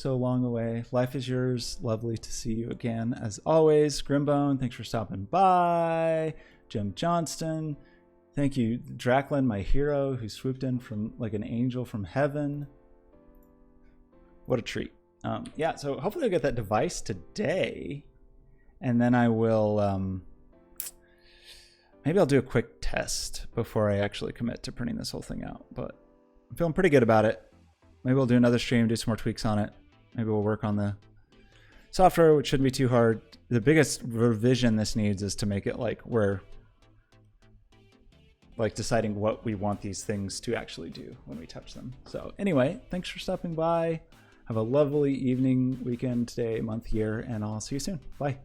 long away. Life is yours. Lovely to see you again. As always, Grimbone, thanks for stopping by. Jim Johnston, thank you. Draklin, my hero, who swooped in from like an angel from heaven. What a treat. Yeah, so hopefully I'll get that device today. And then I will... maybe I'll do a quick test before I actually commit to printing this whole thing out, but I'm feeling pretty good about it. Maybe we'll do another stream, do some more tweaks on it. Maybe we'll work on the software, which shouldn't be too hard. The biggest revision this needs is to make it like we're like deciding what we want these things to actually do when we touch them. So anyway, thanks for stopping by. Have a lovely evening, weekend, day, month, year, and I'll see you soon. Bye.